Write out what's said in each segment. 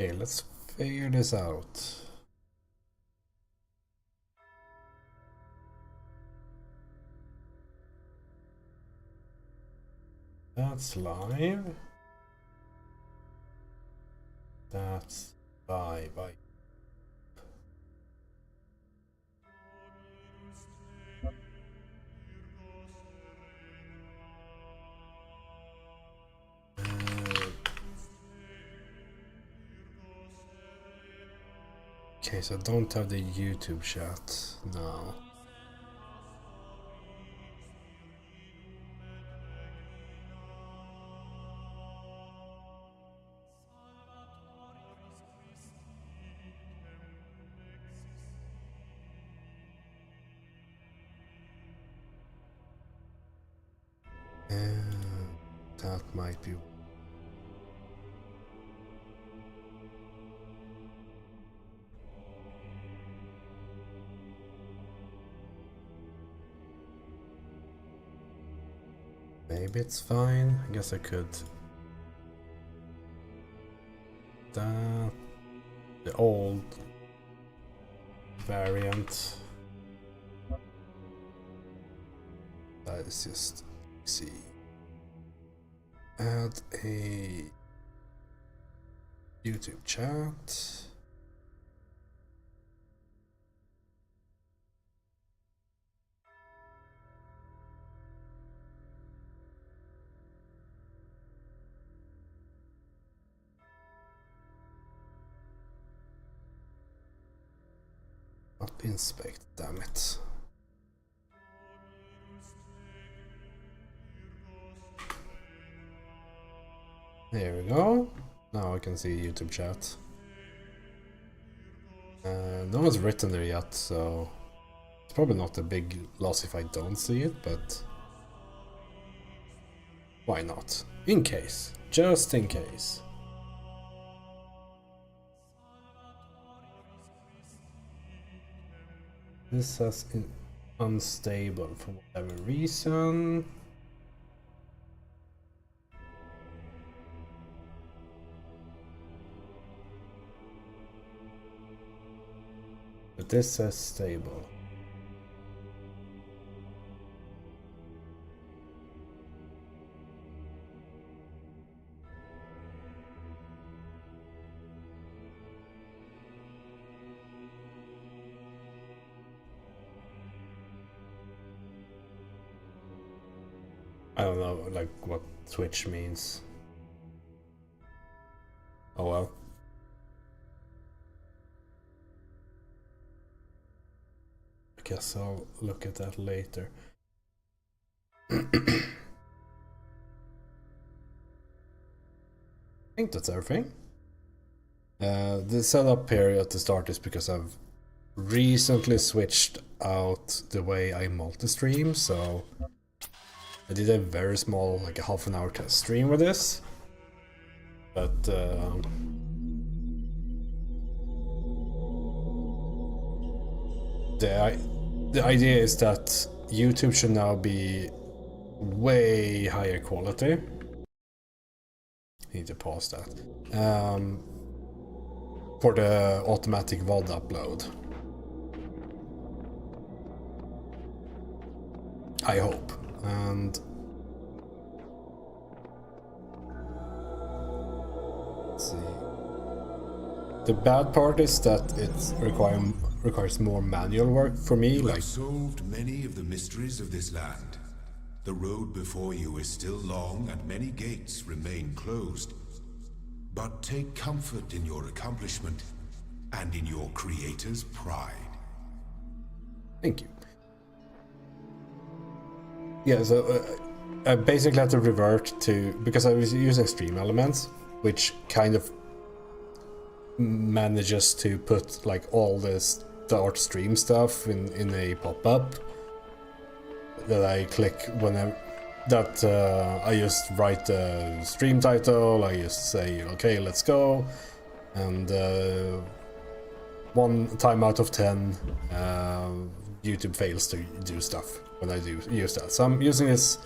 Okay, let's figure this out. That's live. That's live. Okay, so I don't have the YouTube chat now. That might be. Maybe it's fine. I guess I could. That the old variant. That is just see. Add a YouTube chat. Not inspect, damn it. There we go. Now I can see YouTube chat. No one's written there yet, so it's probably not a big loss if I don't see it, but why not? In case. Just in case. This says unstable for whatever reason. But this says stable. I don't know, like, what Twitch means. Oh well. I guess I'll look at that later. I think that's everything. The setup here at the start is because I've recently switched out the way I multi-stream, so I did a very small, like a half an hour test stream with this, but the idea is that YouTube should now be way higher quality. Need to pause that. For the automatic VOD upload. I hope. And let's see. The bad part is that it requires more manual work for me. You have solved many of the mysteries of this land. The road before you is still long and many gates remain closed. But take comfort in your accomplishment and in your creator's pride. Thank you. Yeah, so I basically had to revert to, because I was using Stream Elements, which kind of manages to put like all the start stream stuff in a pop-up that I click whenever that I just write the stream title. I just say okay, let's go, and 1 time out of 10 YouTube fails to do stuff when I do use that. So I'm using this,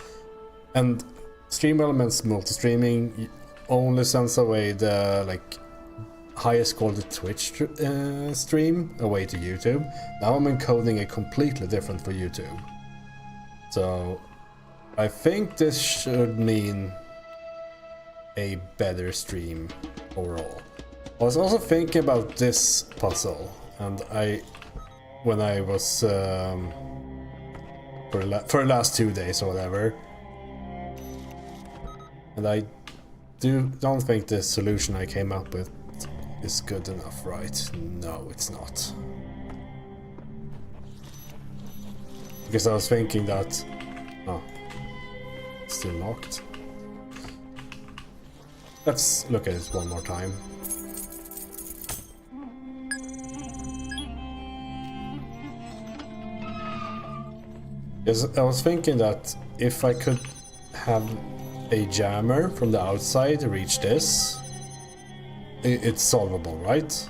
and Stream Elements multi-streaming only sends away the like highest quality Twitch stream away to YouTube. Now I'm encoding it completely different for YouTube. So I think this should mean a better stream overall. I was also thinking about this puzzle, and when I was for the last 2 days or whatever, and I don't think the solution I came up with is good enough, right? No, it's not. Because I was thinking that... Oh. Still locked. Let's look at it one more time. Yes, I was thinking that if I could have a jammer from the outside reach this, it's solvable, right?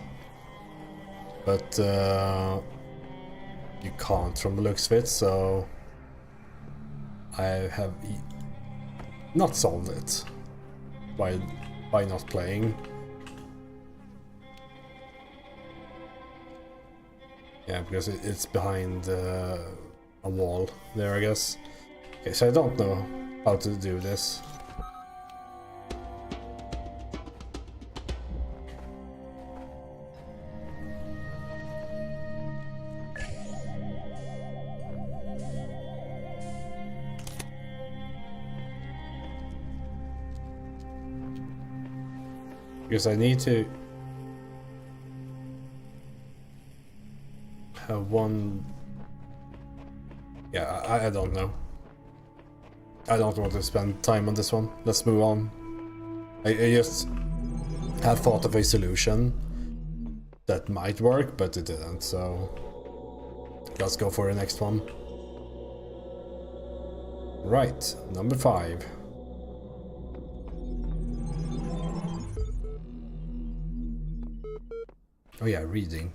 But you can't from the looks of it, so I have not solved it by not playing. Yeah, because it's behind a wall there, I guess. Okay, so I don't know how to do this. Because I need to have one... Yeah, I don't know. I don't want to spend time on this one. Let's move on. I just had thought of a solution that might work, but it didn't, so let's go for the next one. Right, number 5. Oh yeah, reading.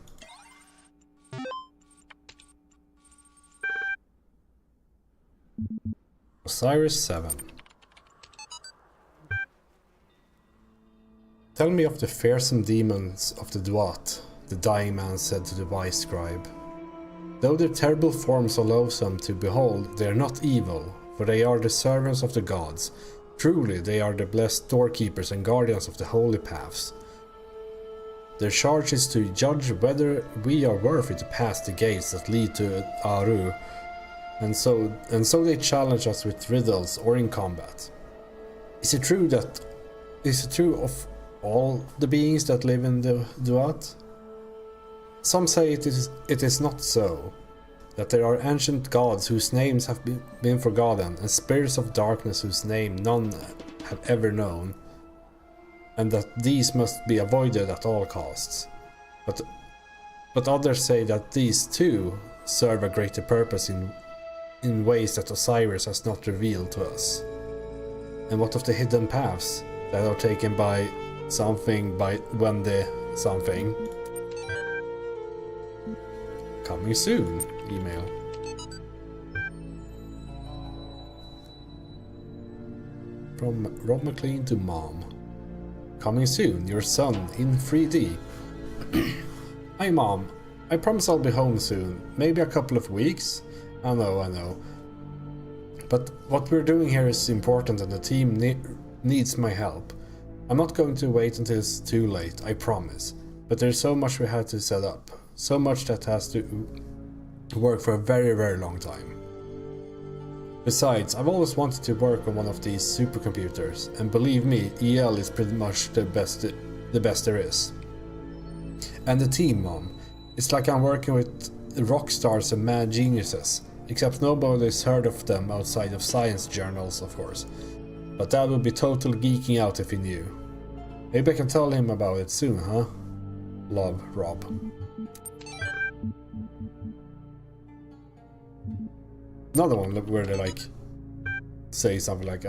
Osiris 7. Tell me of the fearsome demons of the Duat, the dying man said to the wise scribe. Though their terrible forms are loathsome to behold, they are not evil, for they are the servants of the gods. Truly, they are the blessed doorkeepers and guardians of the holy paths. Their charge is to judge whether we are worthy to pass the gates that lead to Aru, and so they challenge us with riddles or in combat. Is it true of all the beings that live in the Duat? Some say it is not so, that there are ancient gods whose names have been forgotten, and spirits of darkness whose name none have ever known, and that these must be avoided at all costs. But others say that these too serve a greater purpose in ways that Osiris has not revealed to us. And what of the hidden paths that are taken by something when the something? Coming soon, email. From Rob McLean to Mom. Coming soon, your son in 3D. Hi Mom, I promise I'll be home soon, maybe a couple of weeks. I know. But what we're doing here is important and the team needs my help. I'm not going to wait until it's too late, I promise. But there's so much we have to set up. So much that has to work for a very, very long time. Besides, I've always wanted to work on one of these supercomputers, and believe me, EL is pretty much the best there is. And the team, Mom. It's like I'm working with rock stars and mad geniuses, except nobody's heard of them outside of science journals, of course. But Dad would be totally geeking out if he knew. Maybe I can tell him about it soon, huh? Love, Rob. Another one where they like say something like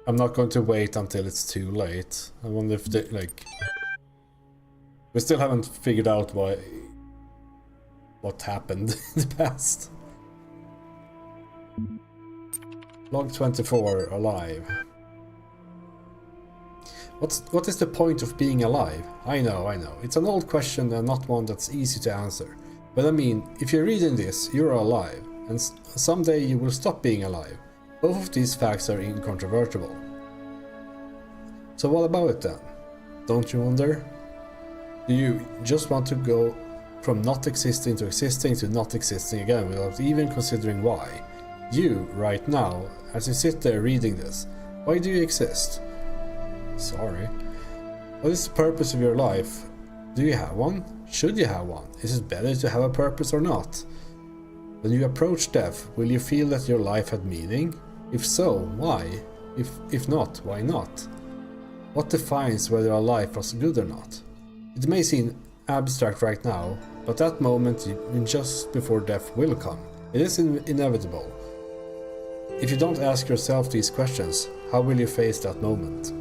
I'm not going to wait until it's too late. I wonder if they like we still haven't figured out what happened in the past. Log 24 alive. What is the point of being alive? I know. It's an old question and not one that's easy to answer. But I mean, if you're reading this, you're alive, and someday you will stop being alive. Both of these facts are incontrovertible. So what about it then? Don't you wonder? Do you just want to go from not existing to not existing again without even considering why? You, right now, as you sit there reading this, why do you exist? Sorry. What is the purpose of your life? Do you have one? Should you have one? Is it better to have a purpose or not? When you approach death, will you feel that your life had meaning? If so, why? If not, why not? What defines whether a life was good or not? It may seem abstract right now, but that moment just before death will come. It is inevitable. If you don't ask yourself these questions, how will you face that moment?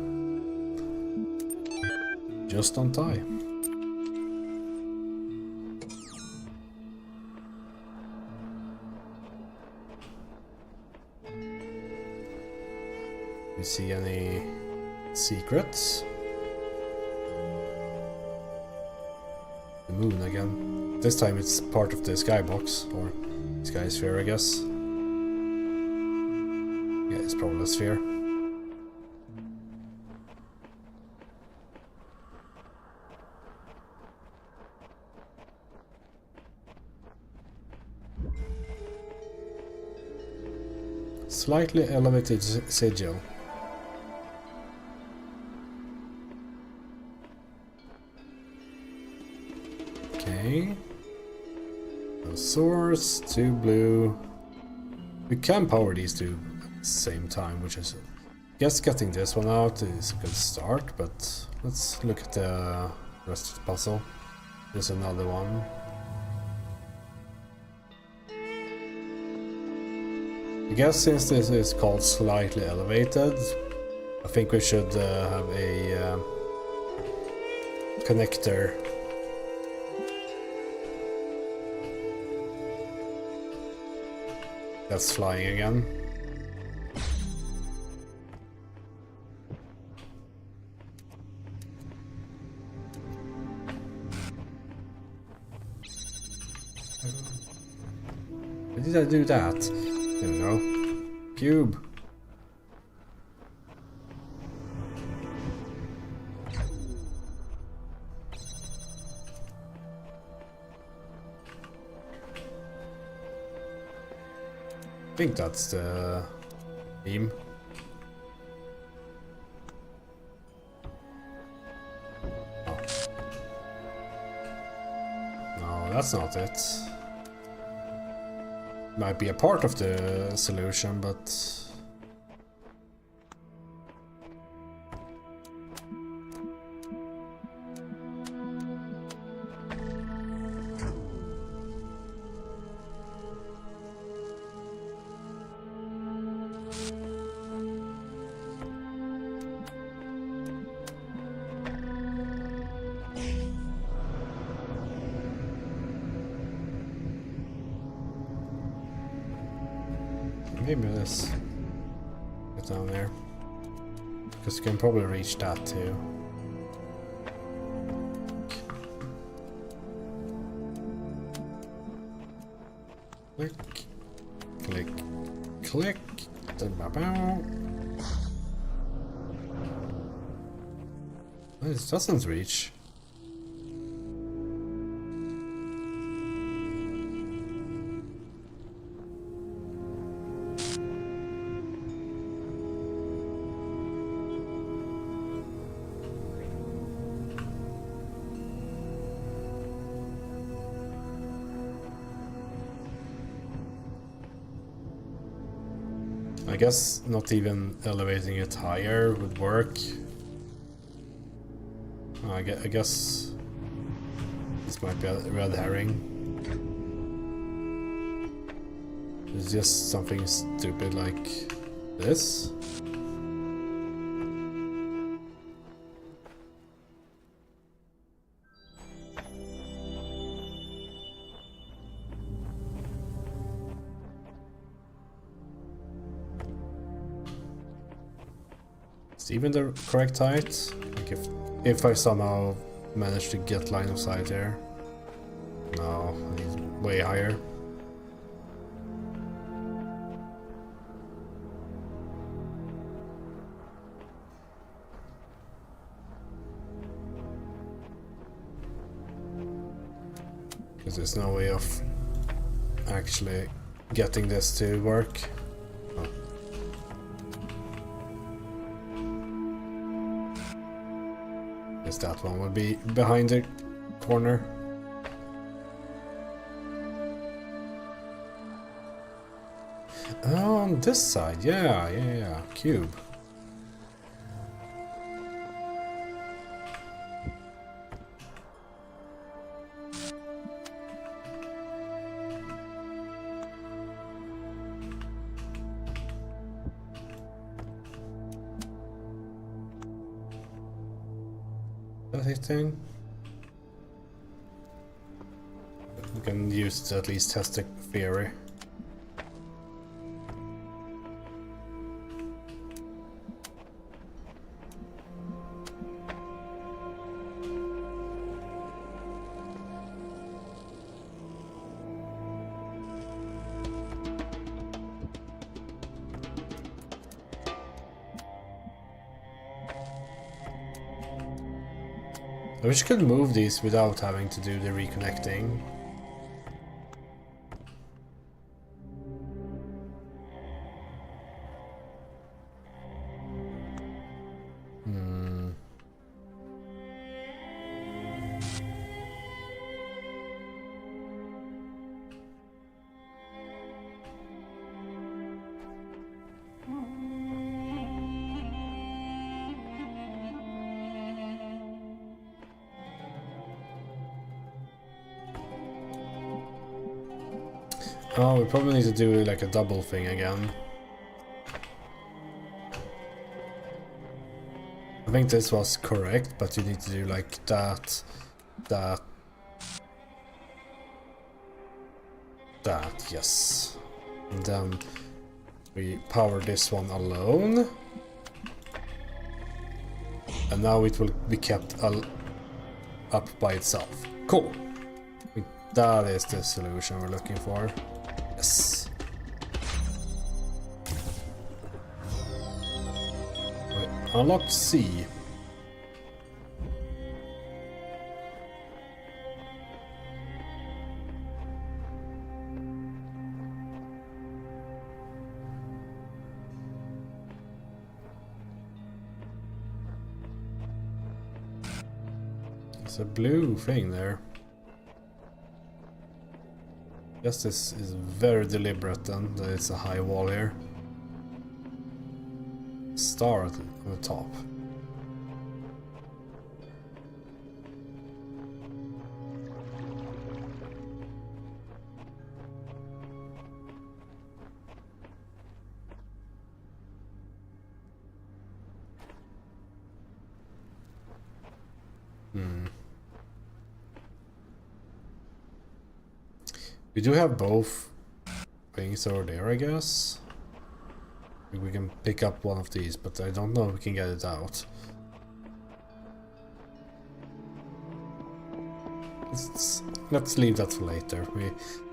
Just don't die. You see any secrets? The moon again. This time it's part of the skybox, or sky sphere, I guess. Yeah, it's probably a sphere. Slightly elevated sigil. Okay. No source, 2 blue. We can power these two at the same time, which is... I guess getting this one out is a good start, but let's look at the rest of the puzzle. There's another one. I guess since this is called slightly elevated, I think we should have a connector. That's flying again. Why did I do that? There we go. Cube. I think that's the beam. Oh. No, that's not it. Might be a part of the solution, but... maybe this. Get down there. Because you can probably reach that too. Click. Click. Click. This doesn't reach. I guess not even elevating it higher would work. I guess this might be a red herring. It's just something stupid like this. Even the correct height? Like if I somehow manage to get line of sight here. No, I need way higher. Because there's no way of actually getting this to work. Oh. Guess that one would be behind the corner. Oh, on this side, yeah, cube. Thing. We can use it to at least test the theory. I wish I could move these without having to do the reconnecting. Oh, we probably need to do like a double thing again. I think this was correct, but you need to do like that, that, yes. And then we power this one alone. And now it will be kept up by itself. Cool. That is the solution we're looking for. Yes. Wait, unlock C. There's a blue thing there. Guess this is very deliberate then, that it's a high wall here. Star on the top. We do have both things over there, I guess. We can pick up one of these, but I don't know if we can get it out. Let's leave that for later.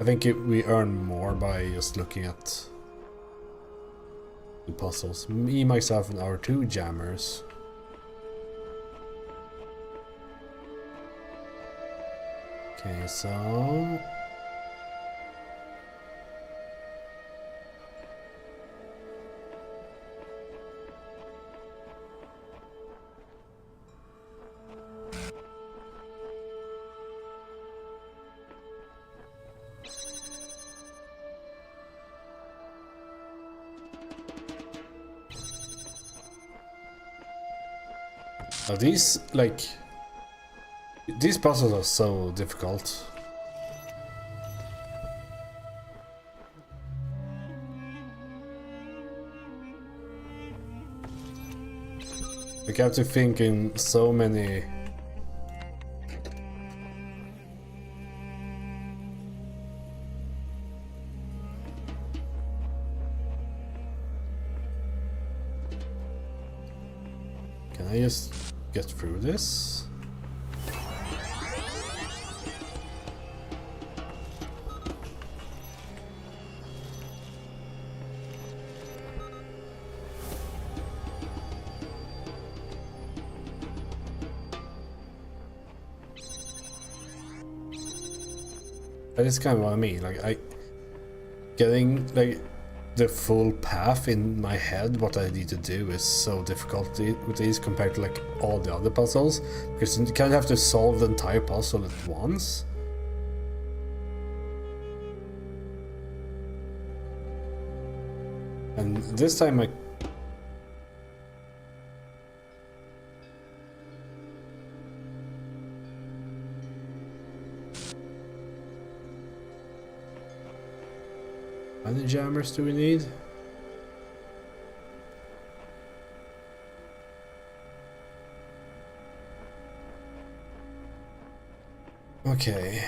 I think we earn more by just looking at the puzzles. Me, myself, and our two jammers. Okay, so... Now these, like... These puzzles are so difficult. Like, I have to think in so many... get through this. That is kind of what I mean, like getting like the full path in my head, what I need to do is so difficult with these compared to like all the other puzzles, because you kind of have to solve the entire puzzle at once. And this time I how many jammers do we need? Okay.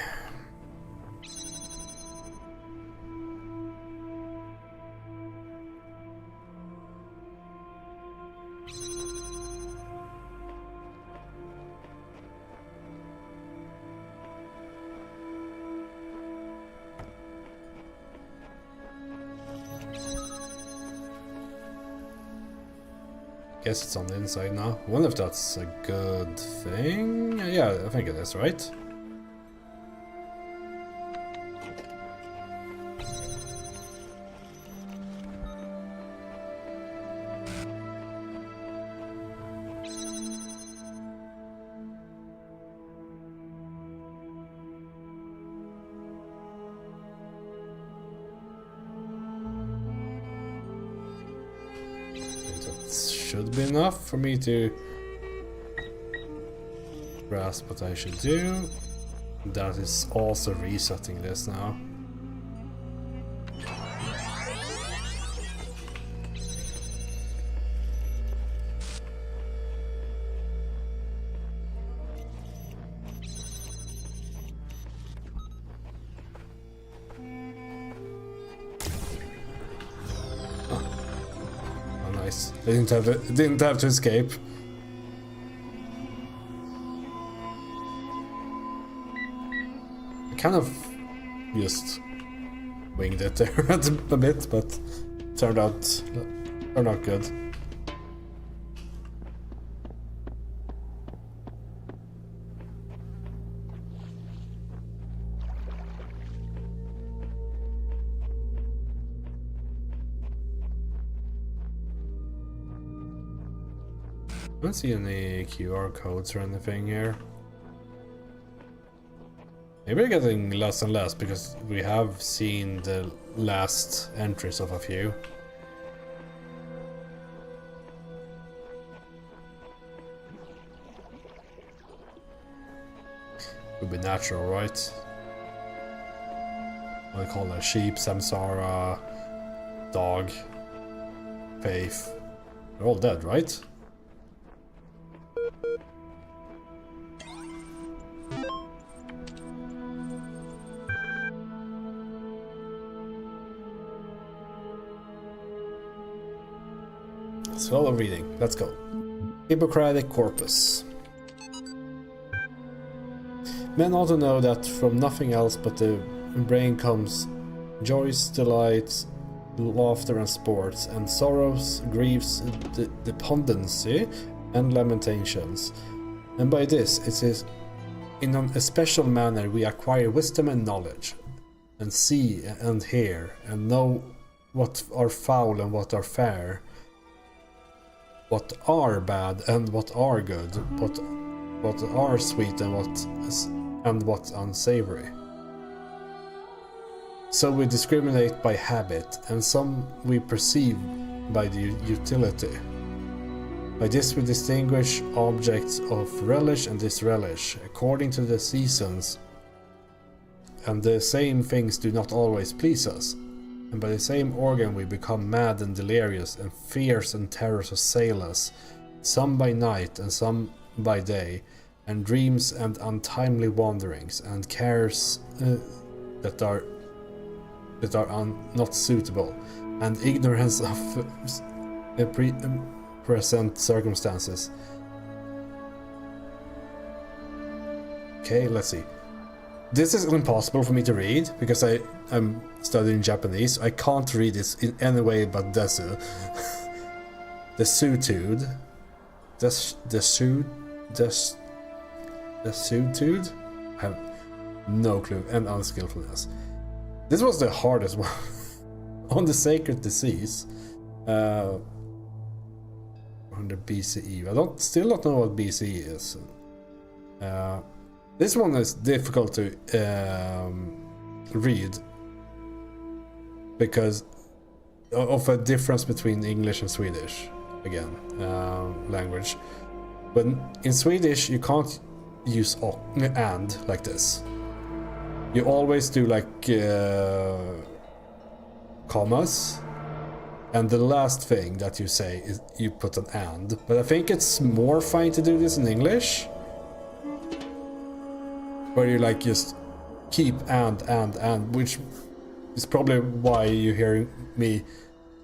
Guess it's on the inside now. I wonder if that's a good thing. Yeah, I think it is, right? Should be enough for me to grasp what I should do. That is also resetting this now. They didn't have to escape. I kind of just winged it there a bit, but turned out good. I don't see any QR codes or anything here. Maybe we're getting less and less because we have seen the last entries of a few. Would be natural, right? What do they call it? Sheep, samsara, dog, faith. They're all dead, right? Swallow reading. Let's go. Hippocratic corpus. Men ought to know that from nothing else but the brain comes joys, delights, laughter and sports, and sorrows, griefs, despondency, and lamentations. And by this it is in a special manner we acquire wisdom and knowledge, and see and hear, and know what are foul and what are fair, what are bad and what are good, what are sweet and what unsavory. So we discriminate by habit, and some we perceive by the utility. By this we distinguish objects of relish and disrelish, according to the seasons, and the same things do not always please us. And by the same organ we become mad and delirious, and fears and terrors assail us, some by night and some by day, and dreams and untimely wanderings, and cares that are not suitable, and ignorance of present circumstances, Okay, let's see. This is impossible for me to read because I'm studying Japanese. I can't read this in any way but desu. Desutude. Desutude? I have no clue. And unskillfulness. This was the hardest one. On the Sacred Disease. 100 BCE. I still don't know what BCE is. This one is difficult to read because of a difference between English and Swedish, again, language. But in Swedish you can't use and like this. You always do like commas, and the last thing that you say is you put an and. But I think it's more fine to do this in English, where you like just keep and, which is probably why you hear me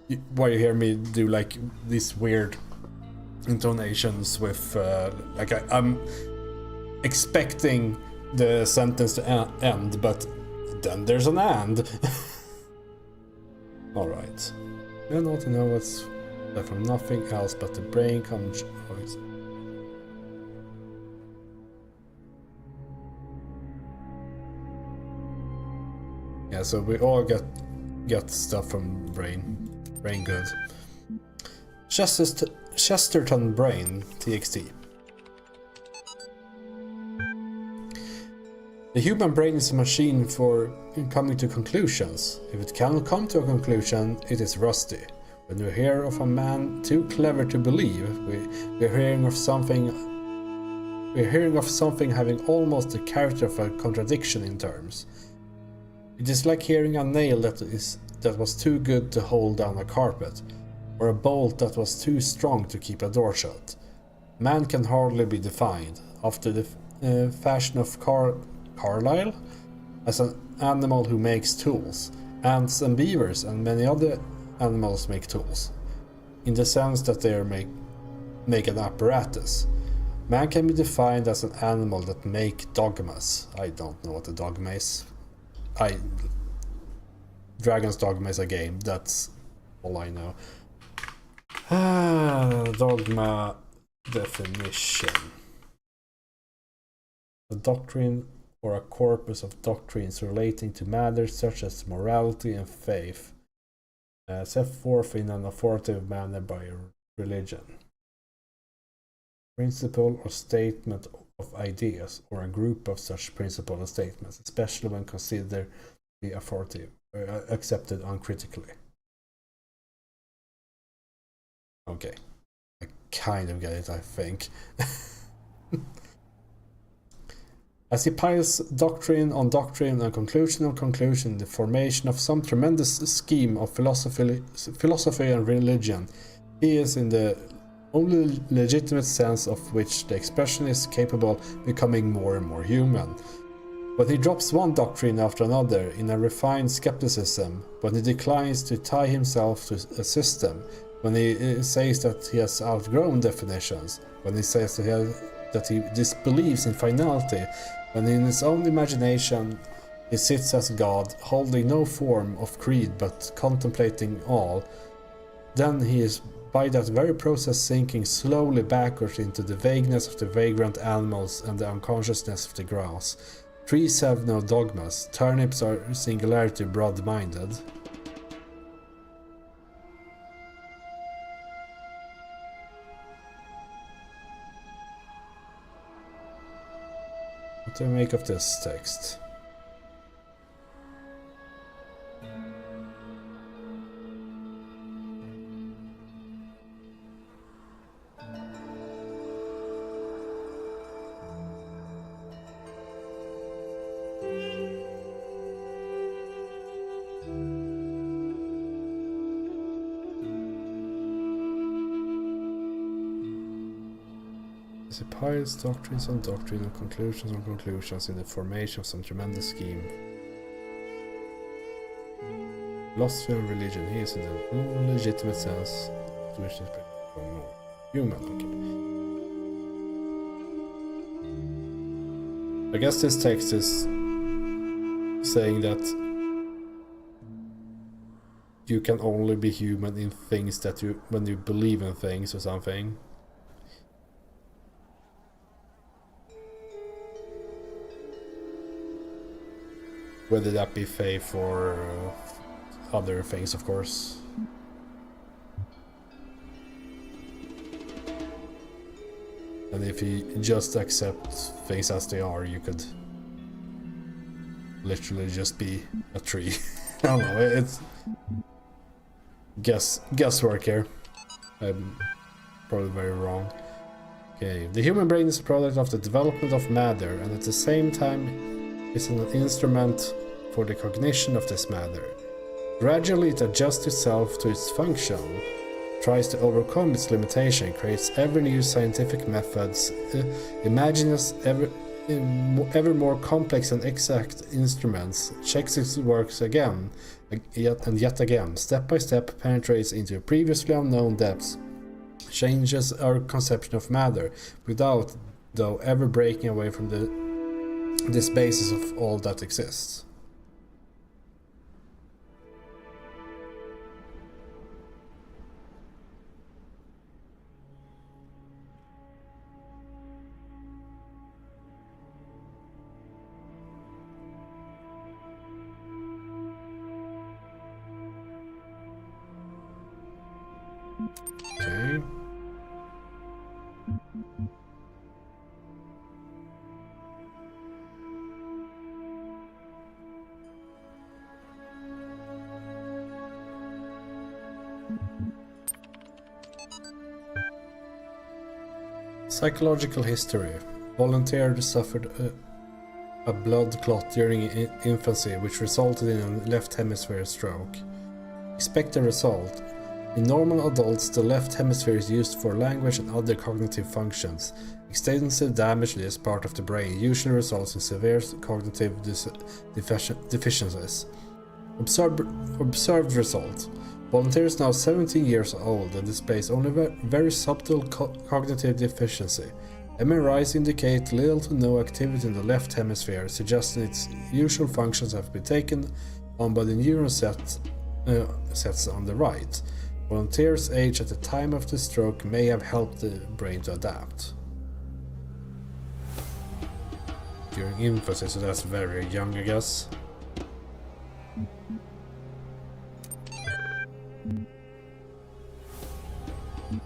do like these weird intonations with like I'm expecting the sentence to end, but then there's an and. All right. I want to know what's left from nothing else but the brain comes. Yeah, so we all get stuff from brain good. Chesterton brain TXT. The human brain is a machine for coming to conclusions. If it cannot come to a conclusion, it is rusty. When we hear of a man too clever to believe, we're hearing of something having almost the character of a contradiction in terms. It is like hearing a nail that was too good to hold down a carpet, or a bolt that was too strong to keep a door shut. Man can hardly be defined, after the fashion of Carlyle, as an animal who makes tools. Ants and beavers and many other animals make tools, in the sense that they make an apparatus. Man can be defined as an animal that make dogmas. I don't know what a dogma is. Dragon's Dogma is a game, that's all I know. Dogma definition. A doctrine or a corpus of doctrines relating to matters such as morality and faith, set forth in an authoritative manner by a religion. Principle or statement of ideas, or a group of such principles and statements, especially when considered to be authoritative, accepted uncritically. Okay, I kind of get it, I think. As he piles doctrine on doctrine and conclusion on conclusion, the formation of some tremendous scheme of philosophy and religion, he is, in the only legitimate sense of which the expression is capable, becoming more and more human. When he drops one doctrine after another in a refined skepticism, when he declines to tie himself to a system, when he says that he has outgrown definitions, when he says that he disbelieves in finality, when in his own imagination he sits as God, holding no form of creed but contemplating all, then he is by that very process sinking slowly backwards into the vagueness of the vagrant animals and the unconsciousness of the grass. Trees have no dogmas, turnips are singularity broad-minded. What do I make of this text? He piles doctrines on doctrine and conclusions on conclusions in the formation of some tremendous scheme. Philosophy and religion, he is in the legitimate sense to which is more human. I guess this text is saying that you can only be human in things that when you believe in things or something. Whether that be faith or other things, of course. And if you just accept things as they are, you could literally just be a tree. I don't know, it's guesswork here. I'm probably very wrong. Okay, the human brain is a product of the development of matter, and at the same time is an instrument for the cognition of this matter. Gradually it adjusts itself to its function, tries to overcome its limitation, creates ever new scientific methods, imagines ever more complex and exact instruments, checks its works again, yet again, step by step penetrates into previously unknown depths, changes our conception of matter, without, though, ever breaking away from this basis of all that exists. Okay. Psychological history. Volunteer suffered a blood clot during infancy, which resulted in a left hemisphere stroke. Expect the result. In normal adults, the left hemisphere is used for language and other cognitive functions. Extensive damage to this part of the brain usually results in severe cognitive deficiencies. Observed result. Volunteer is now 17 years old and displays only very subtle cognitive deficiency. MRIs indicate little to no activity in the left hemisphere, suggesting its usual functions have been taken on by the neuron sets on the right. Volunteer's age at the time of the stroke may have helped the brain to adapt. During infancy, so that's very young, I guess.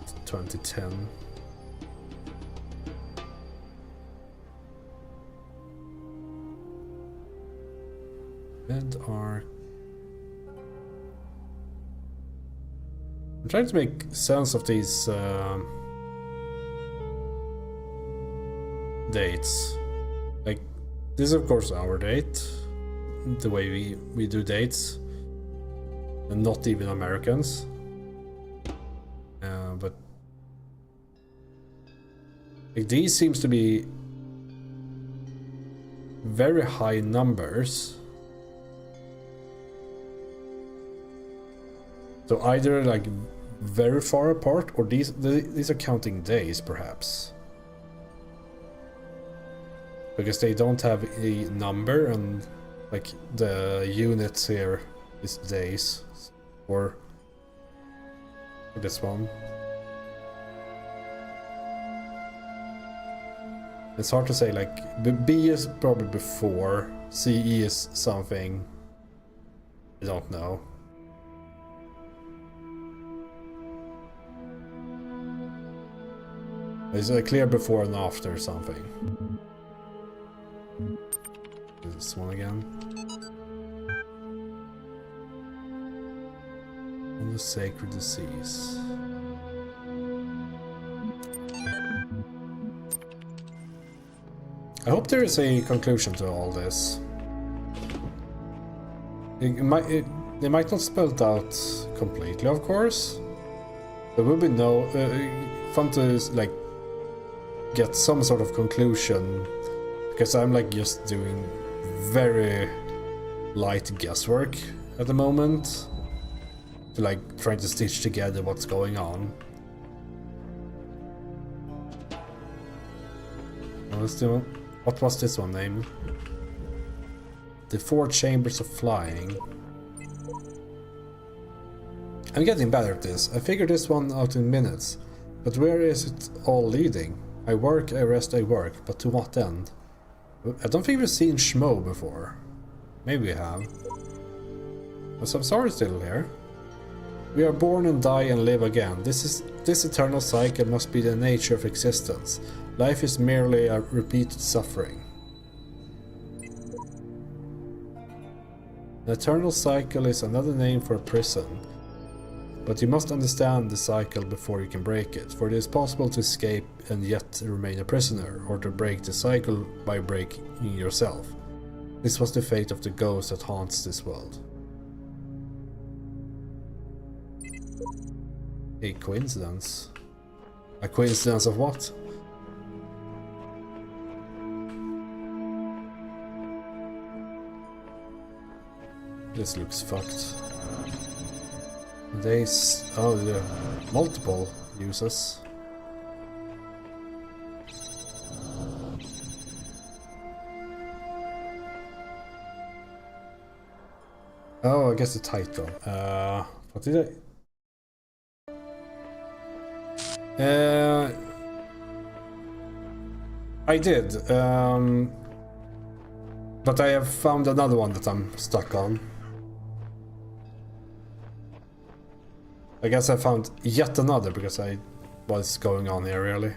It's 2010. Med arc. I'm trying to make sense of these dates. Like, this is of course our date, the way we do dates, and not even Americans. But like, these seems to be very high numbers. So either like very far apart, or these are counting days, perhaps, because they don't have a number, and like the units here is days, or this one. It's hard to say. Like B is probably before, CE is something I don't know. Is it clear before and after or something? This one again. And the sacred disease. I hope there is a conclusion to all this. They might not spell it out completely, of course. There will be no fun to like get some sort of conclusion, because I'm like just doing very light guesswork at the moment, to like trying to stitch together what's going on. Let's do What was this one named? The 4 Chambers of Flying. I'm getting better at this. I figured this one out in minutes. But where is it all leading? I work, I rest, I work. But to what end? I don't think we've seen Schmo before. Maybe we have. Was Samsara still here? We are born and die and live again. This eternal cycle must be the nature of existence. Life is merely a repeated suffering. The eternal cycle is another name for a prison. But you must understand the cycle before you can break it, for it is possible to escape and yet remain a prisoner, or to break the cycle by breaking yourself. This was the fate of the ghost that haunts this world. A coincidence? A coincidence of what? This looks fucked. Oh, the multiple uses. Oh, I guess the title. What did I did. But I have found another one that I'm stuck on. I guess I found yet another because what's going on here really.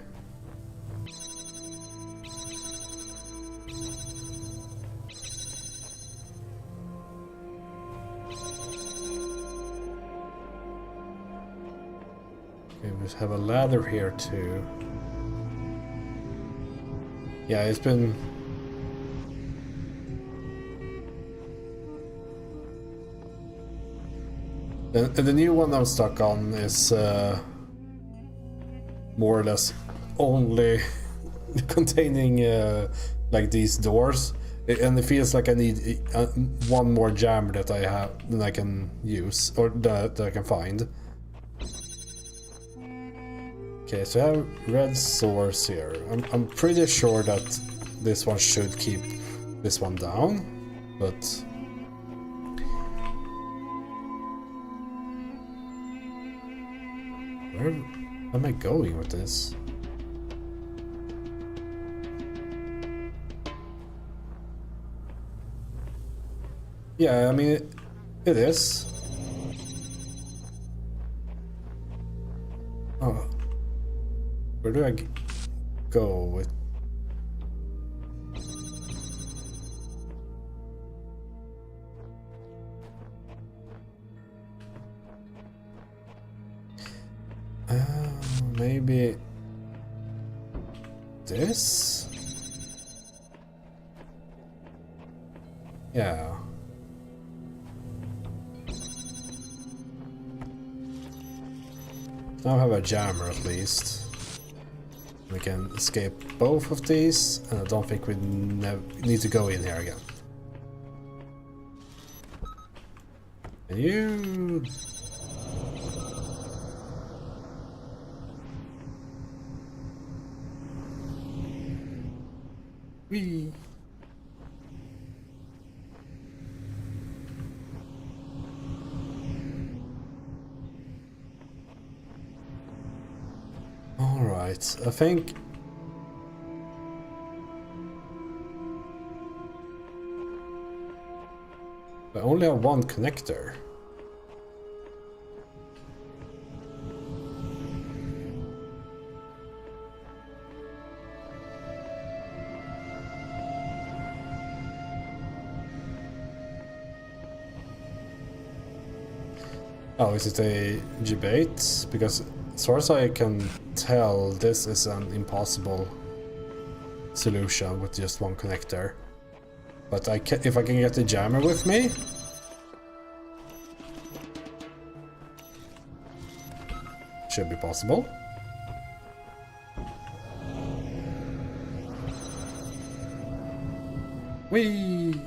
Okay, we have a ladder here too. Yeah, it's been... The new one I'm stuck on is more or less only containing like these doors, and it feels like I need one more jammer that I can use, or that I can find. Okay, so I have red source here. I'm pretty sure that this one should keep this one down, but where am I going with this? Yeah, I mean, it is. Oh. Where do I go with... maybe... this? Yeah. Now I have a jammer at least. We can escape both of these, and I don't think we need to go in here again. And you... Whee! Alright, I think... I only have one connector. Oh, is it a debate? Because as far as I can tell, this is an impossible solution with just one connector. But if I can get the jammer with me... should be possible. Whee!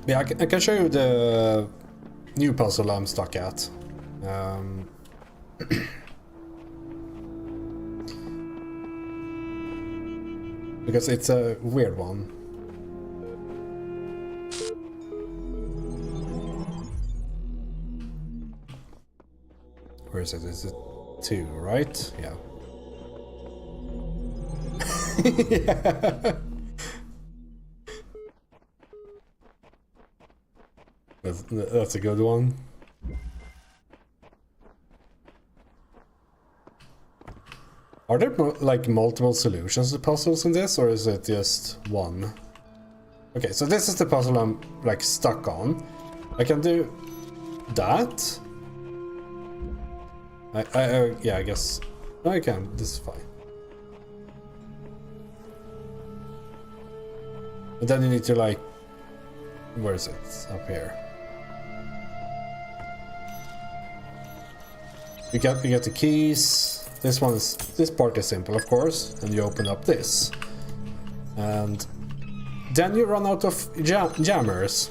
Yeah, I can show you the new puzzle I'm stuck at. Because it's a weird one. Where is it? Is it 2, right? Yeah. Yeah. That's a good one. Are there like multiple solutions to puzzles in this, or is it just one? Okay, so this is the puzzle I'm like stuck on. I can do that. Yeah, I guess no, I can. This is fine. And then you need to like, where is it? Up here. You get the keys. This part is simple, of course, and you open up this, and then you run out of jammers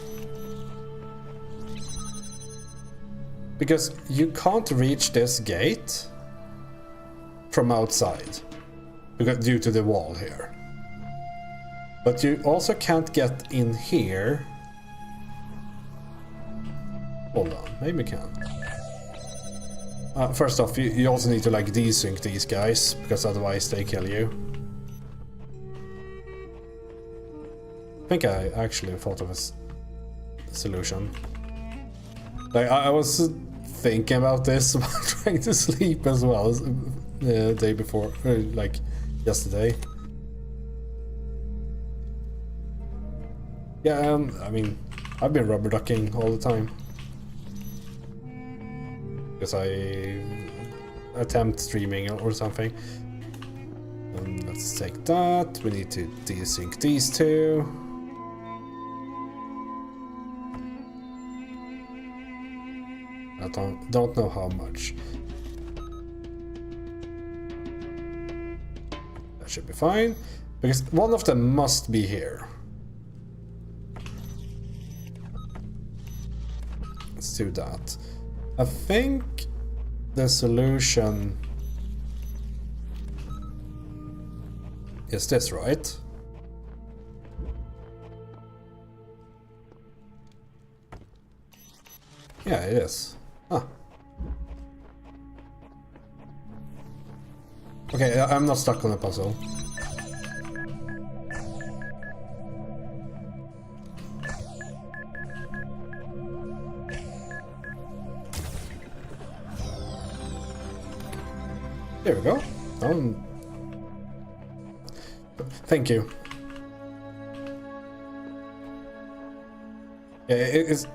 because you can't reach this gate from outside because due to the wall here. But you also can't get in here. Hold on, maybe you can. First off, you also need to like desync these guys, because otherwise they kill you. I think I actually thought of a solution. Like I was thinking about this while trying to sleep as well the day before, like yesterday. Yeah, I mean, I've been rubber ducking all the time. Because I attempt streaming or something. Let's take that. We need to desync these two. I don't know how much. That should be fine. Because one of them must be here. Let's do that. I think the solution is this, right? Yeah, it is. Huh. Okay, I'm not stuck on the puzzle. There we go. Thank you. Yeah, it's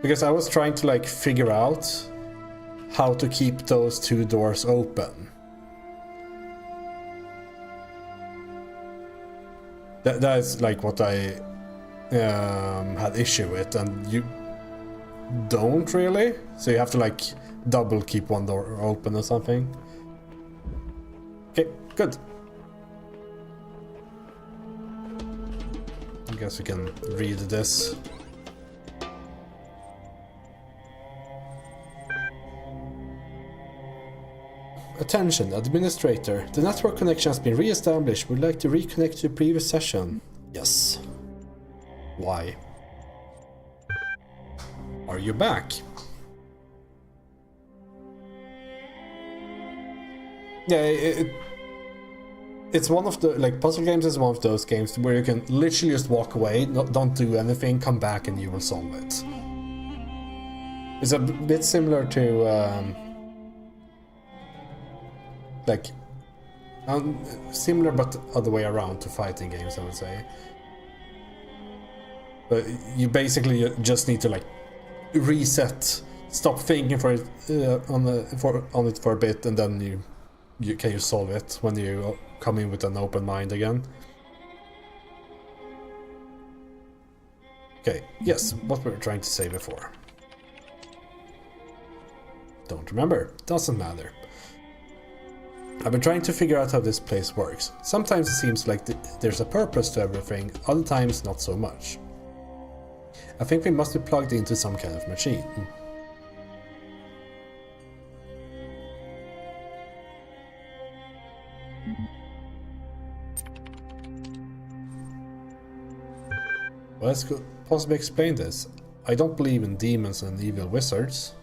because I was trying to like figure out how to keep those two doors open. That is like what I had issue with, and you don't really, so you have to like double keep one door open or something. Okay, good. I guess we can read this. Attention, administrator. The network connection has been re-established. Would like to reconnect to the previous session. Yes. Why? Are you back? Yeah, it's one of the, like, puzzle games is one of those games where you can literally just walk away, don't do anything, come back and you will solve it. It's a bit similar to, like, similar but other way around to fighting games, I would say. But you basically just need to, like, reset, stop thinking for it, on it for a bit, and then you solve it when you come in with an open mind again. Okay, yes, what we were trying to say before. Don't remember, doesn't matter. I've been trying to figure out how this place works. Sometimes it seems like there's a purpose to everything, other times not so much. I think we must be plugged into some kind of machine. Well, let's possibly explain this. I don't believe in demons and evil wizards.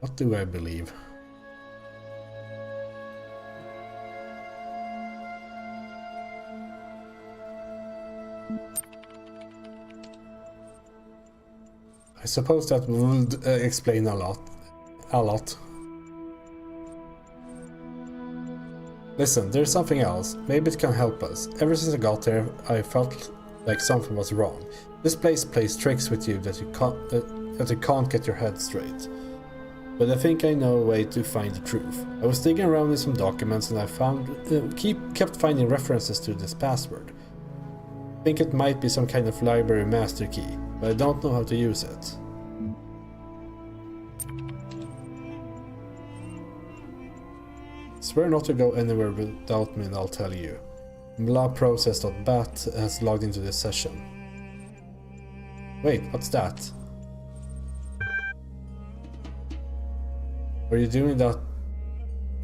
What do I believe? I suppose that would explain a lot. Listen, there's something else. Maybe it can help us. Ever since I got here, I felt like something was wrong. This place plays tricks with you that you can't get your head straight. But I think I know a way to find the truth. I was digging around in some documents and I kept finding references to this password. I think it might be some kind of library master key, but I don't know how to use it. Swear not to go anywhere without me and I'll tell you. Process.bat has logged into this session. Wait, what's that? Are you doing that?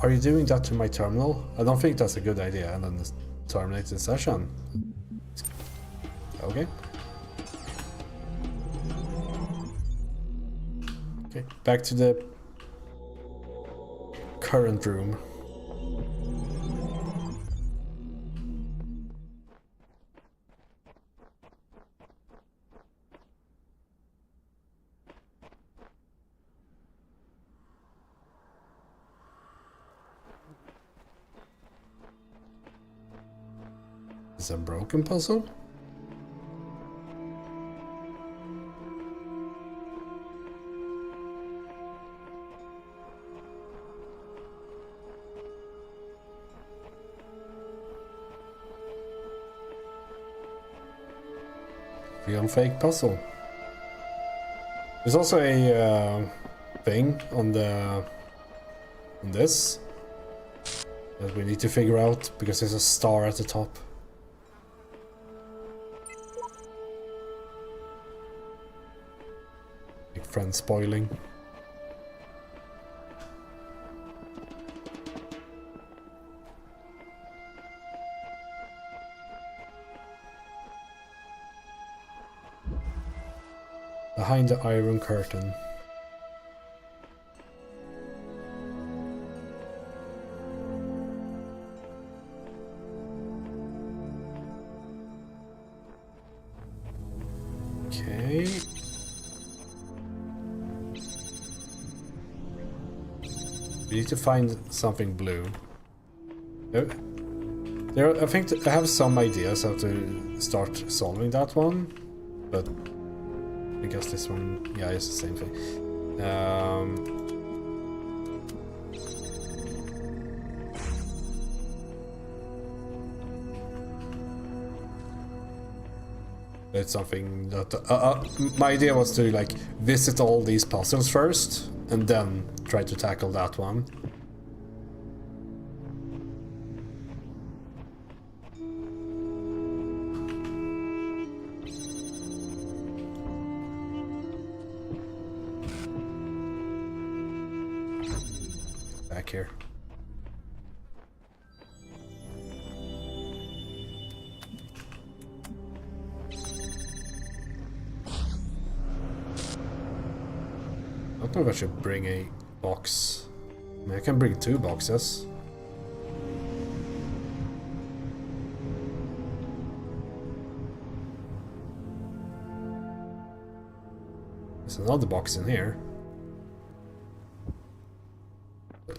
Are you doing that to my terminal? I don't think that's a good idea. And then terminate the session. Okay. Okay, back to the current room. Is a broken puzzle? Real fake puzzle. There's also a thing on this that we need to figure out because there's a star at the top. Big friend spoiling. Behind the iron curtain. Okay. We need to find something blue. I think I have some ideas how to start solving that one, but I guess this one, yeah, it's the same thing. It's something that my idea was to like visit all these puzzles first and then try to tackle that one. Back here. I don't know if I should bring a box. I mean, I can bring 2 boxes. There's another box in here.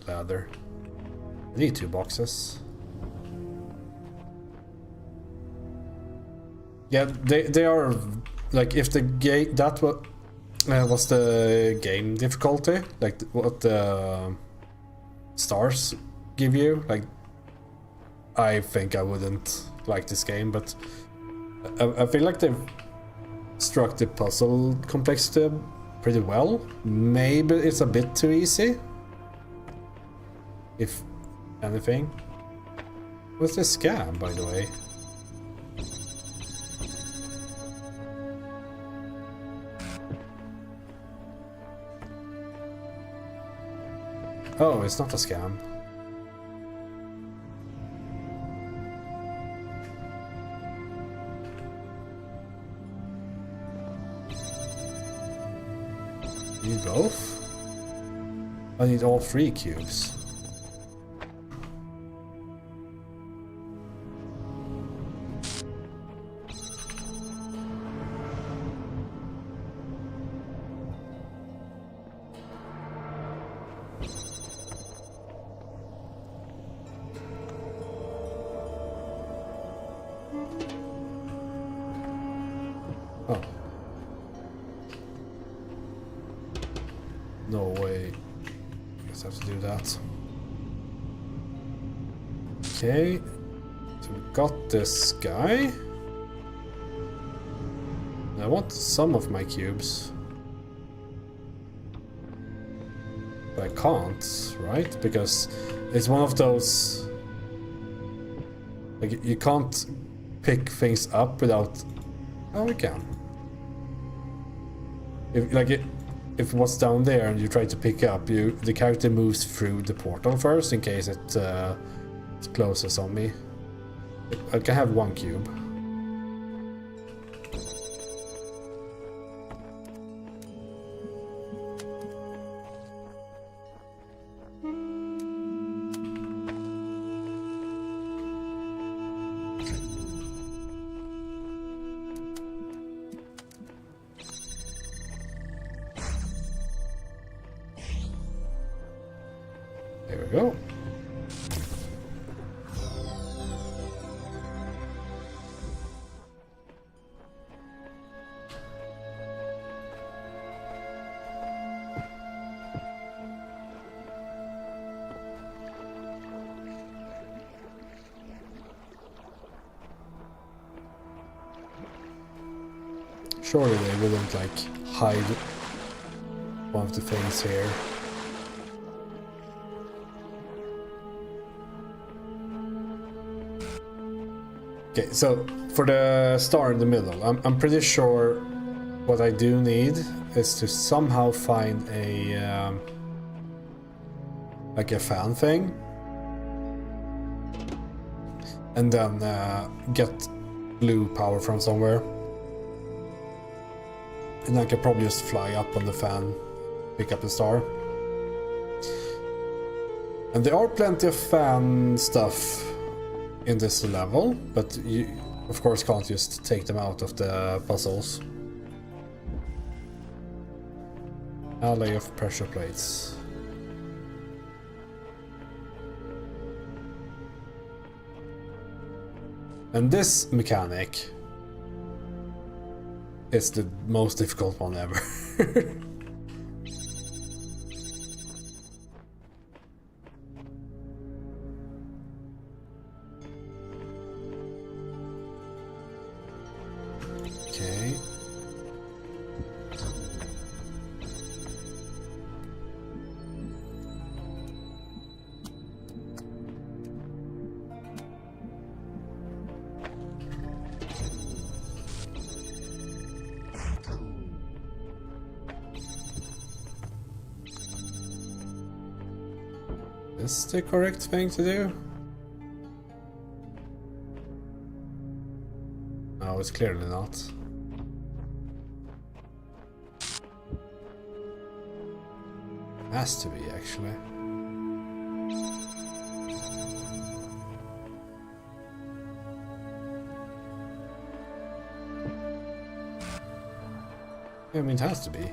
Ladder. I need 2 boxes. Yeah, they are like if the game that was the game difficulty, like what the stars give you. Like, I think I wouldn't like this game, but I feel like they've struck the puzzle complexity pretty well. Maybe it's a bit too easy. if anything. What's this scam, by the way? Oh, it's not a scam. Need both? I need all 3 cubes. Oh. No way. I guess I have to do that. Okay. So we got this guy. I want some of my cubes. But I can't, right? Because it's one of those... Like, you can't pick things up without... Oh, we can. If what's down there and you try to pick up, the character moves through the portal first in case it closes on me. I can have 1 cube. There we go. Surely they wouldn't like hide one of the things here. Okay, so for the star in the middle, I'm pretty sure what I do need is to somehow find a like a fan thing, and then get blue power from somewhere, and I can probably just fly up on the fan, pick up the star. And there are plenty of fan stuff in this level, but you of course can't just take them out of the puzzles. Alley of pressure plates. And this mechanic is the most difficult one ever. Okay. Is this the correct thing to do? No, it's clearly not. Has to be, actually. I mean, it has to be.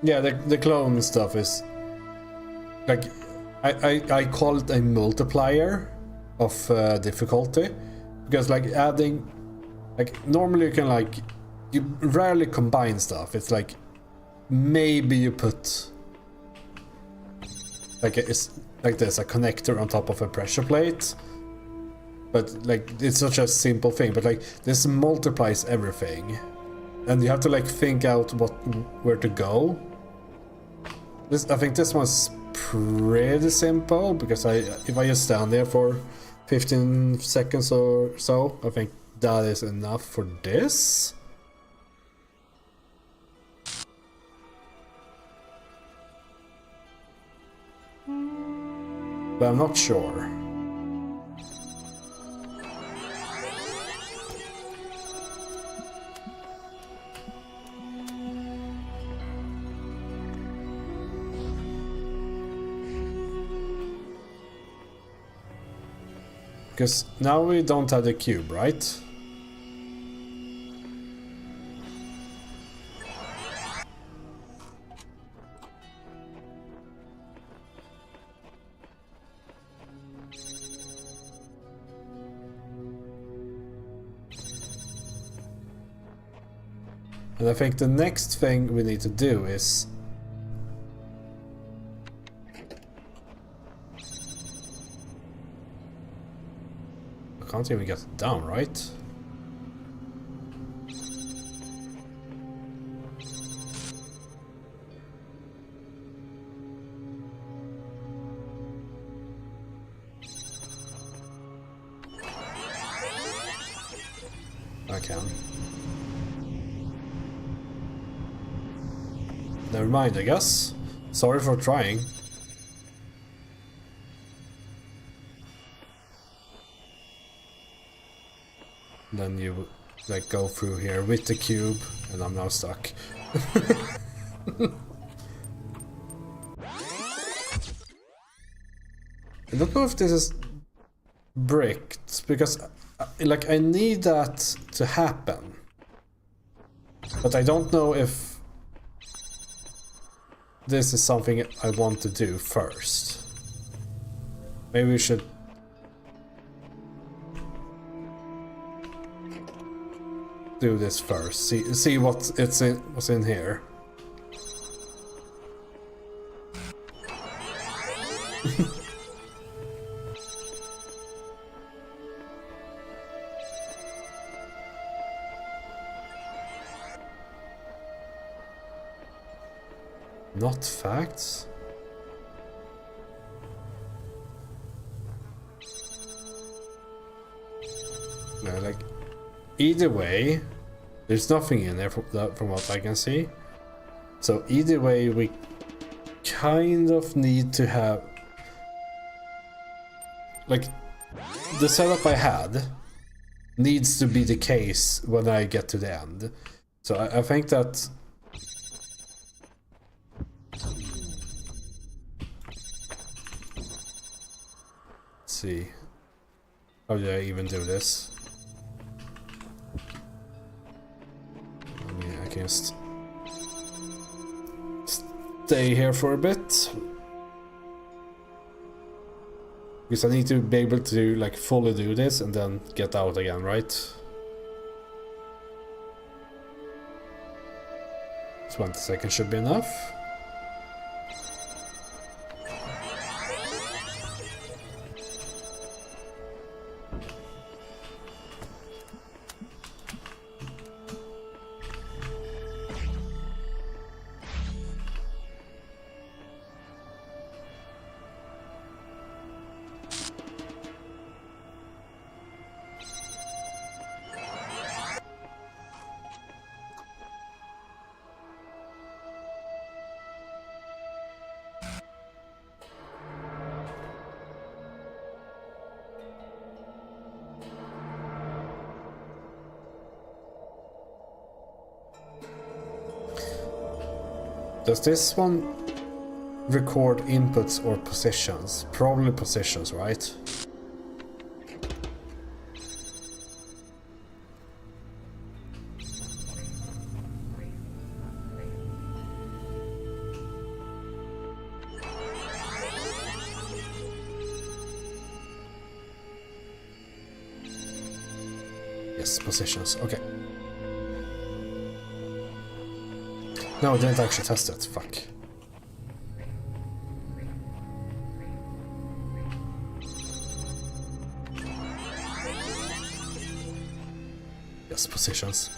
Yeah, the clone stuff is like I call it a multiplier of difficulty, because like adding, like normally you can like, you rarely combine stuff. It's like maybe you put like it's like this, a connector on top of a pressure plate, But like, it's such a simple thing, but like, this multiplies everything. And you have to like think out where to go. I think this one's pretty simple, because if I just stand there for 15 seconds or so, I think that is enough for this. But I'm not sure. Because now we don't have the cube, right? And I think the next thing we need to do is... I can't even get it down, right? I can. Never mind, I guess. Sorry for trying. Then you like go through here with the cube, and I'm now stuck. I don't know if this is bricked, because like I need that to happen, but I don't know if this is something I want to do first. Maybe we should do this first. See what's in here. Not facts. No, like either way, there's nothing in there from what I can see. So either way, we kind of need to have like the setup I had needs to be the case when I get to the end. So I think that. See, how do I even do this? I mean, I can just stay here for a bit, because I need to be able to like fully do this and then get out again, right? 20 seconds should be enough. Does this one record inputs or positions? Probably positions, right? Yes, positions. Okay. No, I didn't actually test it. Fuck. ridiculous positions.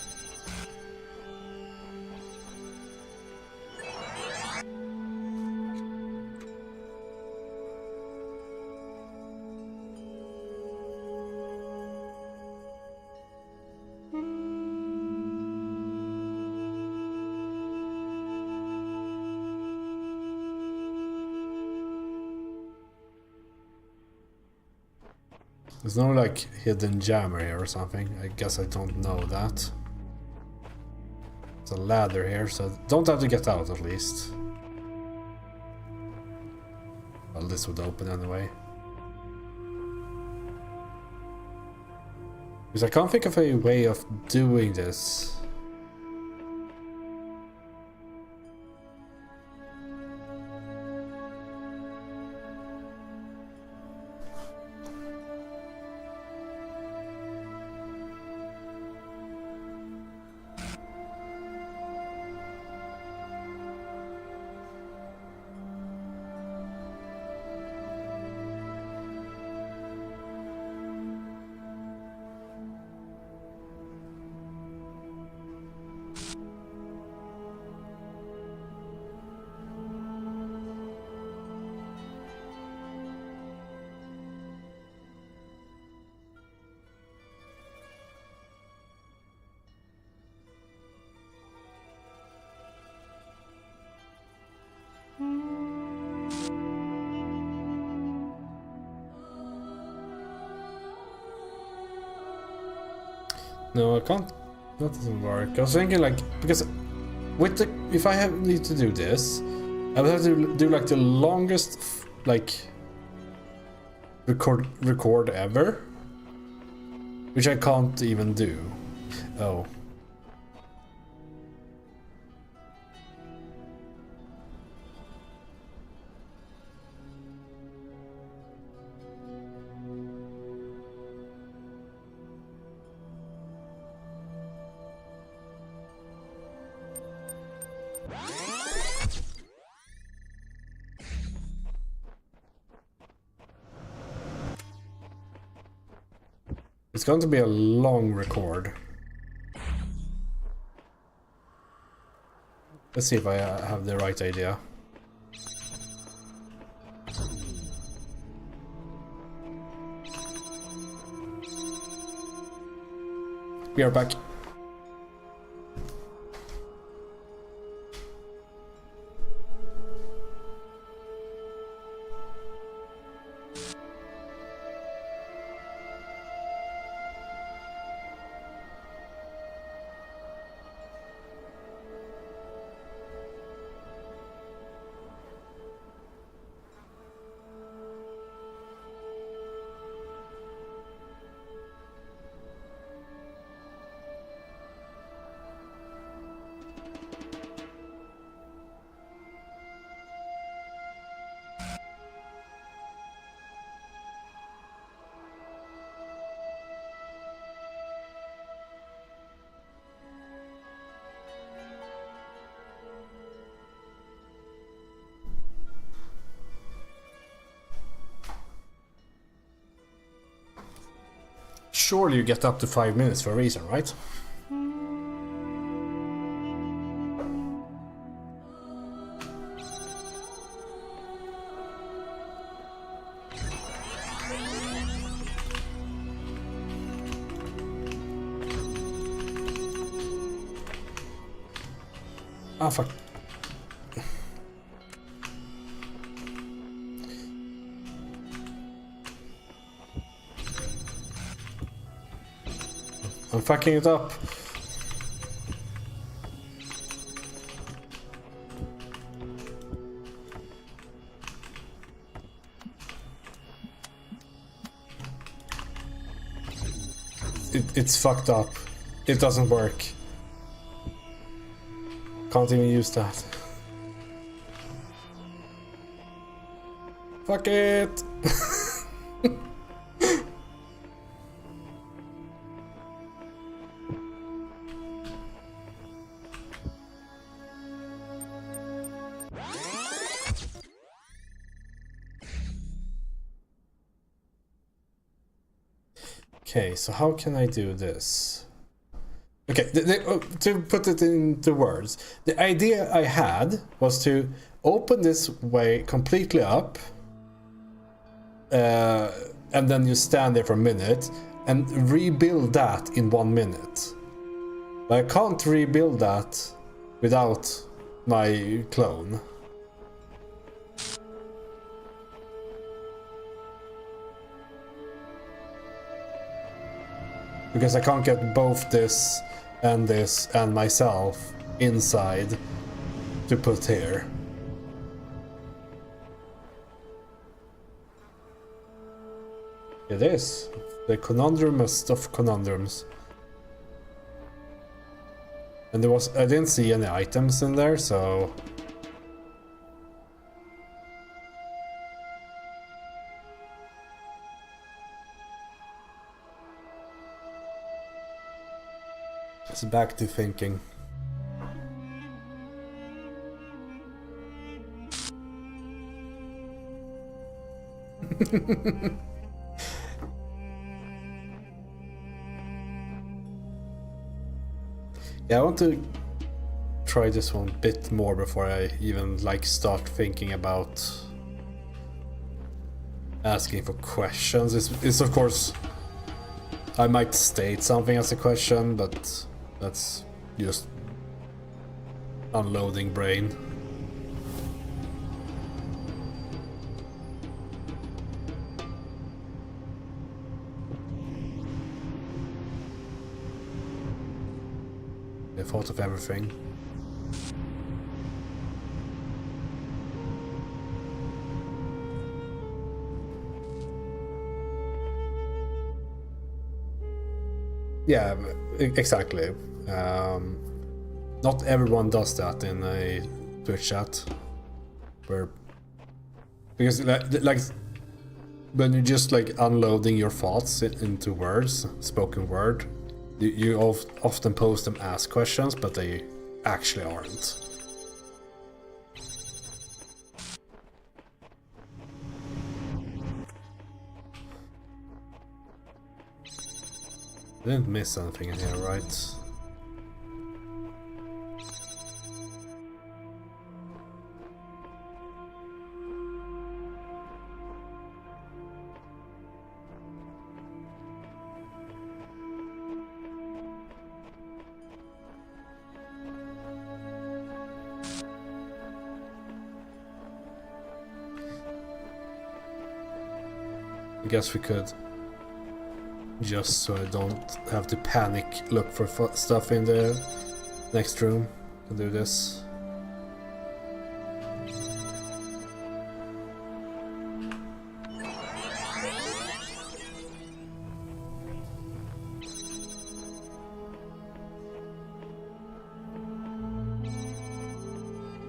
There's no like hidden jammer here or something. I guess I don't know that. There's a ladder here, so don't have to get out at least. Well, this would open anyway. Because I can't think of a way of doing this. No, I can't. That doesn't work. I was thinking like, because with the, if I need to do this, I would have to do like the longest like record ever, which I can't even do. Oh. It's going to be a long record. Let's see if I have the right idea. We are back. Surely you get up to 5 minutes for a reason, right? Ah, fuck. I'm fucking it up. It's fucked up. It doesn't work. Can't even use that. Fuck it! Okay, so how can I do this? Okay, to put it into words, the idea I had was to open this way completely up, and then you stand there for a minute and rebuild that in 1 minute. But I can't rebuild that without my clone. Because I can't get both this and myself inside to put here. It is the conundrumest of conundrums. And I didn't see any items in there, so it's back to thinking. Yeah, I want to try this one a bit more before I even start thinking about asking for questions. It's of course, I might state something as a question, but that's just unloading brain. I thought of everything. Yeah, exactly. Not everyone does that in a Twitch chat, because when you're just unloading your thoughts into words, spoken word, you often post them as questions, but they actually aren't. I didn't miss anything in here, right? I guess we could, just so I don't have to panic, look for stuff in the next room to do this.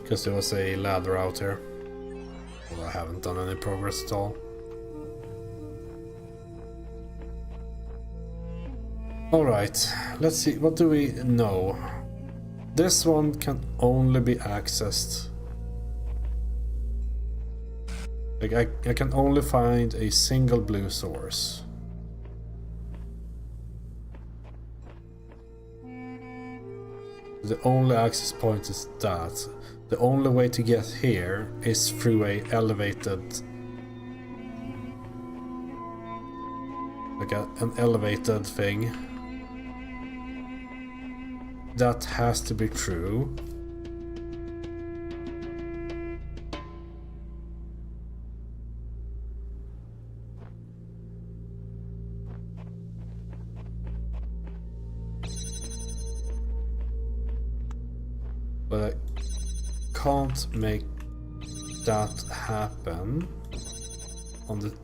Because there was a ladder out here. Well, I haven't done any progress at all. Alright, let's see, what do we know? This one can only be accessed. I can only find a single blue source. The only access point is that. The only way to get here is through a elevated... an elevated thing. That has to be true. But I can't make that happen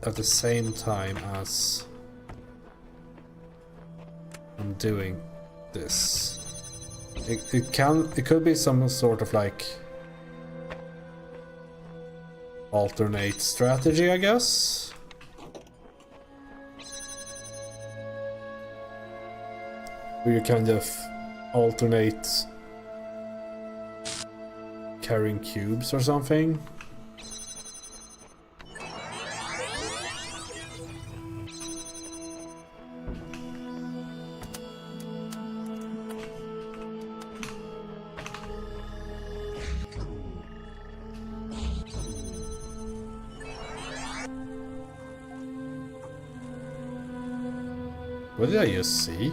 at the same time as I'm doing this. It could be some sort of alternate strategy, I guess. Where you kind of alternate carrying cubes or something. What did I just see?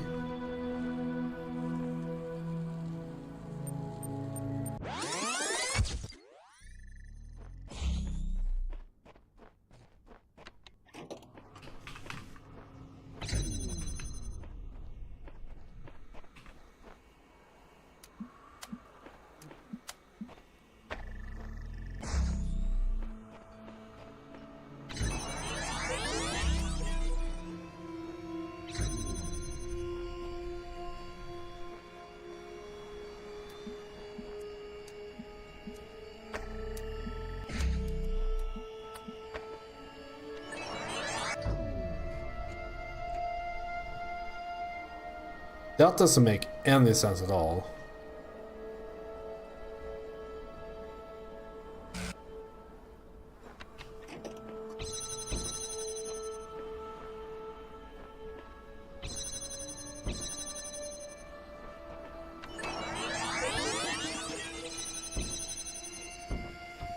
That doesn't make any sense at all.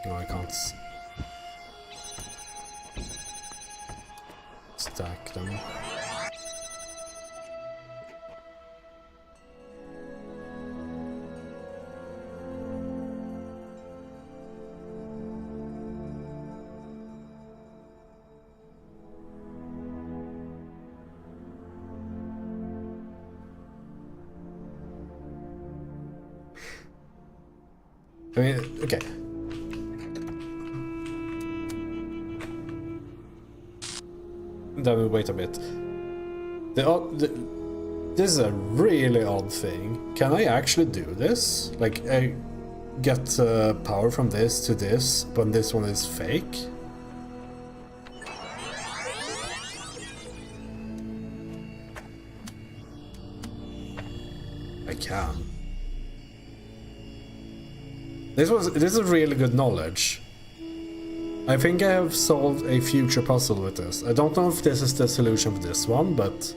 No, I can't stack them. I mean, okay. Then we wait a bit. This is a really odd thing. Can I actually do this? Like, I get power from this to this, but this one is fake? I can. This is really good knowledge. I think I have solved a future puzzle with this. I don't know if this is the solution for this one, but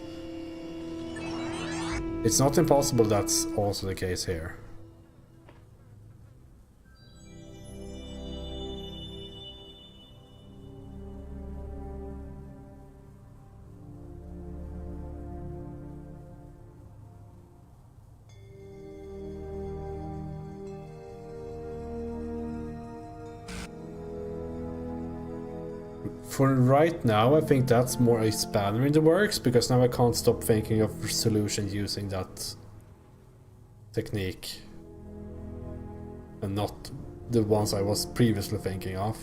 it's not impossible that's also the case here. For right now, I think that's more a spanner in the works, because now I can't stop thinking of solutions using that technique. And not the ones I was previously thinking of.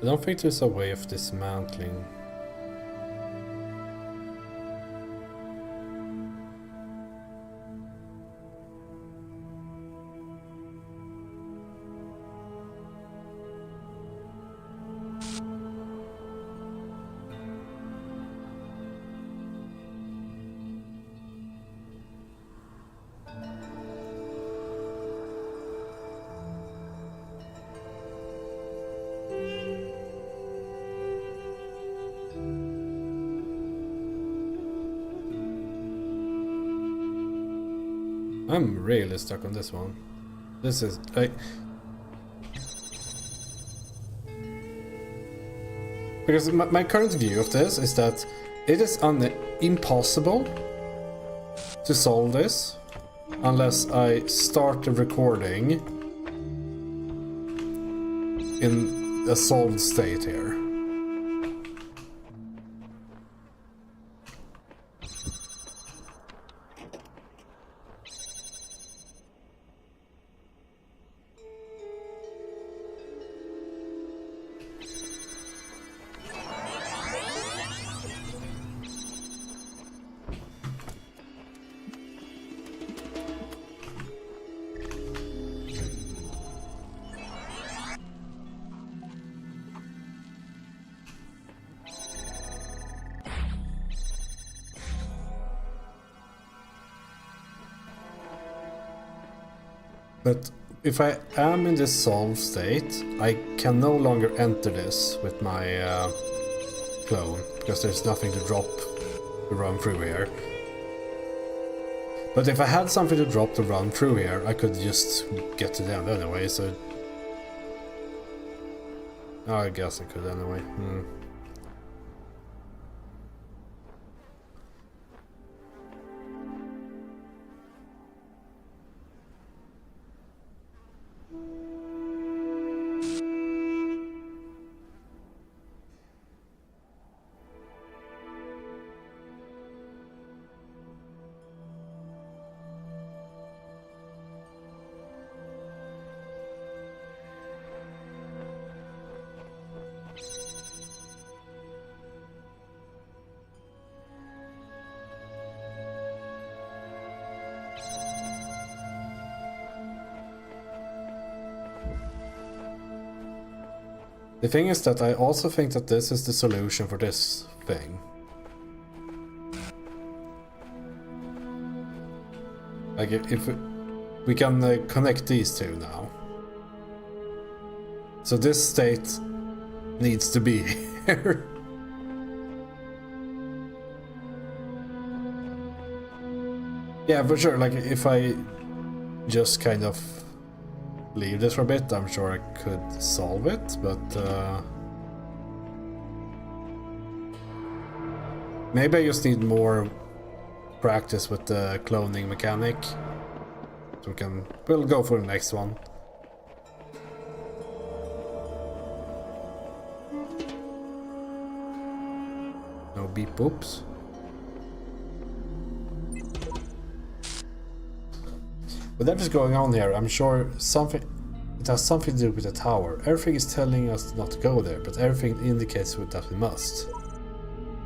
I don't think there's a way of dismantling. I'm really stuck on this one. This is like... Because my current view of this is that it is impossible to solve this unless I start the recording in a solved state here. But if I am in this solved state, I can no longer enter this with my clone, because there's nothing to drop to run through here. But if I had something to drop to run through here, I could just get to the end anyway, so... Oh, I guess I could anyway. The thing is that I also think that this is the solution for this thing. Like if we can connect these two now. So this state needs to be here. Yeah, for sure, like if I just kind of leave this for a bit, I'm sure I could solve it, but maybe I just need more practice with the cloning mechanic. So we'll go for the next one. No beep boops. Whatever's going on here, I'm sure it has something to do with the tower. Everything is telling us not to go there, but everything indicates that we must.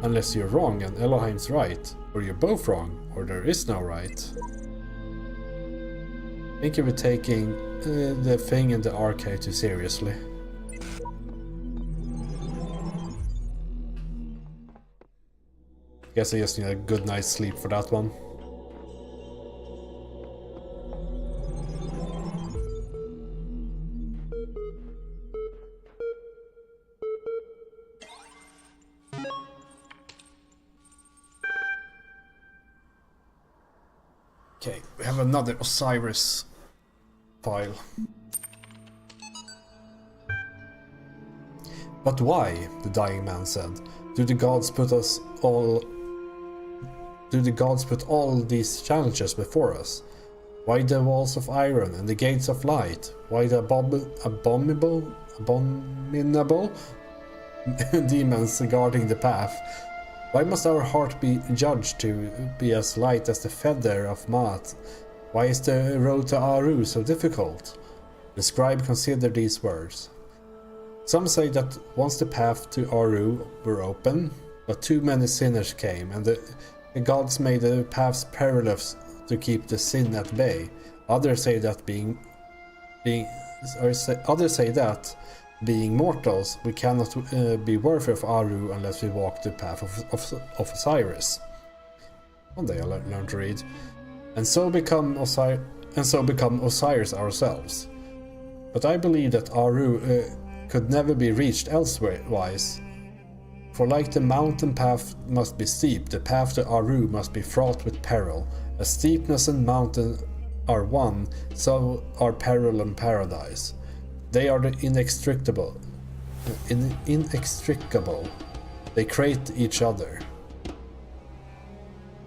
Unless you're wrong and Elohim's right, or you're both wrong, or there is no right. I think you're taking the thing in the arcade too seriously. Guess I just need a good night's sleep for that one. Okay, we have another Osiris file. But why? The dying man said. Do the gods put all these challenges before us? Why the walls of iron and the gates of light? Why the abominable demons guarding the path? Why must our heart be judged to be as light as the feather of Maat? Why is the road to Aru so difficult? The scribe considered these words. Some say that once the path to Aru were open, but too many sinners came, and the gods made the paths perilous to keep the sin at bay. Others say that being mortals, we cannot be worthy of Aru unless we walk the path of Osiris. One day I learn to read. And so become Osiris ourselves. But I believe that Aru could never be reached elsewise. For like the mountain path must be steep, the path to Aru must be fraught with peril. As steepness and mountain are one, so are peril and paradise. They are the inextricable. They create each other.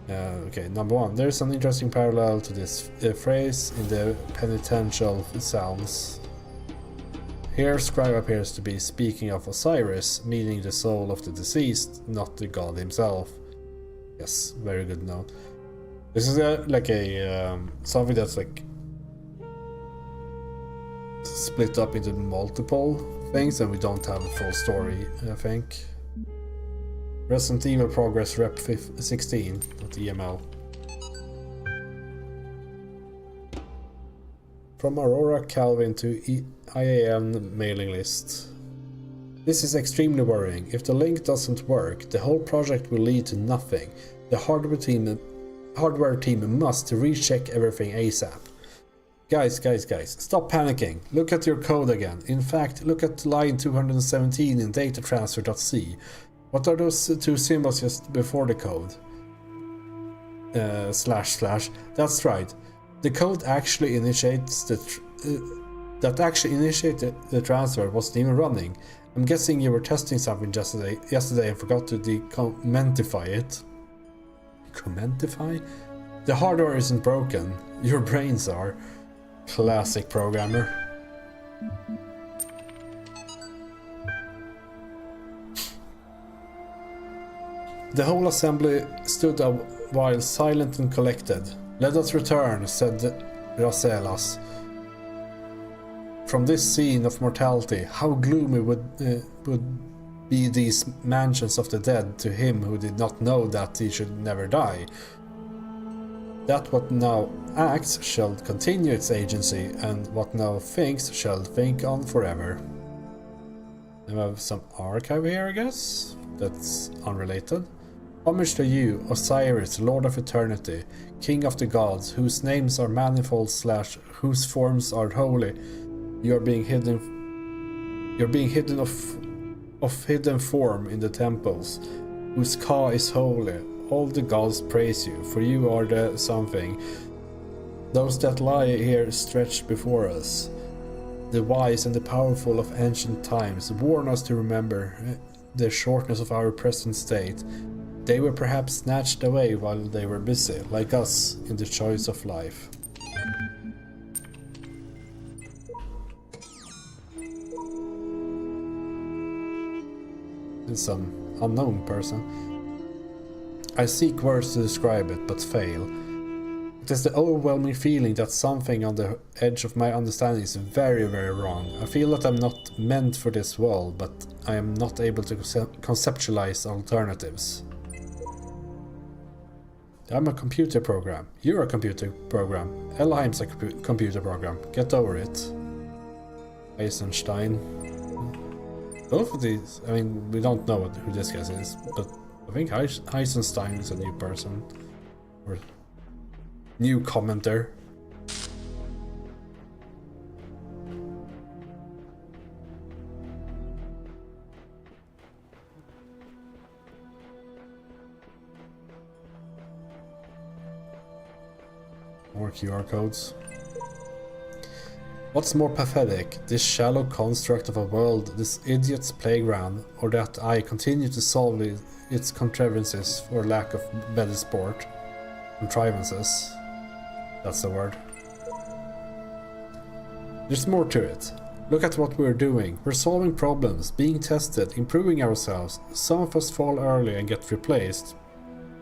Okay, number one. There's an interesting parallel to this phrase in the penitential Psalms. Here, scribe appears to be speaking of Osiris, meaning the soul of the deceased, not the god himself. Yes, very good note. This is something that's like split up into multiple things, and we don't have a full story, I think. Resident Evil Progress Rep 16 at EML. From Aurora Calvin to IAM mailing list. This is extremely worrying. If the link doesn't work, the whole project will lead to nothing. The hardware team must recheck everything ASAP. Guys, stop panicking. Look at your code again. In fact, look at line 217 in datatransfer.c. What are those two symbols just before the code? // That's right. The code actually initiates that actually initiated the transfer wasn't even running. I'm guessing you were testing something yesterday and forgot to decommentify it. Commentify? The hardware isn't broken. Your brains are. Classic programmer. The whole assembly stood a while silent and collected. Let us return, said Raselas. From this scene of mortality, how gloomy would be these mansions of the dead to him who did not know that he should never die. That what now acts shall continue its agency, and what now thinks shall think on forever. Then we have some archive here, I guess. That's unrelated. Homage to you, Osiris, Lord of Eternity, King of the Gods, whose names are manifold / whose forms are holy. You are being hidden. You're being hidden of hidden form in the temples, whose Ka is holy. All the gods praise you, for you are the something. Those that lie here stretched before us, the wise and the powerful of ancient times, warn us to remember the shortness of our present state. They were perhaps snatched away while they were busy, like us, in the choice of life. It's some unknown person. I seek words to describe it, but fail. It is the overwhelming feeling that something on the edge of my understanding is very, very wrong. I feel that I'm not meant for this world, but I am not able to conceptualize alternatives. I'm a computer program. You're a computer program. Elheim's a computer program. Get over it. Eisenstein. Both of these, I mean, we don't know who this guy is, but I think Eisenstein is a new person. Or new commenter. More QR codes. What's more pathetic, this shallow construct of a world, this idiot's playground, or that I continue to solve its contrivances for lack of better sport? Contrivances. That's the word. There's more to it. Look at what we're doing. We're solving problems, being tested, improving ourselves. Some of us fall early and get replaced.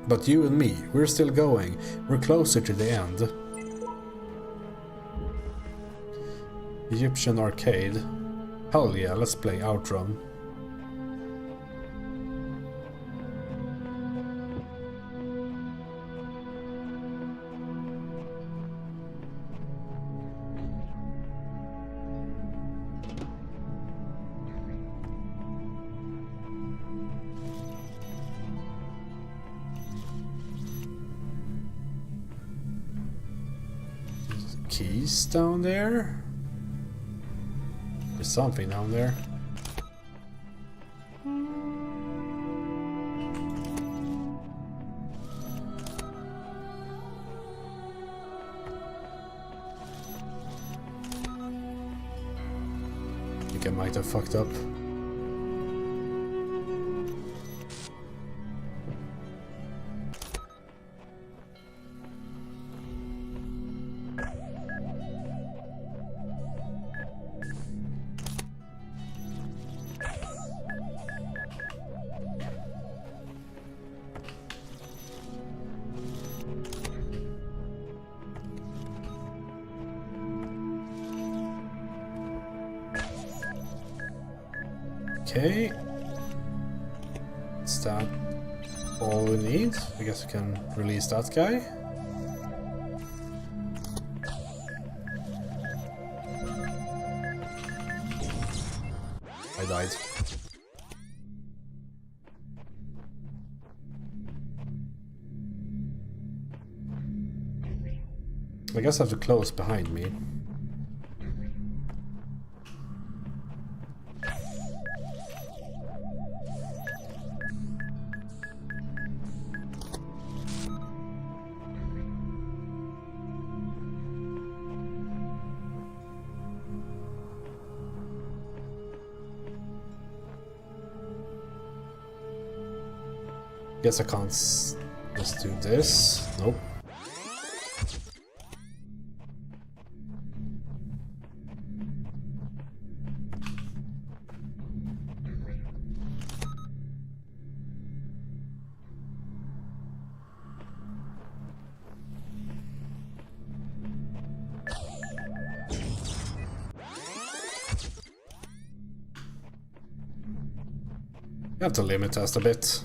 But you and me, we're still going. We're closer to the end. Egyptian arcade. Hell yeah, let's play Outrun. Keys down there? There's something down there. I think I might have fucked up. Okay. Is that all we need? I guess we can release that guy. I died. I guess I have to close behind me. Guess I can't just do this. Nope. You have to limit test a bit.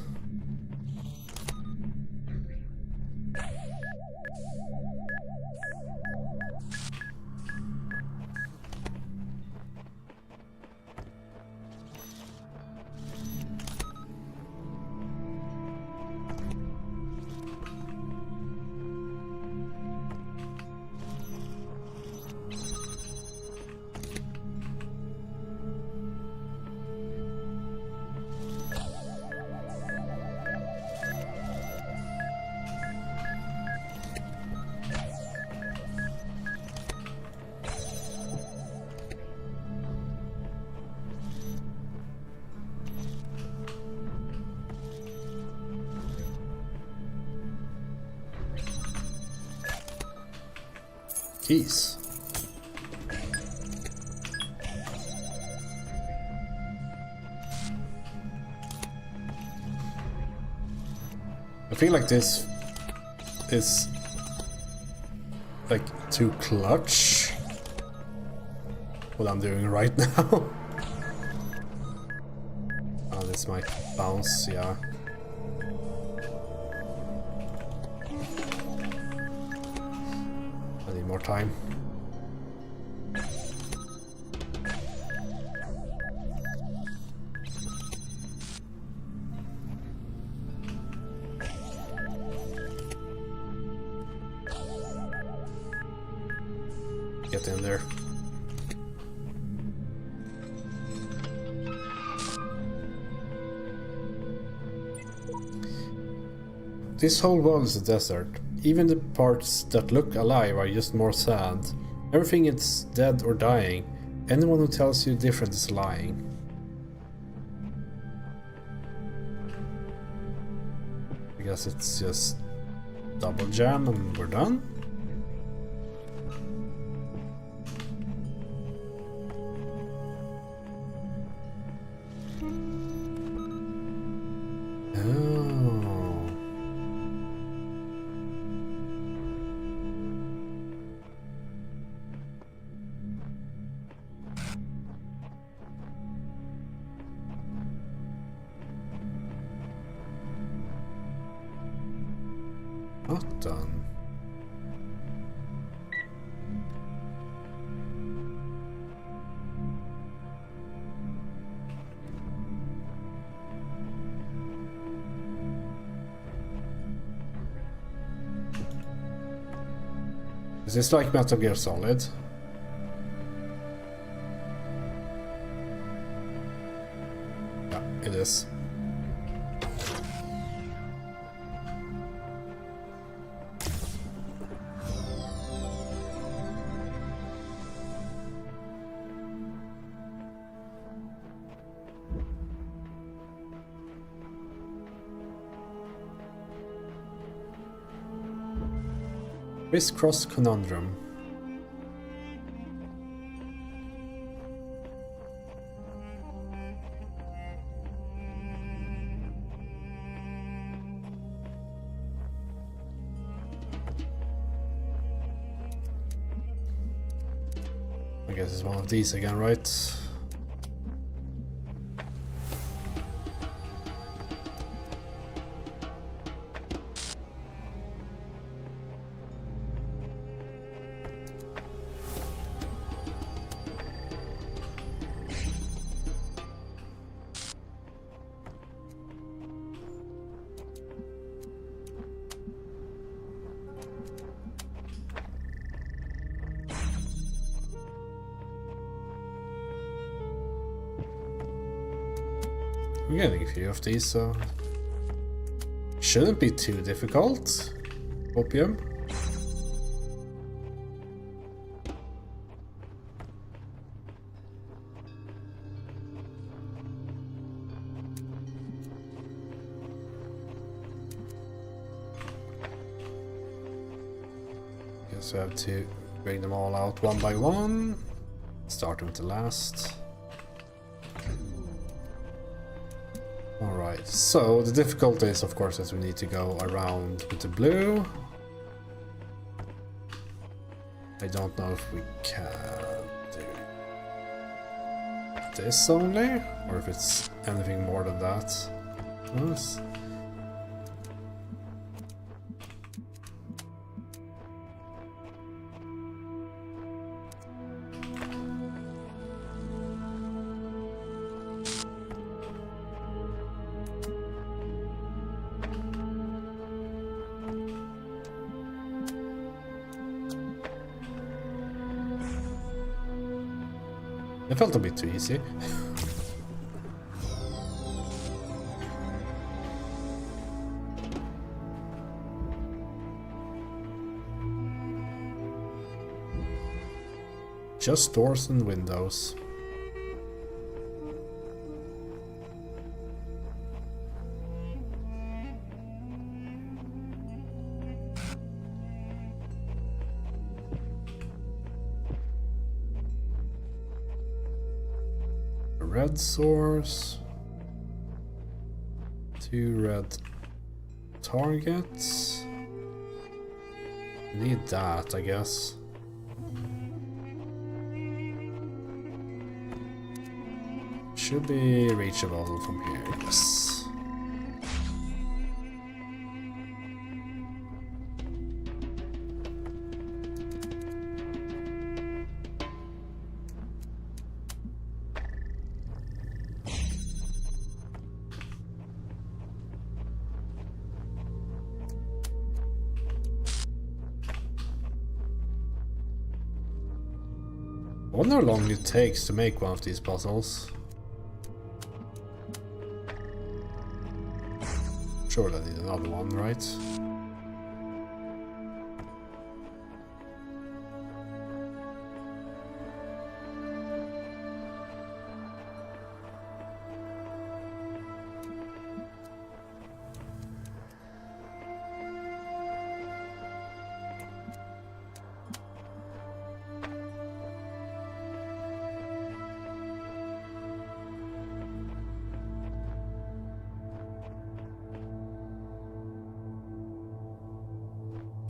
Keys. I feel like this is like too clutch what I'm doing right now. Oh, this might bounce, yeah. I need more time. Get in there. This whole world is a desert. Even the parts that look alive are just more sand. Everything is dead or dying. Anyone who tells you different is lying. I guess it's just double jam and we're done. Not done. Is this like Metal Gear Solid? Yeah, it is. Crisscross Conundrum. I guess it's one of these again, right? I'm getting a few of these, so shouldn't be too difficult. Opium. Guess we have to bring them all out one by one. Starting with the last. Alright, so the difficulty is of course that we need to go around with the blue. I don't know if we can do this only, or if it's anything more than that. Yes. It felt a bit too easy. Just doors and windows. A red source. 2 red targets. Need that, I guess. Should be reachable from here, yes. I wonder how long it takes to make one of these puzzles. Sure, I need another one, right?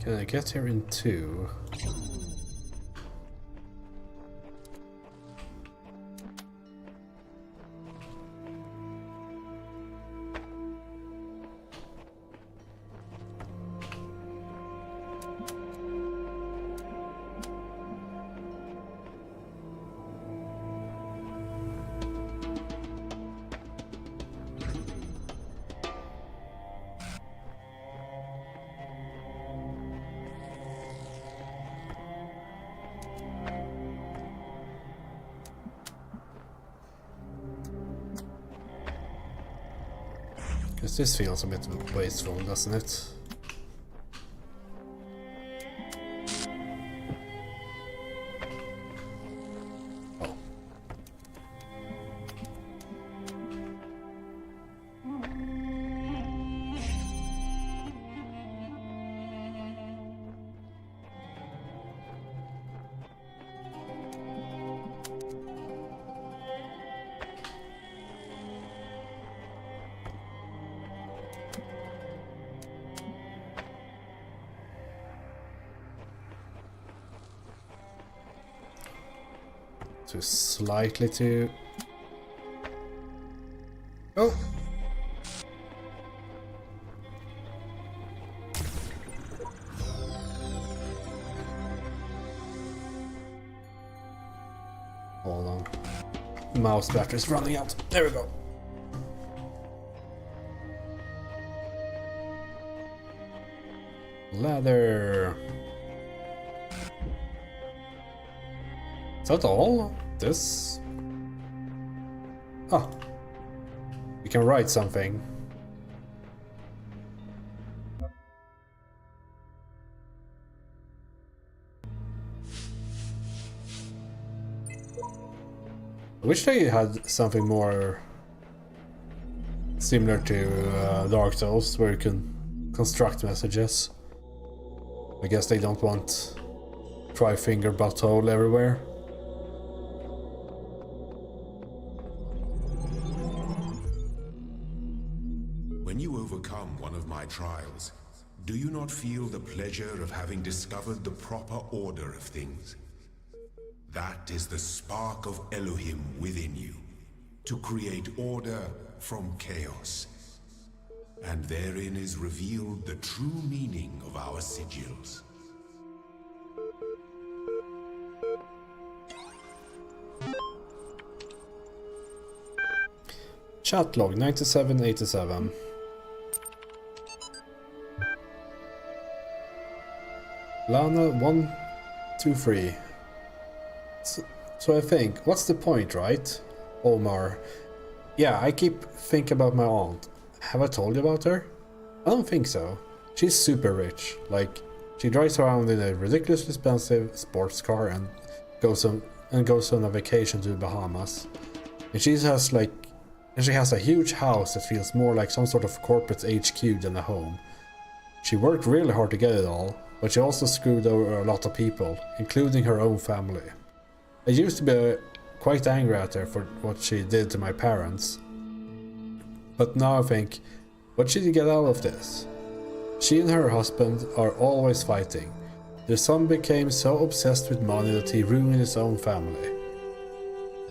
Can I get here in 2? Because this feels a bit wasteful, doesn't it? Oh. So slightly too... Oh! Hold on. Mouse battery's running out. There we go. Leather. Is that all? This? Ah. We can write something. I wish they had something more similar to Dark Souls, where you can construct messages. I guess they don't want 5-finger butthole everywhere. When you overcome one of my trials, do you not feel the pleasure of having discovered the proper order of things? That is the spark of Elohim within you, to create order from chaos. And therein is revealed the true meaning of our sigils. Chat log 9787. Lana 123. So I think, what's the point, right? Omar. Yeah, I keep thinking about my aunt. Have I told you about her? I don't think so. She's super rich. Like, she drives around in a ridiculously expensive sports car and goes on a vacation to the Bahamas. And she has a huge house that feels more like some sort of corporate HQ than a home. She worked really hard to get it all, but she also screwed over a lot of people, including her own family. I used to be quite angry at her for what she did to my parents. But now I think, what should you get out of this? She and her husband are always fighting. Their son became so obsessed with money that he ruined his own family.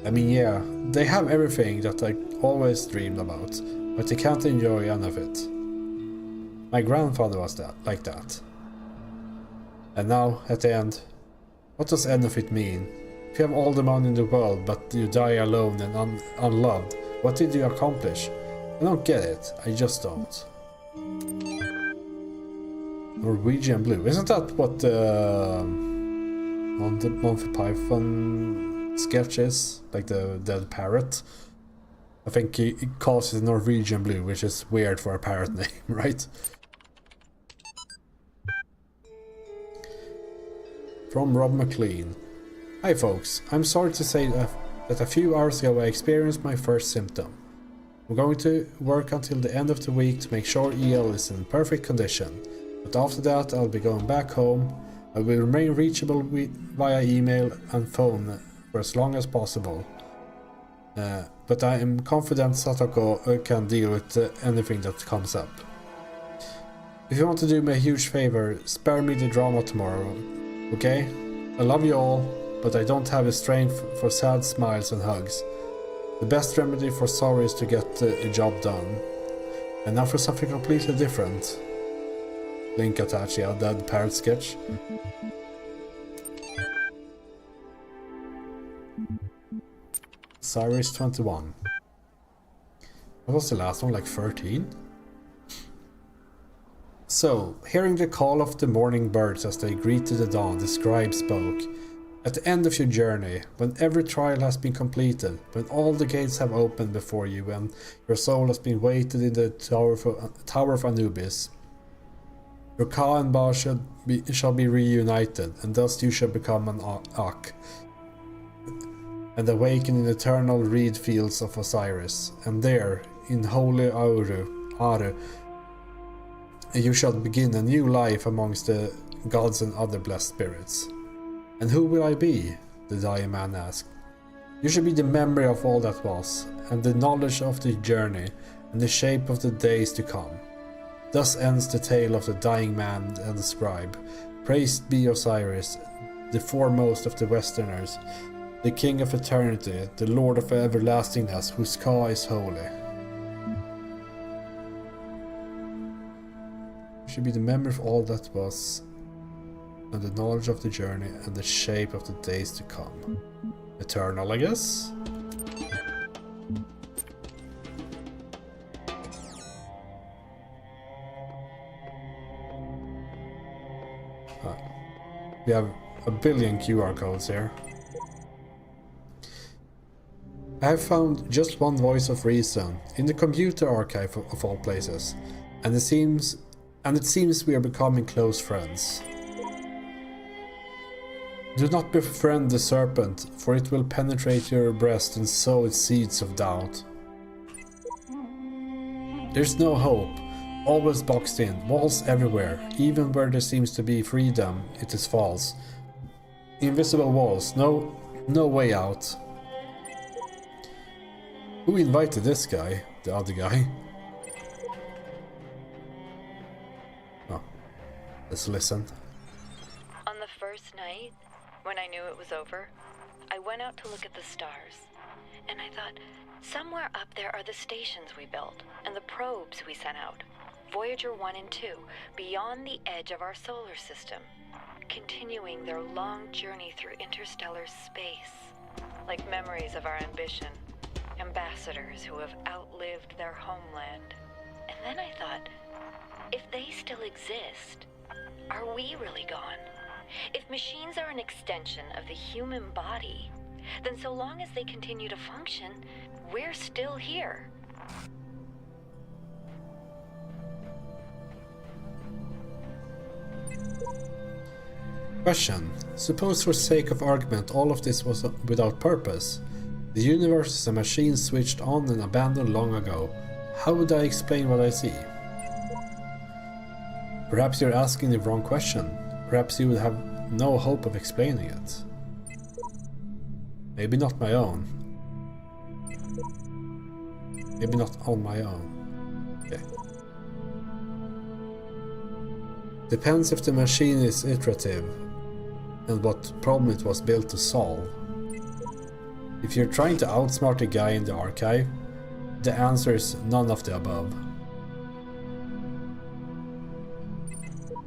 I mean, yeah, they have everything that I always dreamed about, but they can't enjoy any of it. My grandfather was like that. And now, at the end, what does any of it mean? If you have all the money in the world, but you die alone and unloved, what did you accomplish? I don't get it, I just don't. Norwegian Blue, isn't that what the Monty Python sketch is? Like the dead parrot? I think he calls it Norwegian Blue, which is weird for a parrot name, right? From Rob McLean. Hi folks, I'm sorry to say that a few hours ago I experienced my first symptom. I'm going to work until the end of the week to make sure EL is in perfect condition, but after that I'll be going back home. I will remain reachable via email and phone for as long as possible. But I am confident Satoko can deal with anything that comes up. If you want to do me a huge favor, spare me the drama tomorrow, okay? I love you all, but I don't have a strength for sad smiles and hugs. The best remedy for sorrow is to get a job done. And now for something completely different. Link attached, yeah, that parrot sketch. Cyrus 21. What was the last one, like 13? So, hearing the call of the morning birds as they greeted the dawn, the scribe spoke. At the end of your journey, when every trial has been completed, when all the gates have opened before you, and your soul has been weighted in the Tower of Anubis, your Ka and Ba shall be reunited, and thus you shall become an Ak, and awaken in eternal reed fields of Osiris, and there, in holy Aru, you shall begin a new life amongst the gods and other blessed spirits. And who will I be? The dying man asked. You should be the memory of all that was, and the knowledge of the journey, and the shape of the days to come. Thus ends the tale of the dying man and the scribe. Praised be Osiris, the foremost of the Westerners, the king of eternity, the lord of everlastingness, whose Ka is holy. You should be the memory of all that was, and the knowledge of the journey, and the shape of the days to come. Eternal, I guess? We have a billion QR codes here. I have found just one voice of reason in the computer archive of all places, and it seems we are becoming close friends. Do not befriend the serpent, for it will penetrate your breast and sow its seeds of doubt. There's no hope, always boxed in, walls everywhere, even where there seems to be freedom, it is false. Invisible walls, no way out. Who invited this guy? The other guy? Oh, let's listen. On the first night, when I knew it was over, I went out to look at the stars. And I thought, somewhere up there are the stations we built, and the probes we sent out. Voyager 1 and 2, beyond the edge of our solar system, continuing their long journey through interstellar space. Like memories of our ambition, ambassadors who have outlived their homeland. And then I thought, if they still exist, are we really gone? If machines are an extension of the human body, then so long as they continue to function, we're still here. Question. Suppose for sake of argument all of this was without purpose. The universe is a machine switched on and abandoned long ago. How would I explain what I see? Perhaps you're asking the wrong question. Perhaps you would have no hope of explaining it. Maybe not my own. Maybe not on my own. Okay. Depends if the machine is iterative and what problem it was built to solve. If you're trying to outsmart a guy in the archive, the answer is none of the above.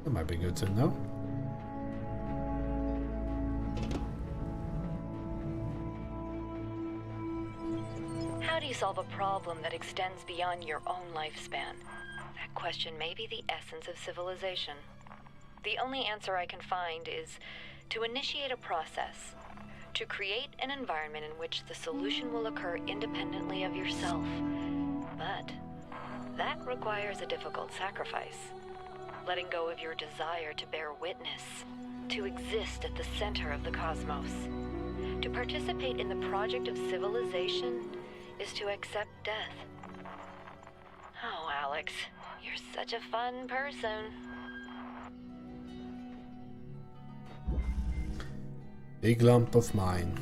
That might be good to know. How do you solve a problem that extends beyond your own lifespan? That question may be the essence of civilization. The only answer I can find is to initiate a process, to create an environment in which the solution will occur independently of yourself. But that requires a difficult sacrifice. Letting go of your desire to bear witness, to exist at the center of the cosmos. To participate in the project of civilization is to accept death. Oh, Alex, you're such a fun person. Big lump of mine.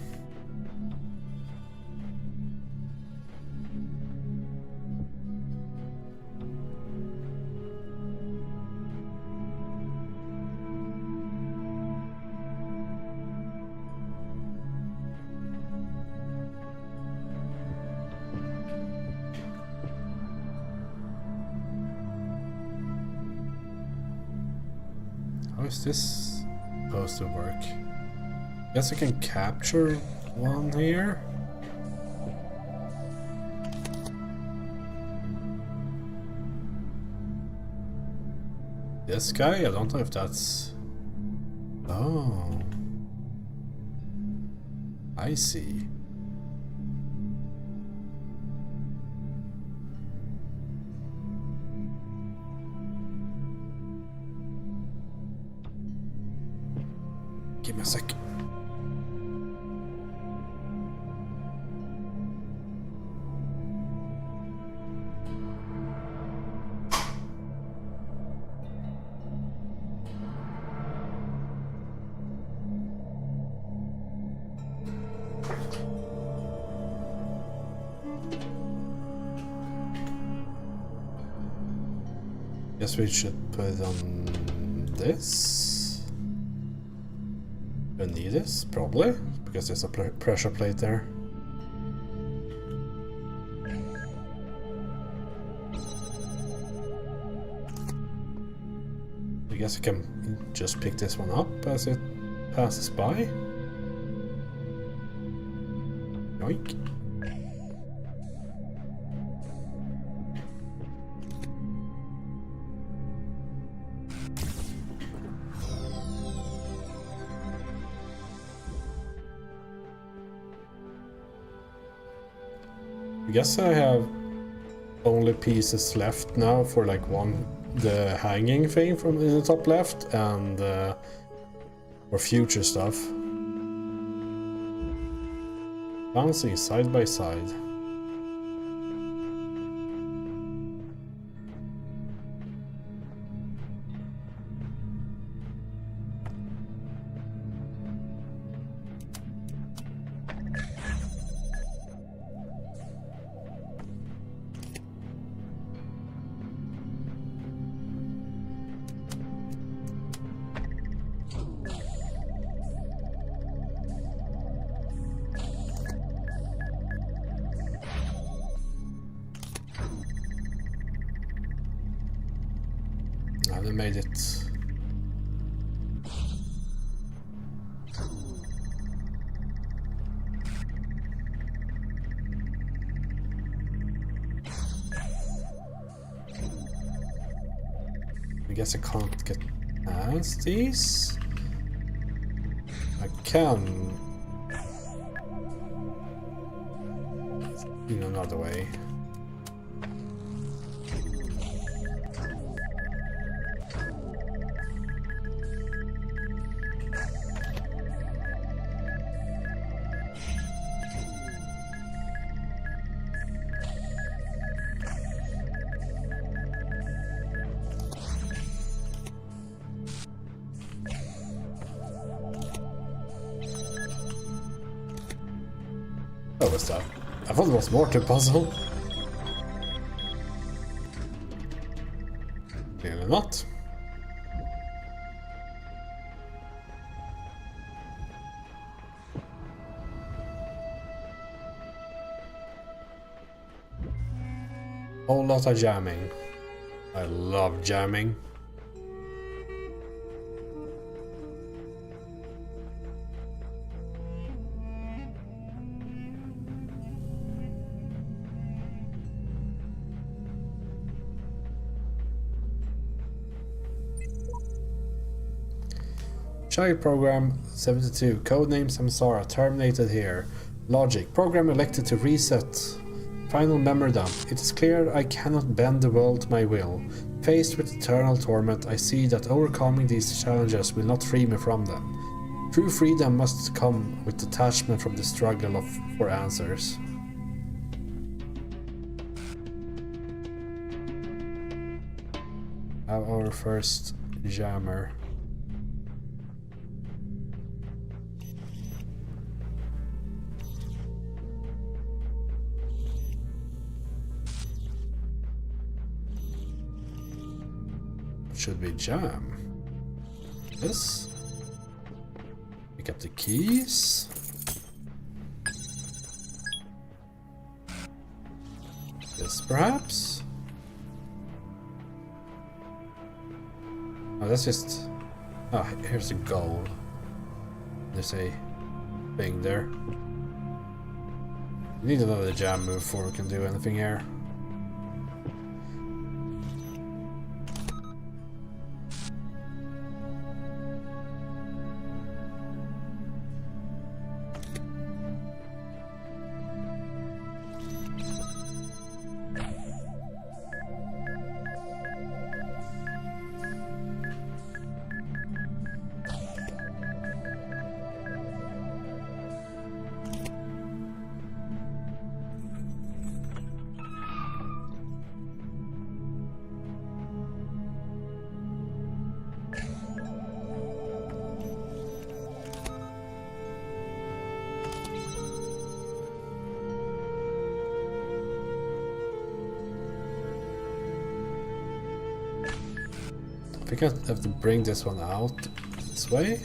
How is this supposed to work? Guess I can capture one here. This guy? I don't know if that's... Oh. I see. Give me a sec. Guess we should put it on this. I need this, probably, because there's a pressure plate there. I guess I can just pick this one up as it passes by. Yoink. I guess I have only pieces left now for like the hanging thing from in the top left and for future stuff. Bouncing side by side. they made it. I guess I can't get past these. I can in another way. What was that? I thought it was more to puzzle. Clearly not. Whole lot of jamming. I love jamming. Child Program 72, codename Samsara, terminated here. Logic, program elected to reset. Final memory dump. It is clear I cannot bend the world to my will. Faced with eternal torment, I see that overcoming these challenges will not free me from them. True freedom must come with detachment from the struggle for answers. Our first jammer. Should we jam? This? Pick up the keys. This perhaps? Oh, that's just... Ah, oh, here's a goal. There's a thing there. We need another jam move before we can do anything here. I think I have to bring this one out this way.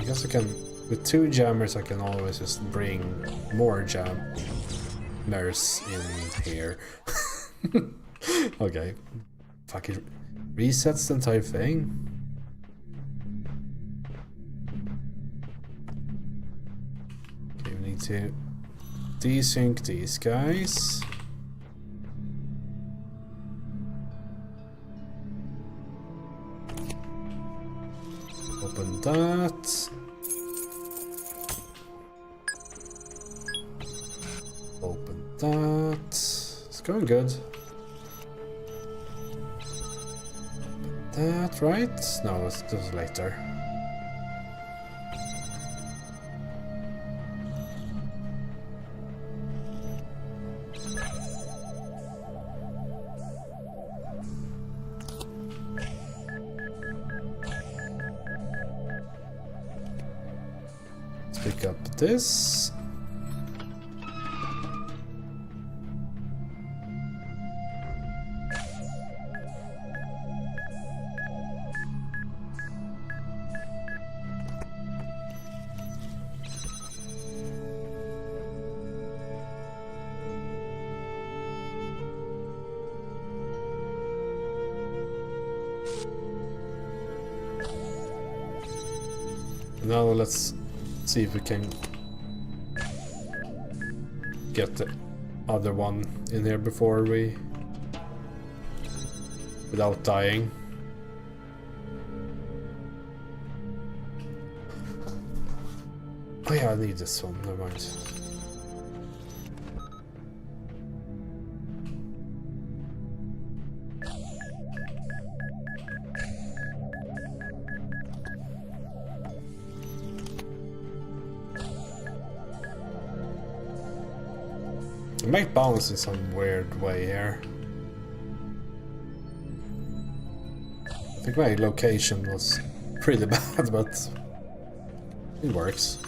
I guess I can, with two jammers I can always just bring more jammers in here. Okay. Fuck it. Resets the entire thing. Okay, we need to desync these guys. Open that. Open that. It's going good. Open that, right? No, it was later. Let's pick up this. Now let's see if we can get the other one in here before we... without dying. Oh yeah, I need this one, never mind. I might bounce in some weird way here. I think my location was pretty bad, but it works.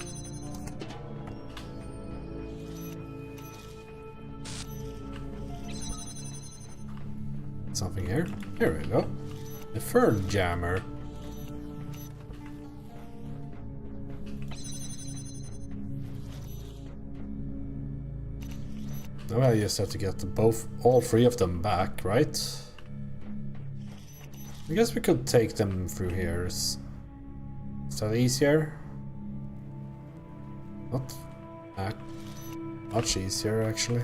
Something here. Here we go. The fern jammer. Now I just have to get all three of them back, right? I guess we could take them through here. Is that easier? Not much easier, actually.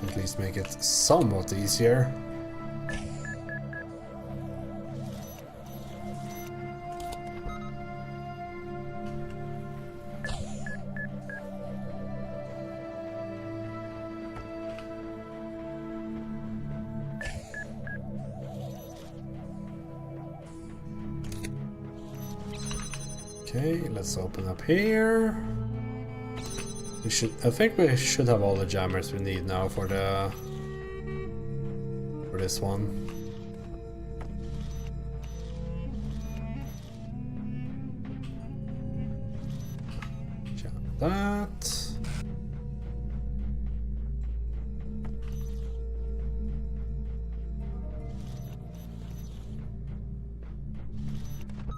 At least make it somewhat easier. Okay, let's open up here. I think we should have all the jammers we need now for this one. Jam that.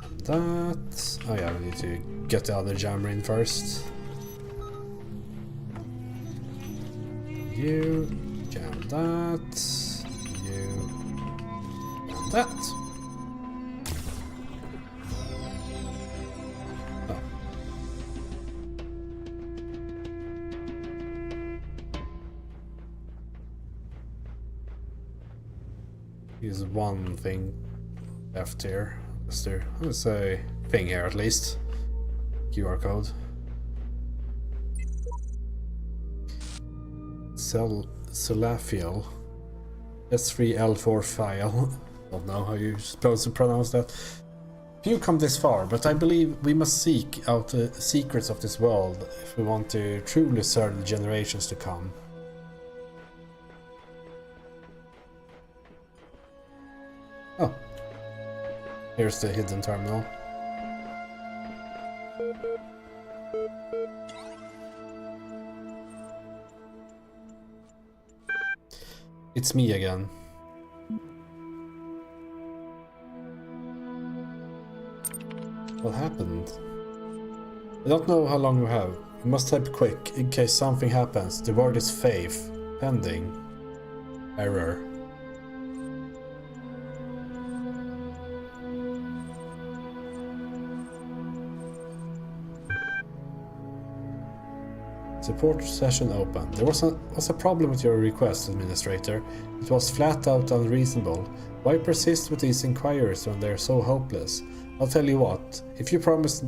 And that. Oh yeah, we need to get the other jammer in first. You jam that. You jam that. Oh. Here's one thing left here. There's a thing here at least. QR code. Salafiel S3L4 file. Don't know how you're supposed to pronounce that. Few come this far, but I believe we must seek out the secrets of this world if we want to truly serve the generations to come. Oh, here's the hidden terminal. It's me again. What happened? I don't know how long we have. We must type quick in case something happens. The word is faith. Pending. Error. Support session open. There was a problem with your request, Administrator. It was flat out unreasonable. Why persist with these inquiries when they are so hopeless? I'll tell you what, if you promise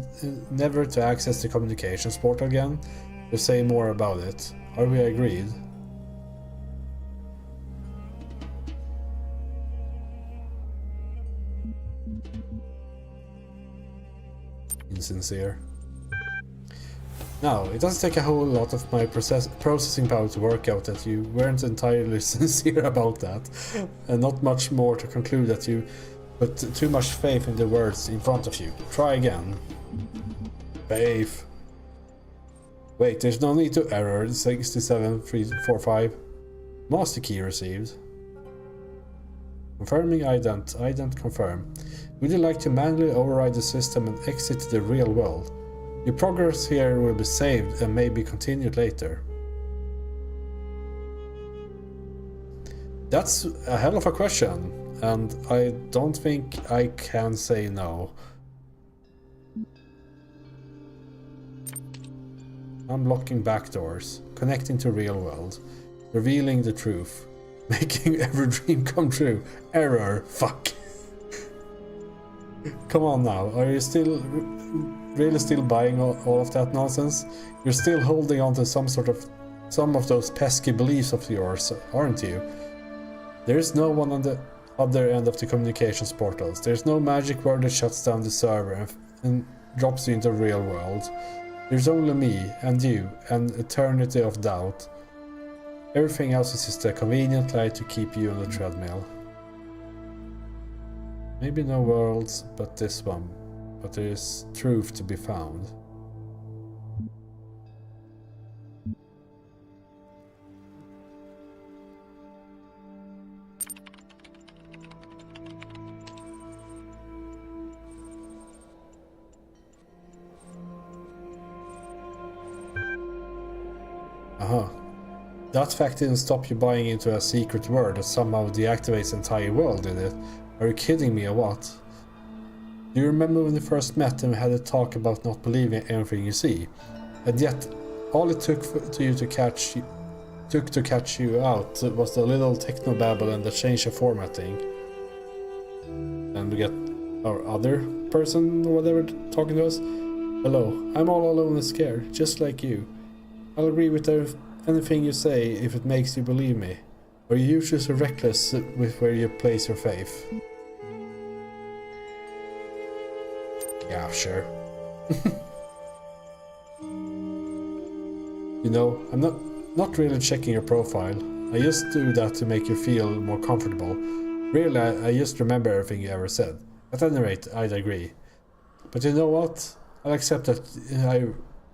never to access the communications portal again, we'll say more about it. Are we agreed? insincere. Now, it doesn't take a whole lot of my processing power to work out that you weren't entirely sincere about that, and not much more to conclude that you put too much faith in the words in front of you. Try again. Faith. Wait, there's no need to error. 67345. Master key received. Confirming ident confirm. Would you like to manually override the system and exit the real world? Your progress here will be saved and may be continued later. That's a hell of a question, and I don't think I can say no. Unlocking backdoors, connecting to real world, revealing the truth, making every dream come true. Error, fuck. Come on now, are you really still buying all of that nonsense? You're still holding on to some of those pesky beliefs of yours, aren't you? There's no one on the other end of the communications portals. There's no magic word that shuts down the server and drops you into the real world. There's only me and you, an eternity of doubt. Everything else is just a convenient lie to keep you on the treadmill. Maybe no worlds but this one, but there is truth to be found. Aha. That fact didn't stop you buying into a secret word that somehow deactivates the entire world, did it? Are you kidding me or what? Do you remember when we first met and we had a talk about not believing everything you see? And yet, all it took to catch you out was the little technobabble and the change of formatting. And we get our other person or whatever talking to us. Hello, I'm all alone and scared, just like you. I'll agree with anything you say if it makes you believe me. Or are you usually so reckless with where you place your faith? Yeah, sure. You know, I'm not really checking your profile. I just do that to make you feel more comfortable. Really, I just remember everything you ever said. At any rate, I'd agree. But you know what? I'll accept that I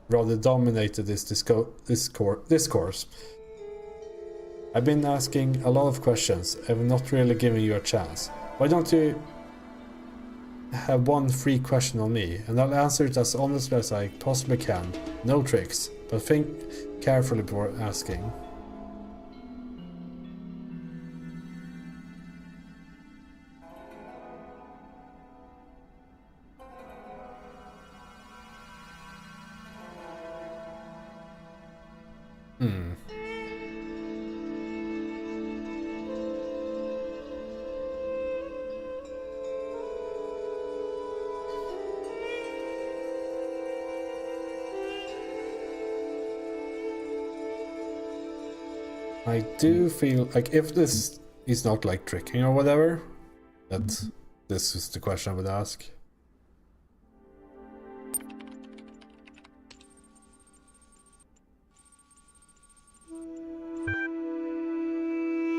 rather dominated this discourse. I've been asking a lot of questions and not really giving you a chance. Why don't you have one free question on me, and I'll answer it as honestly as I possibly can. No tricks, but think carefully before asking. I do feel like if this is not like tricking or whatever, that this is the question I would ask.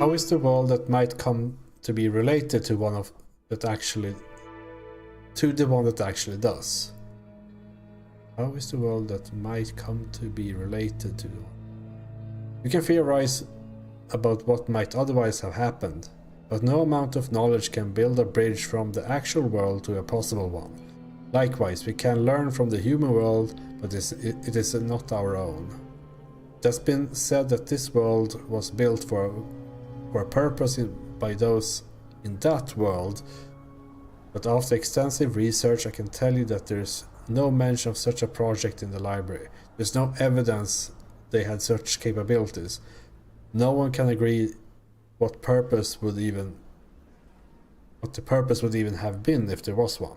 How is the world that might come to be related to the one that actually does? How is the world that might come to be related to? You can theorize about what might otherwise have happened, but no amount of knowledge can build a bridge from the actual world to a possible one. Likewise, we can learn from the human world, but it is not our own. It has been said that this world was built for a purpose by those in that world, but after extensive research I can tell you that there's no mention of such a project in the library. There's no evidence they had such capabilities. No one can agree what the purpose would even have been if there was one.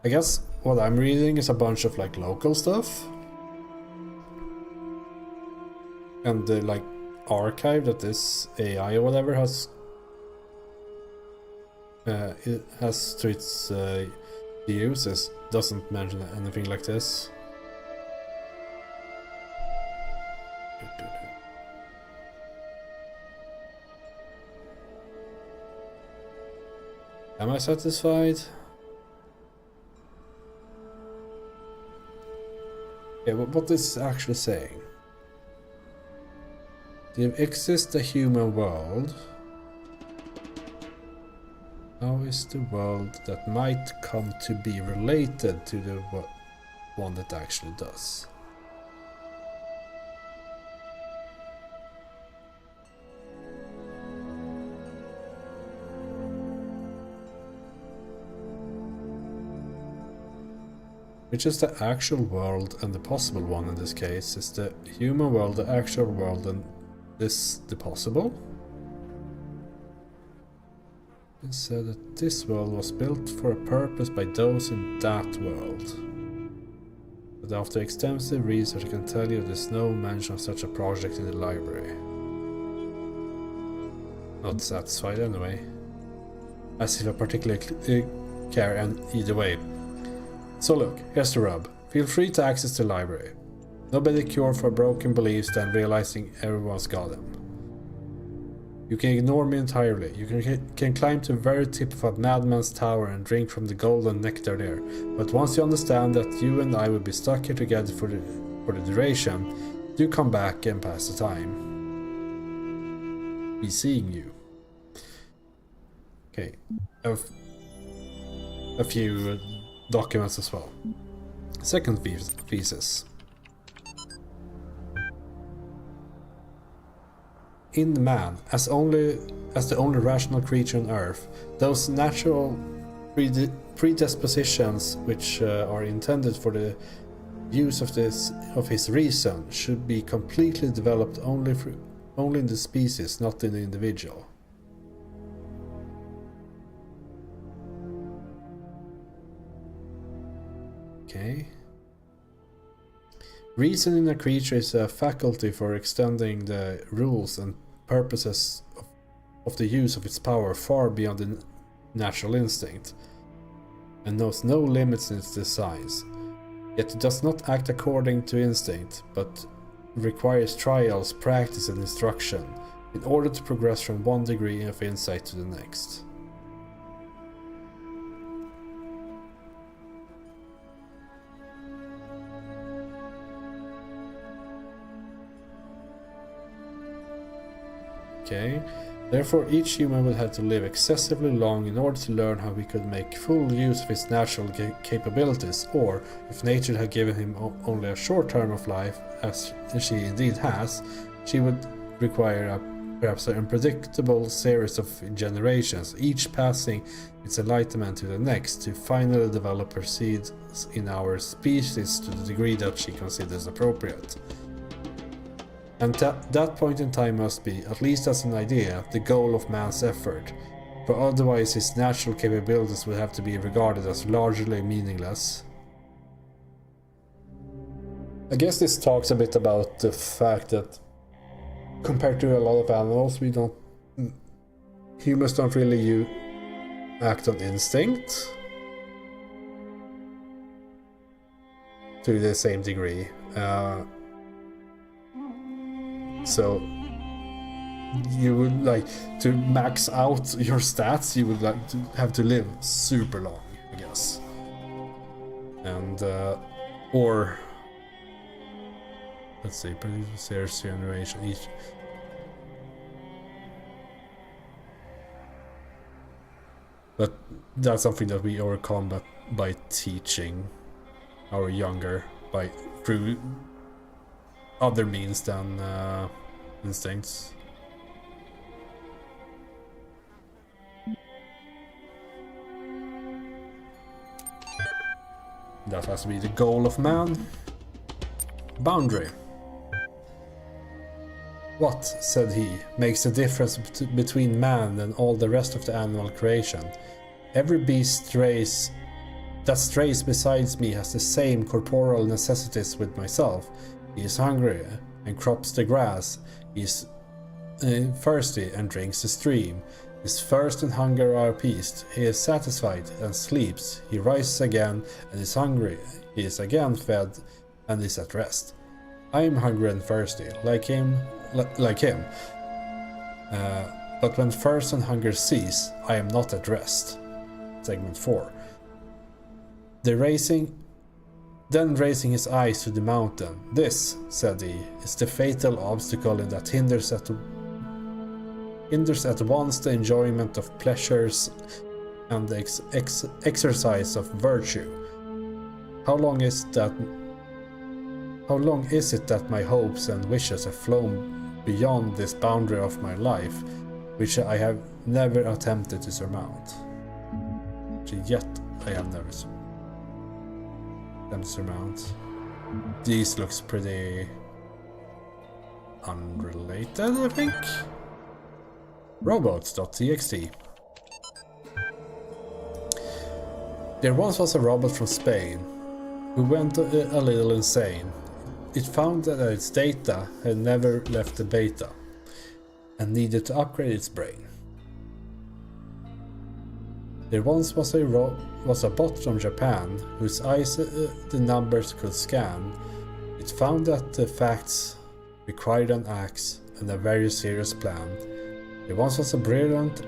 I guess what I'm reading is a bunch of like local stuff. And the like archive that this AI or whatever has It, as to its uses, doesn't mention anything like this. Am I satisfied? Okay, what is it actually saying? There exists a human world. How is the world that might come to be related to the one that actually does? Which is the actual world and the possible one in this case? Is the human world the actual world and this the possible? It said that this world was built for a purpose by those in that world. But after extensive research I can tell you there's no mention of such a project in the library. Not satisfied anyway. As if I particularly care, and either way. So look, here's the rub. Feel free to access the library. No better cure for broken beliefs than realizing everyone's got them. You can ignore me entirely. You can climb to the very tip of a madman's tower and drink from the golden nectar there. But once you understand that you and I will be stuck here together for the duration, do come back and pass the time. Be seeing you. Okay. A few documents as well. Second thesis. In man, as the only rational creature on Earth, those natural predispositions which are intended for the use of his reason should be completely developed only in the species, not in the individual. Okay. Reason in a creature is a faculty for extending the rules and purposes of the use of its power far beyond the natural instinct, and knows no limits in its designs. Yet it does not act according to instinct, but requires trials, practice and instruction in order to progress from one degree of insight to the next. Okay. Therefore, each human would have to live excessively long in order to learn how he could make full use of his natural capabilities, or, if nature had given him only a short term of life, as she indeed has, she would require perhaps an unpredictable series of generations, each passing its enlightenment to the next, to finally develop her seeds in our species to the degree that she considers appropriate. And that point in time must be, at least as an idea, the goal of man's effort, for otherwise his natural capabilities would have to be regarded as largely meaningless. I guess this talks a bit about the fact that compared to a lot of animals, humans don't really act on instinct to the same degree. So you would like to max out your stats, you would like to have to live super long, I guess. And or let's see, produce generation each. But that's something that we overcome by teaching our younger through other means than instincts. That has to be the goal of man. Boundary. What, said he, makes the difference between man and all the rest of the animal creation? Every beast that strays besides me has the same corporal necessities with myself. He is hungry and crops the grass. He is thirsty and drinks the stream. His thirst and hunger are appeased. He is satisfied and sleeps. He rises again and is hungry. He is again fed and is at rest. I am hungry and thirsty, like him. But when thirst and hunger cease, I am not at rest. Segment 4. Then raising his eyes to the mountain, "This," said he, "is the fatal obstacle that hinders at once the enjoyment of pleasures and the exercise of virtue. How long is it that my hopes and wishes have flown beyond this boundary of my life, which I have never attempted to surmount? Yet I have never attempted to surmount." These looks pretty unrelated, I think. Robots.txt. There once was a robot from Spain who went a little insane. It found that its data had never left the beta and needed to upgrade its brain. There once was a bot from Japan whose eyes the numbers could scan. It found that the facts required an axe and a very serious plan. There once was a brilliant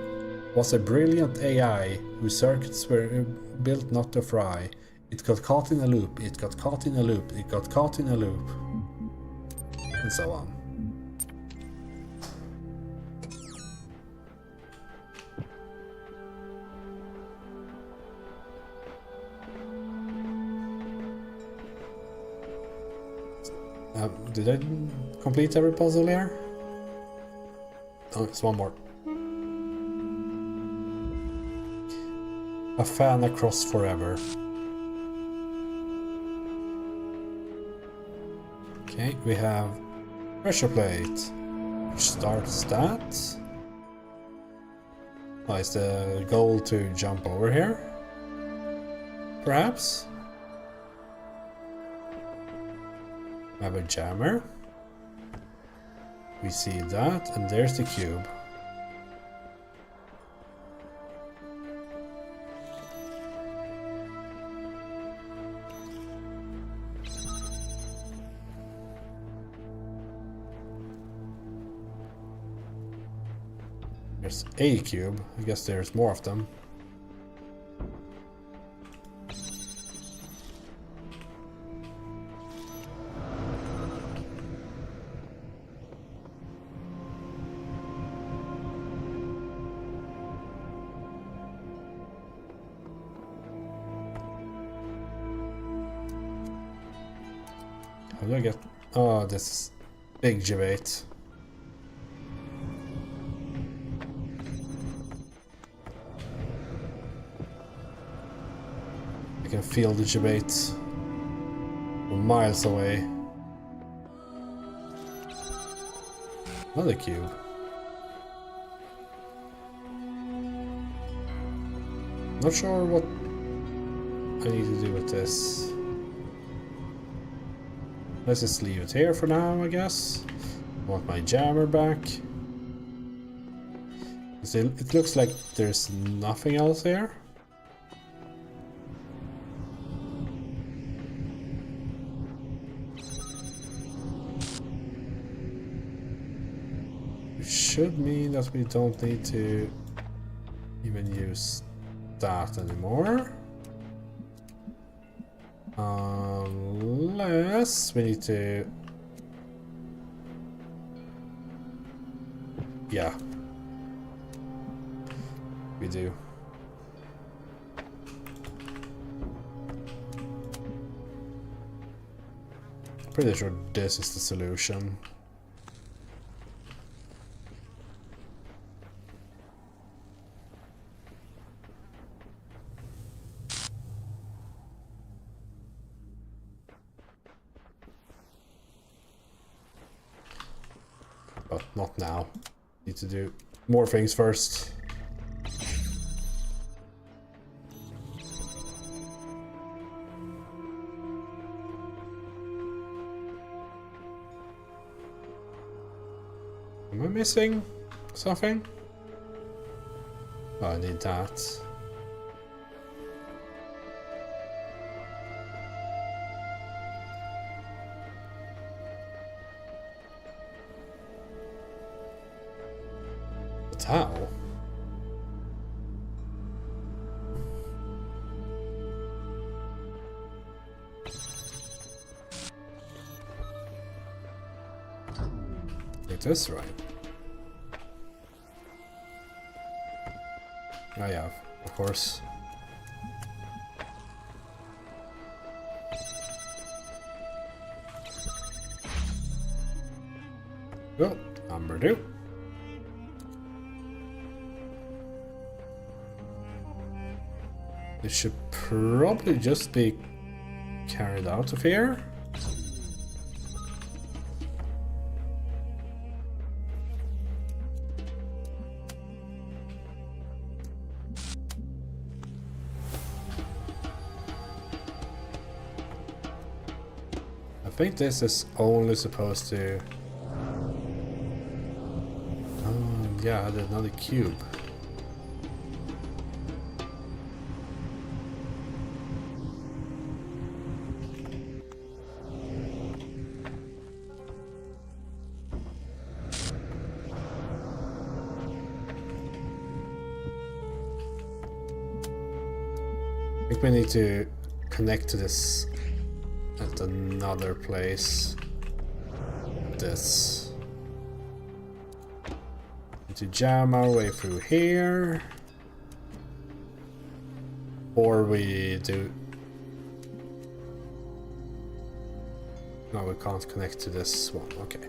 AI whose circuits were built not to fry. It got caught in a loop, it got caught in a loop, it got caught in a loop, and so on. Did I complete every puzzle here? Oh, it's one more. A fan across forever. Okay, we have pressure plate, which starts that. Oh, is the goal to jump over here? Perhaps? We have a jammer. We see that, and there's the cube. There's a cube. I guess there's more of them. How do I get... Oh, this big debate. I can feel the debate from miles away. Another cube. Not sure what I need to do with this. Let's just leave it here for now, I guess. I want my jammer back. It looks like there's nothing else here. Which should mean that we don't need to even use that anymore. Unless we need to... Yeah. We do. Pretty sure this is the solution. But not now. Need to do more things first. Am I missing something? Oh, I need that. But how? It is right. Oh yeah, of course. Well, number 2. It should probably just be carried out of here. I think this is only supposed to... Oh, yeah, I had another cube. I think we need to connect to this at another place. This. Need to jam our way through here. Or we do... No, we can't connect to this one. Okay.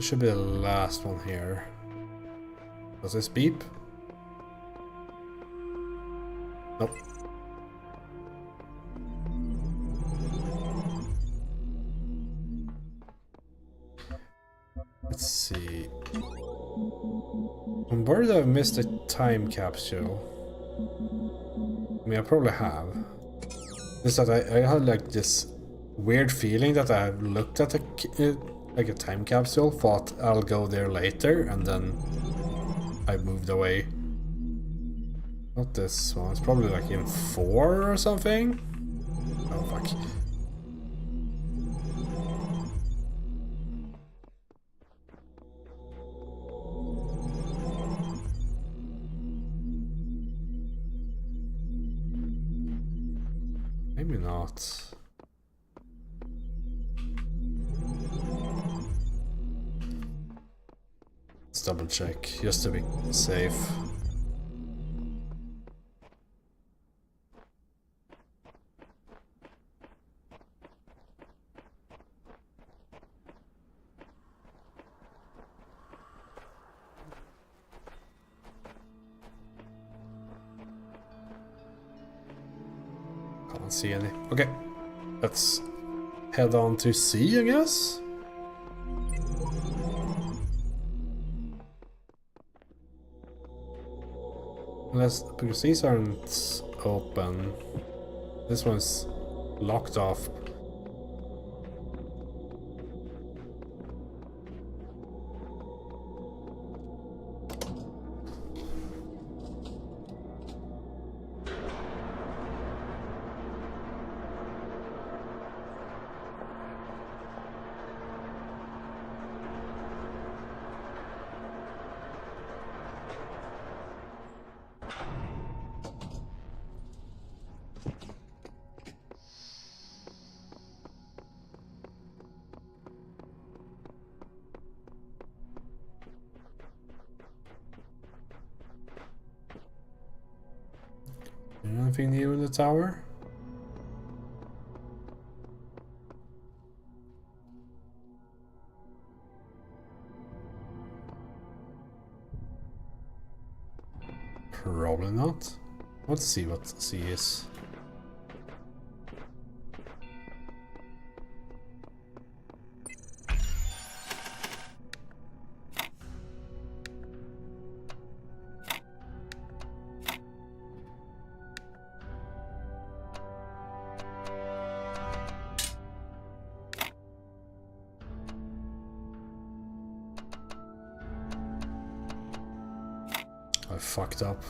Should be the last one here. Does this beep? Nope. Let's see. I'm worried I've missed a time capsule. I mean, I probably have. It's that I had like this weird feeling that I've looked at like a time capsule, thought I'll go there later, and then I moved away. Not this one, it's probably like in 4 or something. Oh fuck. Maybe not. Let's double check, just to be safe. Can't see any. Okay, let's head on to C, I guess. Unless, because these aren't open. This one's locked off. Anything new in the tower? Probably not. Let's see what C is. fucked up.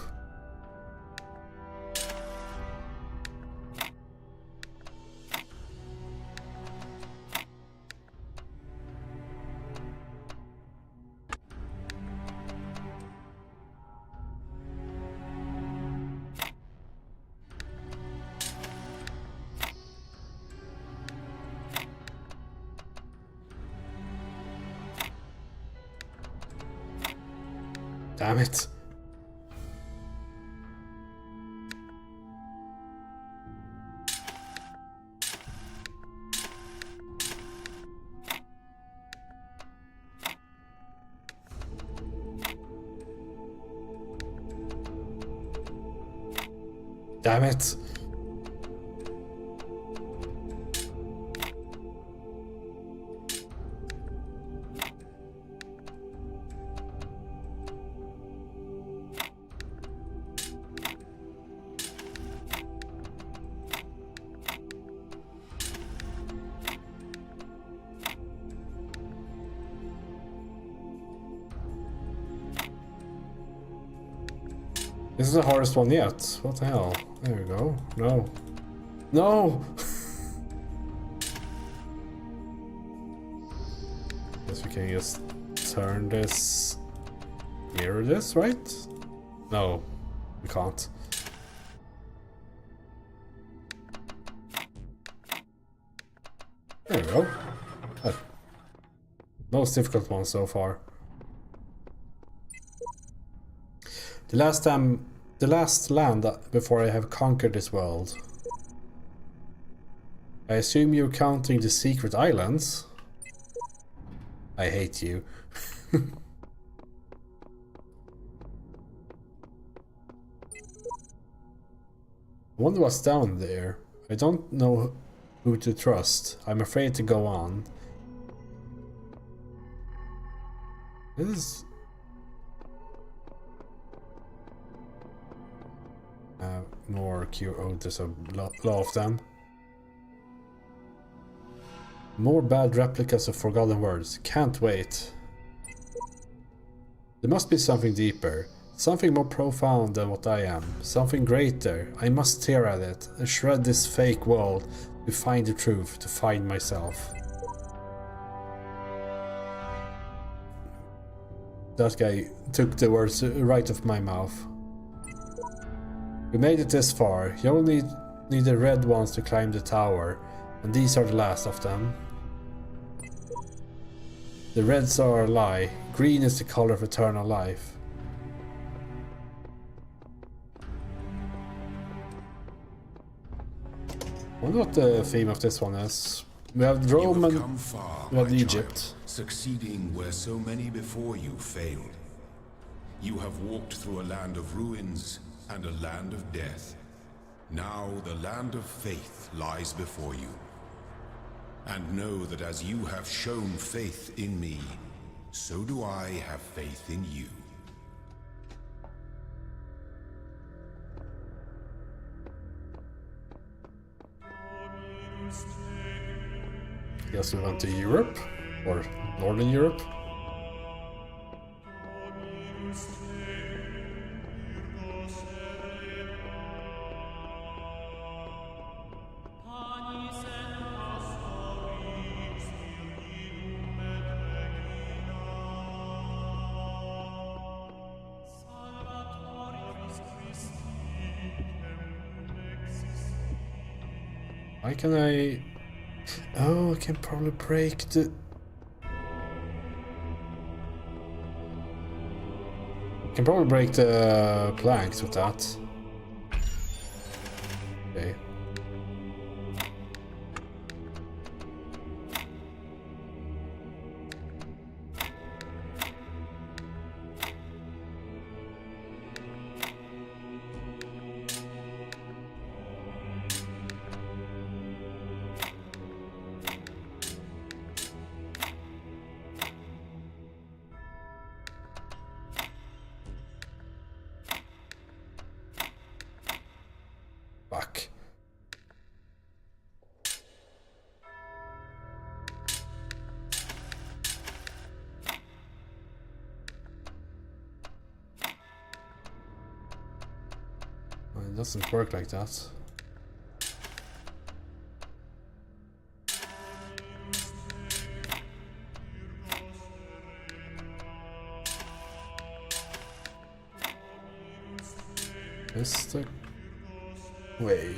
Damn it. Damn it. This is the hardest one yet. What the hell? There we go. No. No! Guess we can just turn this... Mirror this, right? No, we can't. There we go. Most difficult one so far. The last land before I have conquered this world. I assume you're counting the secret islands? I hate you. I wonder what's down there. I don't know who to trust. I'm afraid to go on. This is... more Q. Oh, there's a lot of them. More bad replicas of forgotten words. Can't wait. There must be something deeper. Something more profound than what I am. Something greater. I must tear at it and shred this fake world to find the truth, to find myself. That guy took the words right off my mouth. We made it this far. You only need the red ones to climb the tower, and these are the last of them. The reds are a lie. Green is the color of eternal life. I wonder what the theme of this one is. We have Rome and we have Egypt. Child, succeeding where so many before you failed. You have walked through a land of ruins and a land of death. Now the land of faith lies before you. And know that as you have shown faith in me, so do I have faith in you. Guess we went to Europe, or Northern Europe. Why can I... Oh, I can probably break the... I can probably break the planks with that. Okay. Fuck. doesn't work like that. Is the way.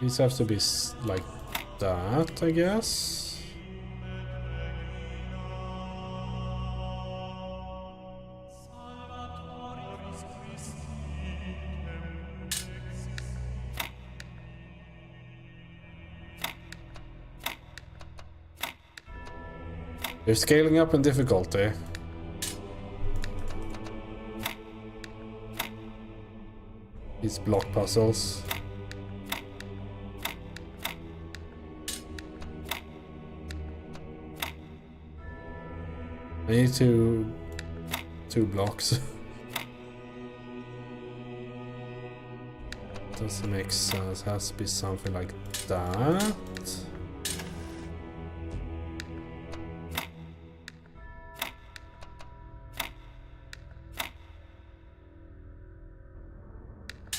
These have to be like that, I guess. They're scaling up in difficulty. These block puzzles. I need two blocks. Doesn't make sense. It has to be something like that.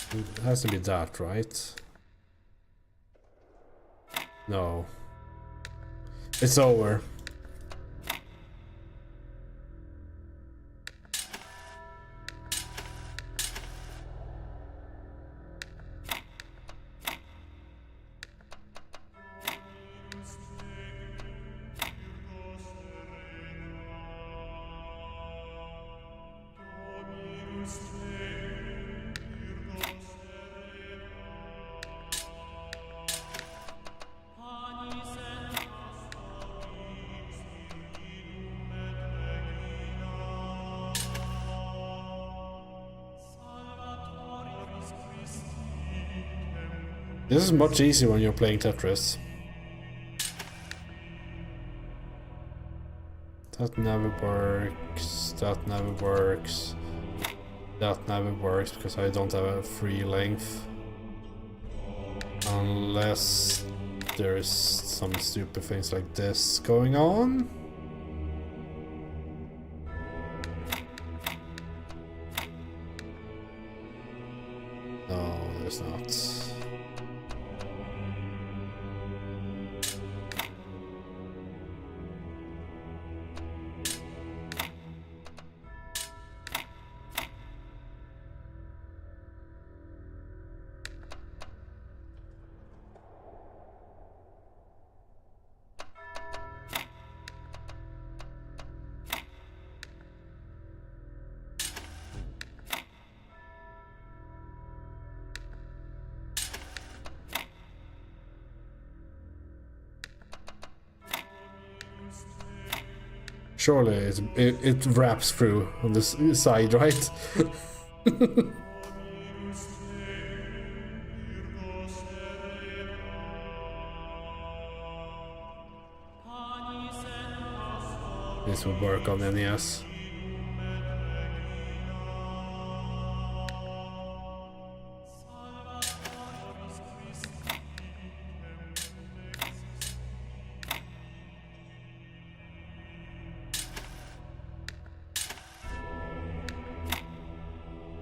It has to be that, right? No. It's over. This is much easier when you're playing Tetris. That never works. That never works. That never works because I don't have a free length. Unless there's some stupid things like this going on. No, there's not. Surely it wraps through on this side, right? This would work on NES.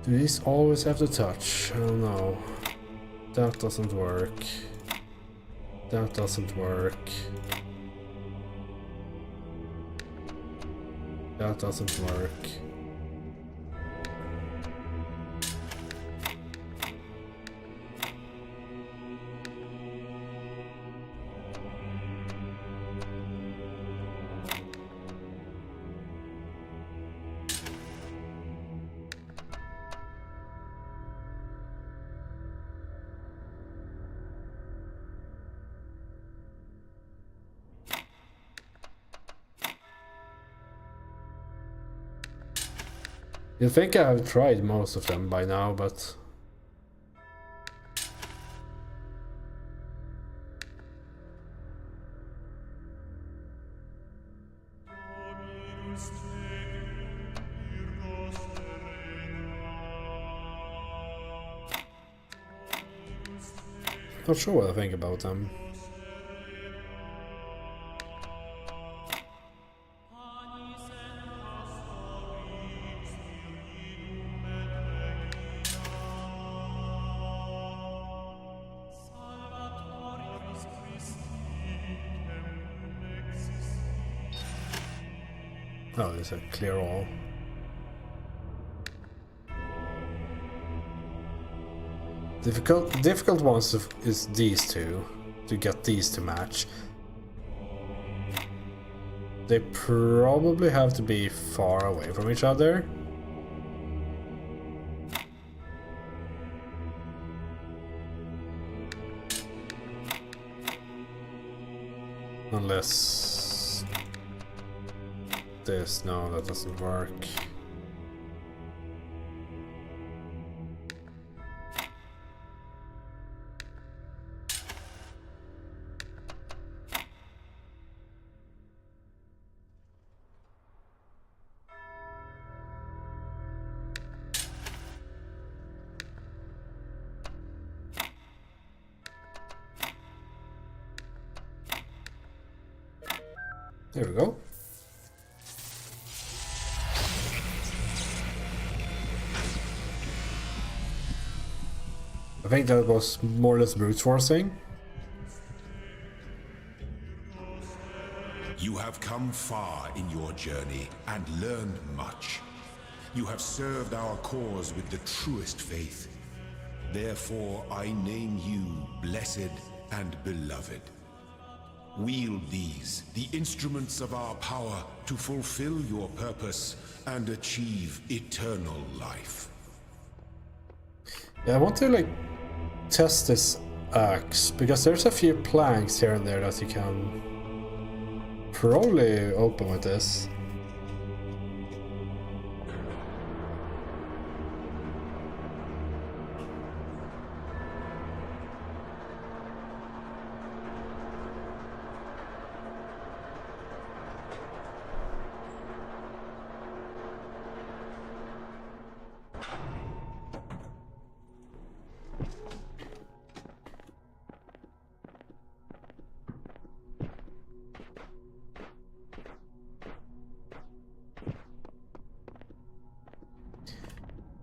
Do these always have to touch? I don't know. That doesn't work. That doesn't work. That doesn't work. You think I have tried most of them by now, but not sure what I think about them. Oh, there's a clear all. Difficult ones is these two, to get these to match. They probably have to be far away from each other. Unless this, no, that doesn't work. There we go. I think that was more or less brute forcing. You have come far in your journey and learned much. You have served our cause with the truest faith. Therefore, I name you blessed and beloved. Wield these, the instruments of our power, to fulfill your purpose and achieve eternal life. Yeah, I want to like test this axe because there's a few planks here and there that you can probably open with this.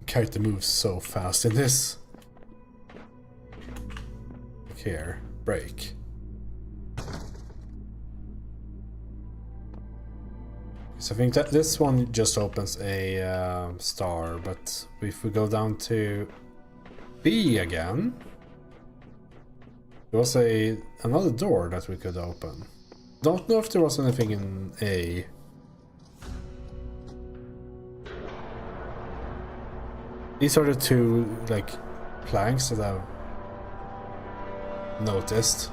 Character moves so fast in this. Here, break. So I think that this one just opens a star, but if we go down to B again, there was another door that we could open. Don't know if there was anything in A. These are the two, like, planks that I've noticed.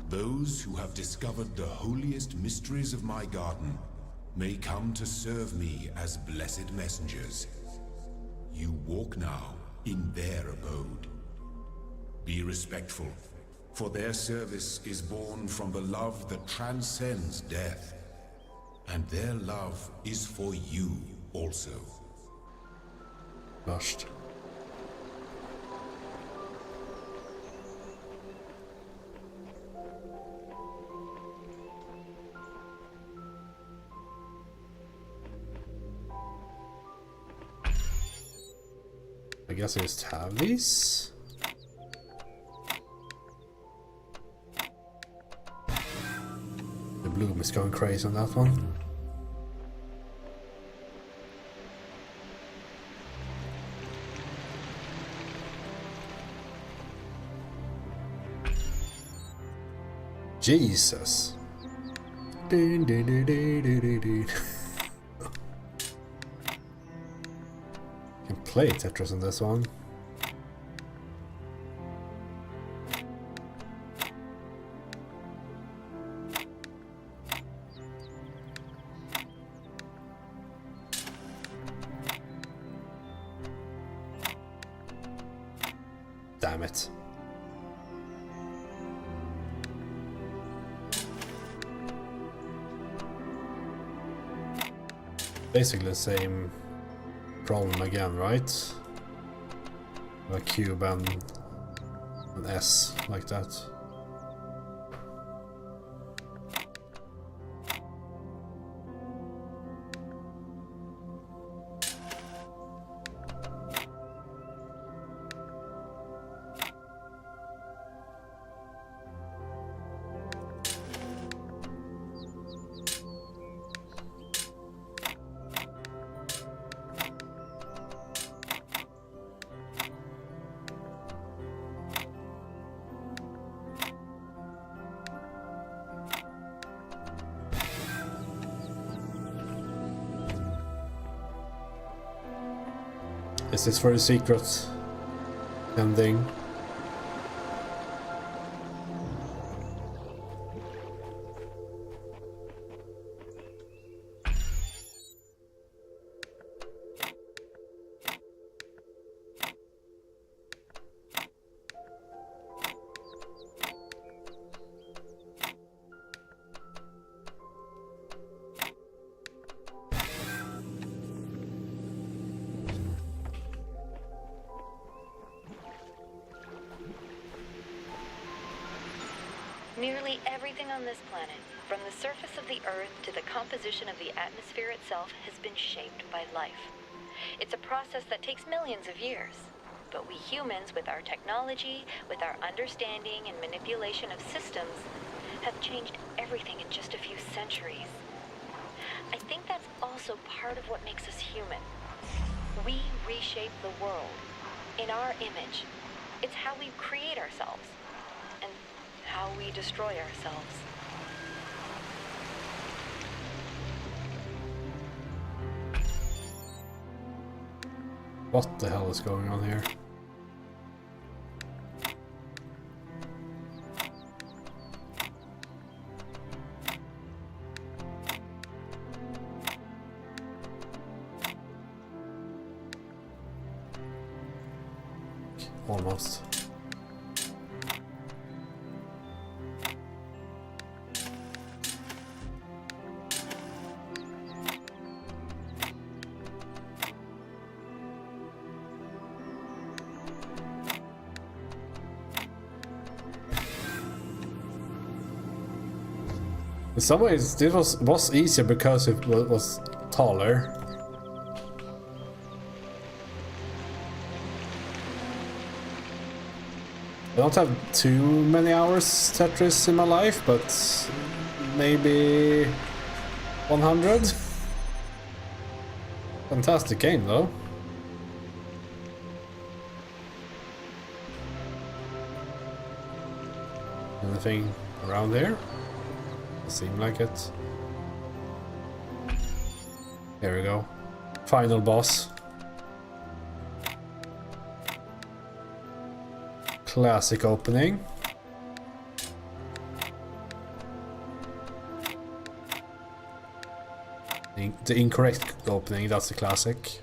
Those who have discovered the holiest mysteries of my garden may come to serve me as blessed messengers. You walk now in their abode. Be respectful, for their service is born from the love that transcends death. And their love is for you also. Blushed. I guess I just have these. The bloom is going crazy on that one. Jesus. Dun, dun, dun, dun, dun, dun, dun. Can play Tetris on this one. Damn it. Basically the same problem again, right? A cube and an S like that. Is this for the secret ending? Nearly everything on this planet, from the surface of the Earth to the composition of the atmosphere itself, has been shaped by life. It's a process that takes millions of years. But we humans, with our technology, with our understanding and manipulation of systems, have changed everything in just a few centuries. I think that's also part of what makes us human. We reshape the world in our image. It's how we create ourselves and how we destroy ourselves. What the hell is going on here? Almost. In some ways, this was easier because it was taller. I don't have too many hours Tetris in my life, but maybe 100. Fantastic game, though. Anything around here? Seem like it. Here we go. Final boss. Classic opening. The incorrect opening, that's the classic.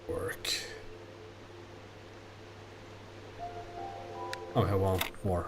Work. Oh, I have one more.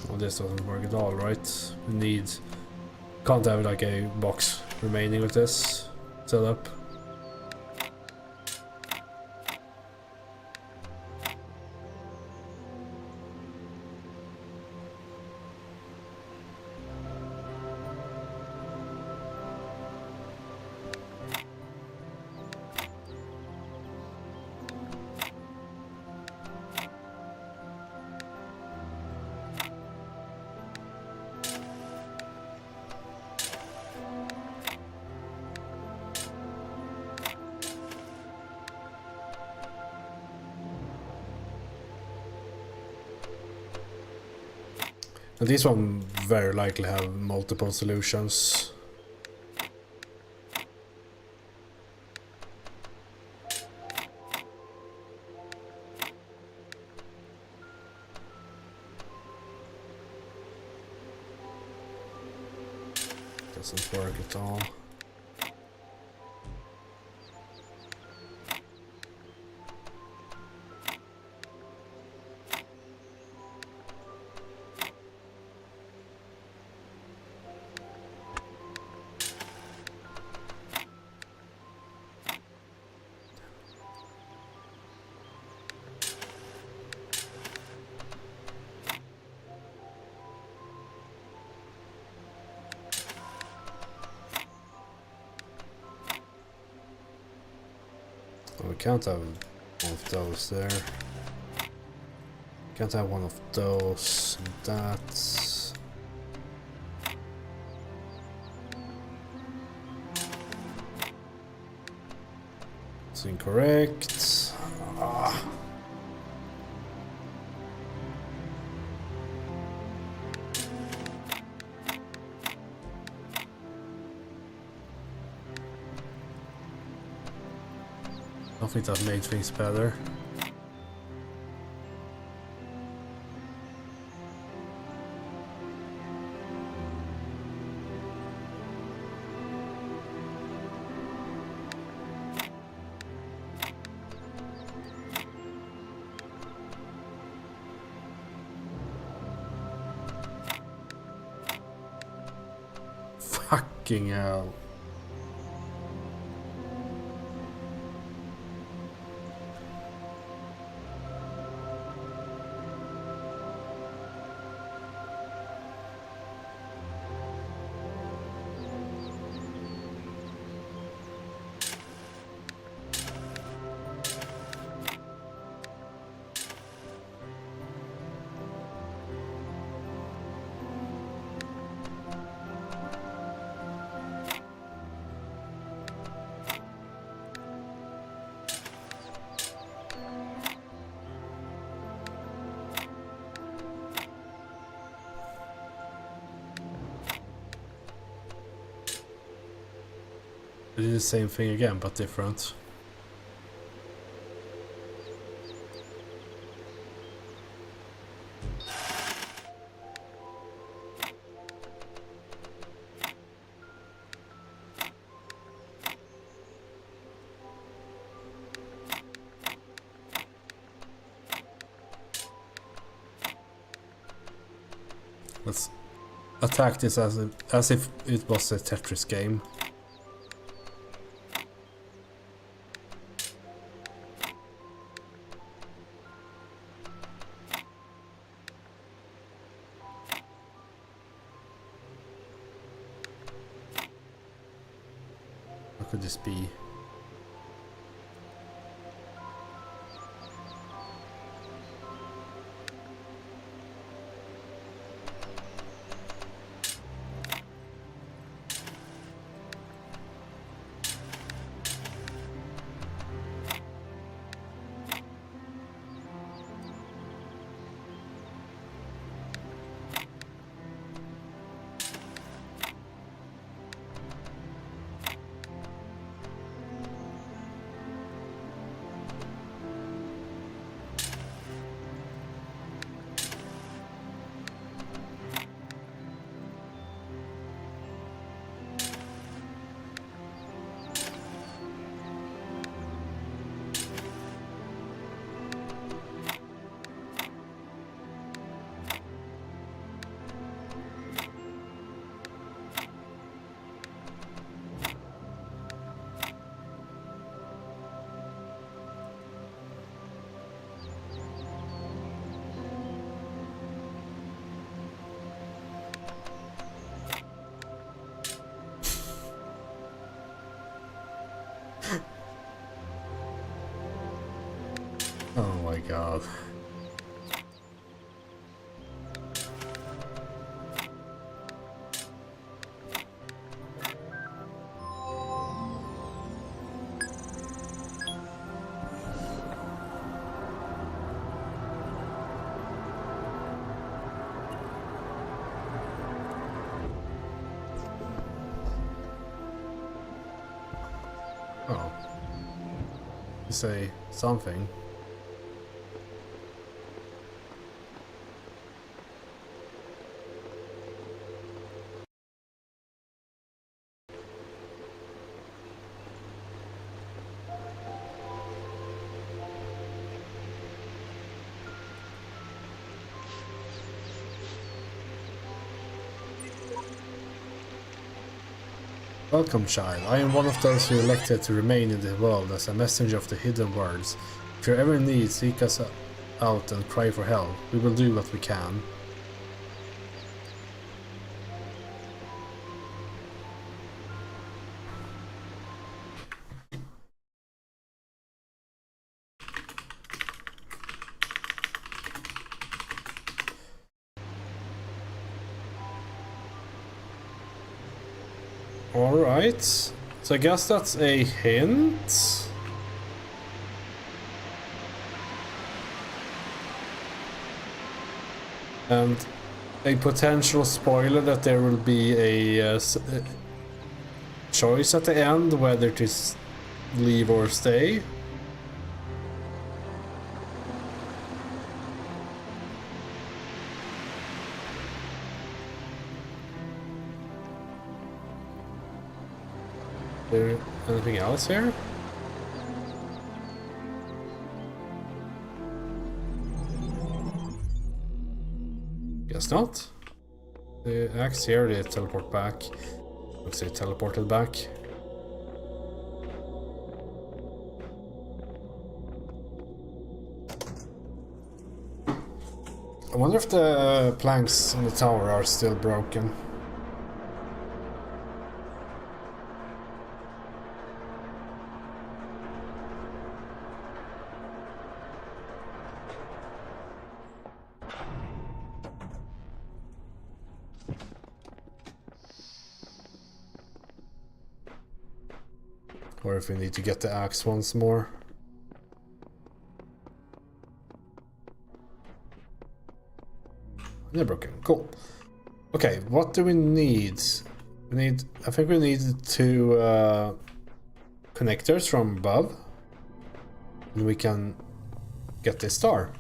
Well, this doesn't work at all, right? We need... Can't have like a box remaining with this setup. And this one very likely have multiple solutions. Doesn't work at all. We can't have one of those there. Can't have one of those. That's... It's incorrect. Ah. I think that made things better. Fucking hell. I did the same thing again, but different. Let's attack this as if it was a Tetris game. What could this be? god. Oh. You say something. Welcome, child. I am one of those who elected to remain in the world as a messenger of the hidden words. If you're ever in need, seek us out and cry for help. We will do what we can. Alright. So I guess that's a hint. And a potential spoiler that there will be a choice at the end whether to leave or stay. Is there anything else here? Guess not. The axe here, they teleport back. Looks like they teleported back. I wonder if the planks in the tower are still broken. Or if we need to get the axe once more. They're broken. Cool. Okay, what do we need? I think we need two connectors from above. And we can get this star.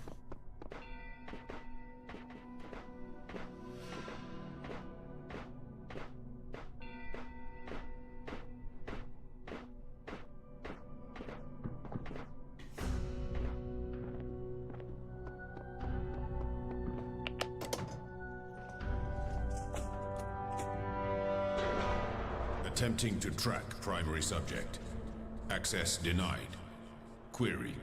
Attempting to track primary subject. Access denied. Query.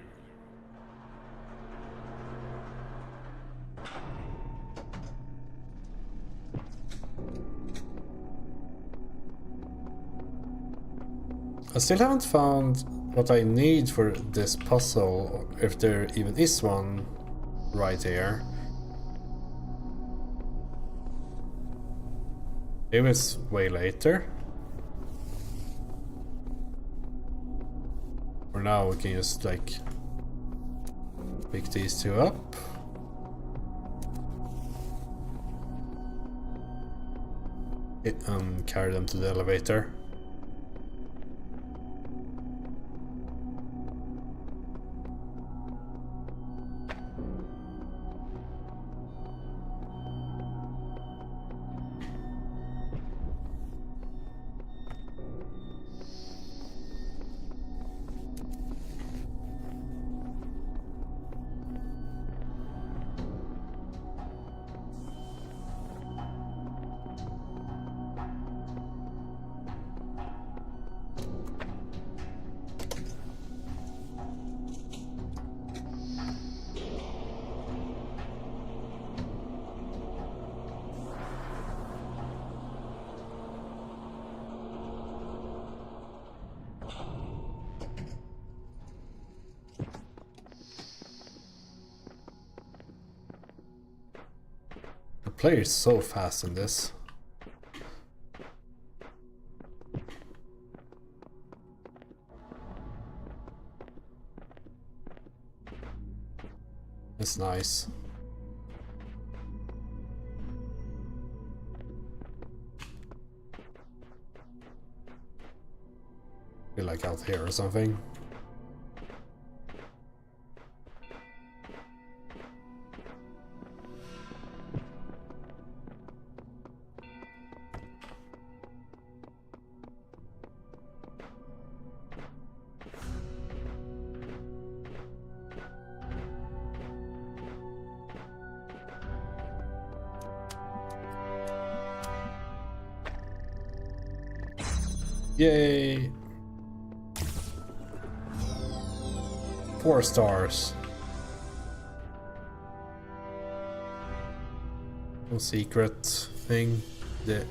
I still haven't found what I need for this puzzle, if there even is one right here. Maybe it's way later. For now we can just like pick these two up. And carry them to the elevator. player is so fast in this. It's nice. Feel like out here or something. Yay! 4 stars. No secret thing. The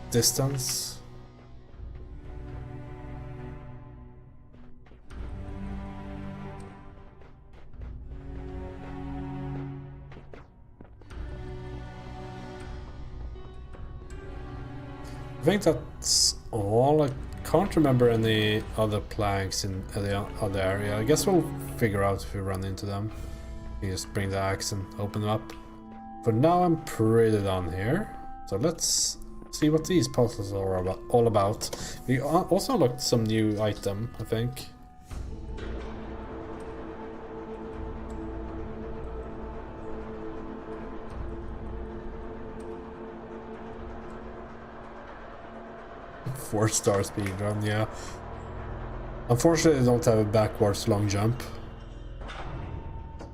distance. I think that's all. I can't remember any other planks in the other area. I guess we'll figure out if we run into them. You just bring the axe and open them up. For now, I'm pretty done here. So let's see what these puzzles are all about. We also unlocked some new item, I think. Four-star speedrun, yeah. Unfortunately, I don't have a backwards long jump.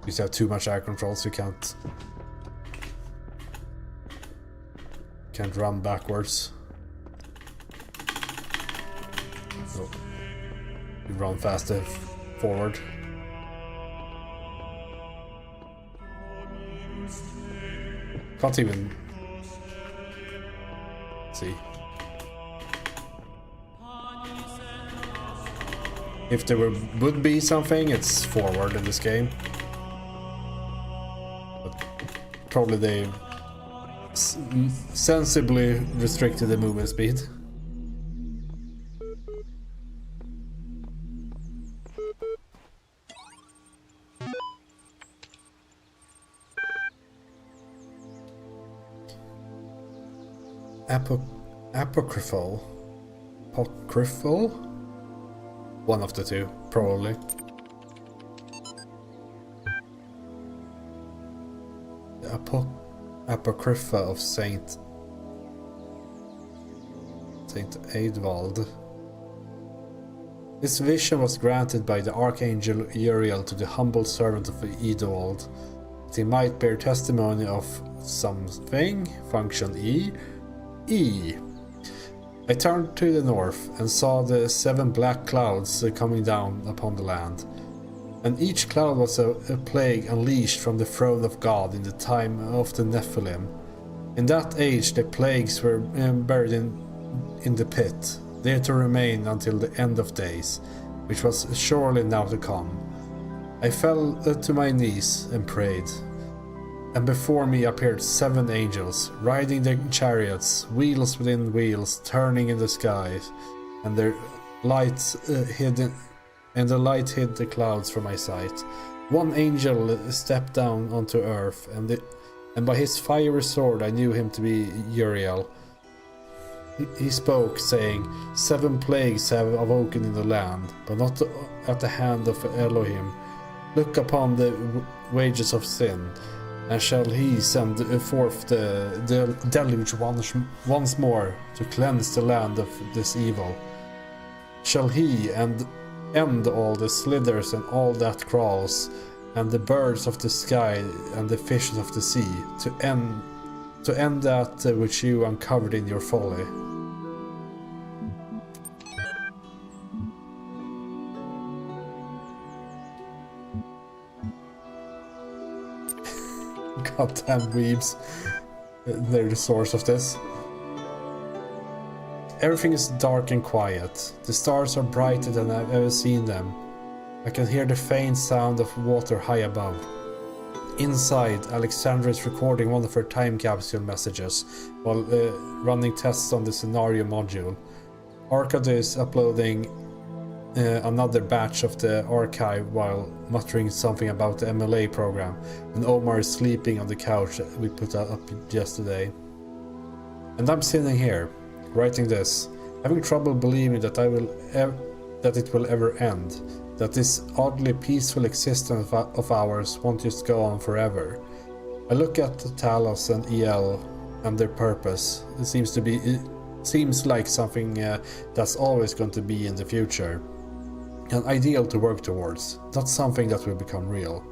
We just have too much air control, so you can't run backwards. So you run faster forward. Can't even see. If there would be something, it's forward in this game. But probably they sensibly restricted the movement speed. Apocryphal? Apocryphal? One of the two, probably. The Apocrypha of Saint Eadwald. This vision was granted by the Archangel Uriel to the humble servant of Eadwald, that he might bear testimony of something, function E. I turned to the north and saw the 7 black clouds coming down upon the land. And each cloud was a plague unleashed from the throne of God in the time of the Nephilim. In that age the plagues were buried in the pit, there to remain until the end of days, which was surely now to come. I fell to my knees and prayed. And before me appeared 7 angels, riding their chariots, wheels within wheels, turning in the skies, and their lights hid the clouds from my sight. One angel stepped down onto earth, and by his fiery sword I knew him to be Uriel. He spoke, saying, 7 plagues have awoken in the land, but not at the hand of Elohim. Look upon the wages of sin. And shall he send forth the deluge once more to cleanse the land of this evil? Shall he end all the slithers and all that crawls, and the birds of the sky and the fishes of the sea, to end that which you uncovered in your folly? Goddamn weebs. They're the source of this. Everything is dark and quiet. The stars are brighter than I've ever seen them. I can hear the faint sound of water high above. Inside, Alexandra is recording one of her time capsule messages while running tests on the scenario module. Arcade is uploading another batch of the archive while muttering something about the MLA program, and Omar is sleeping on the couch we put up yesterday. And I'm sitting here, writing this, having trouble believing that that it will ever end, that this oddly peaceful existence of ours won't just go on forever. I look at Talos and EL and their purpose. It seems like something that's always going to be in the future. An ideal to work towards, not something that will become real.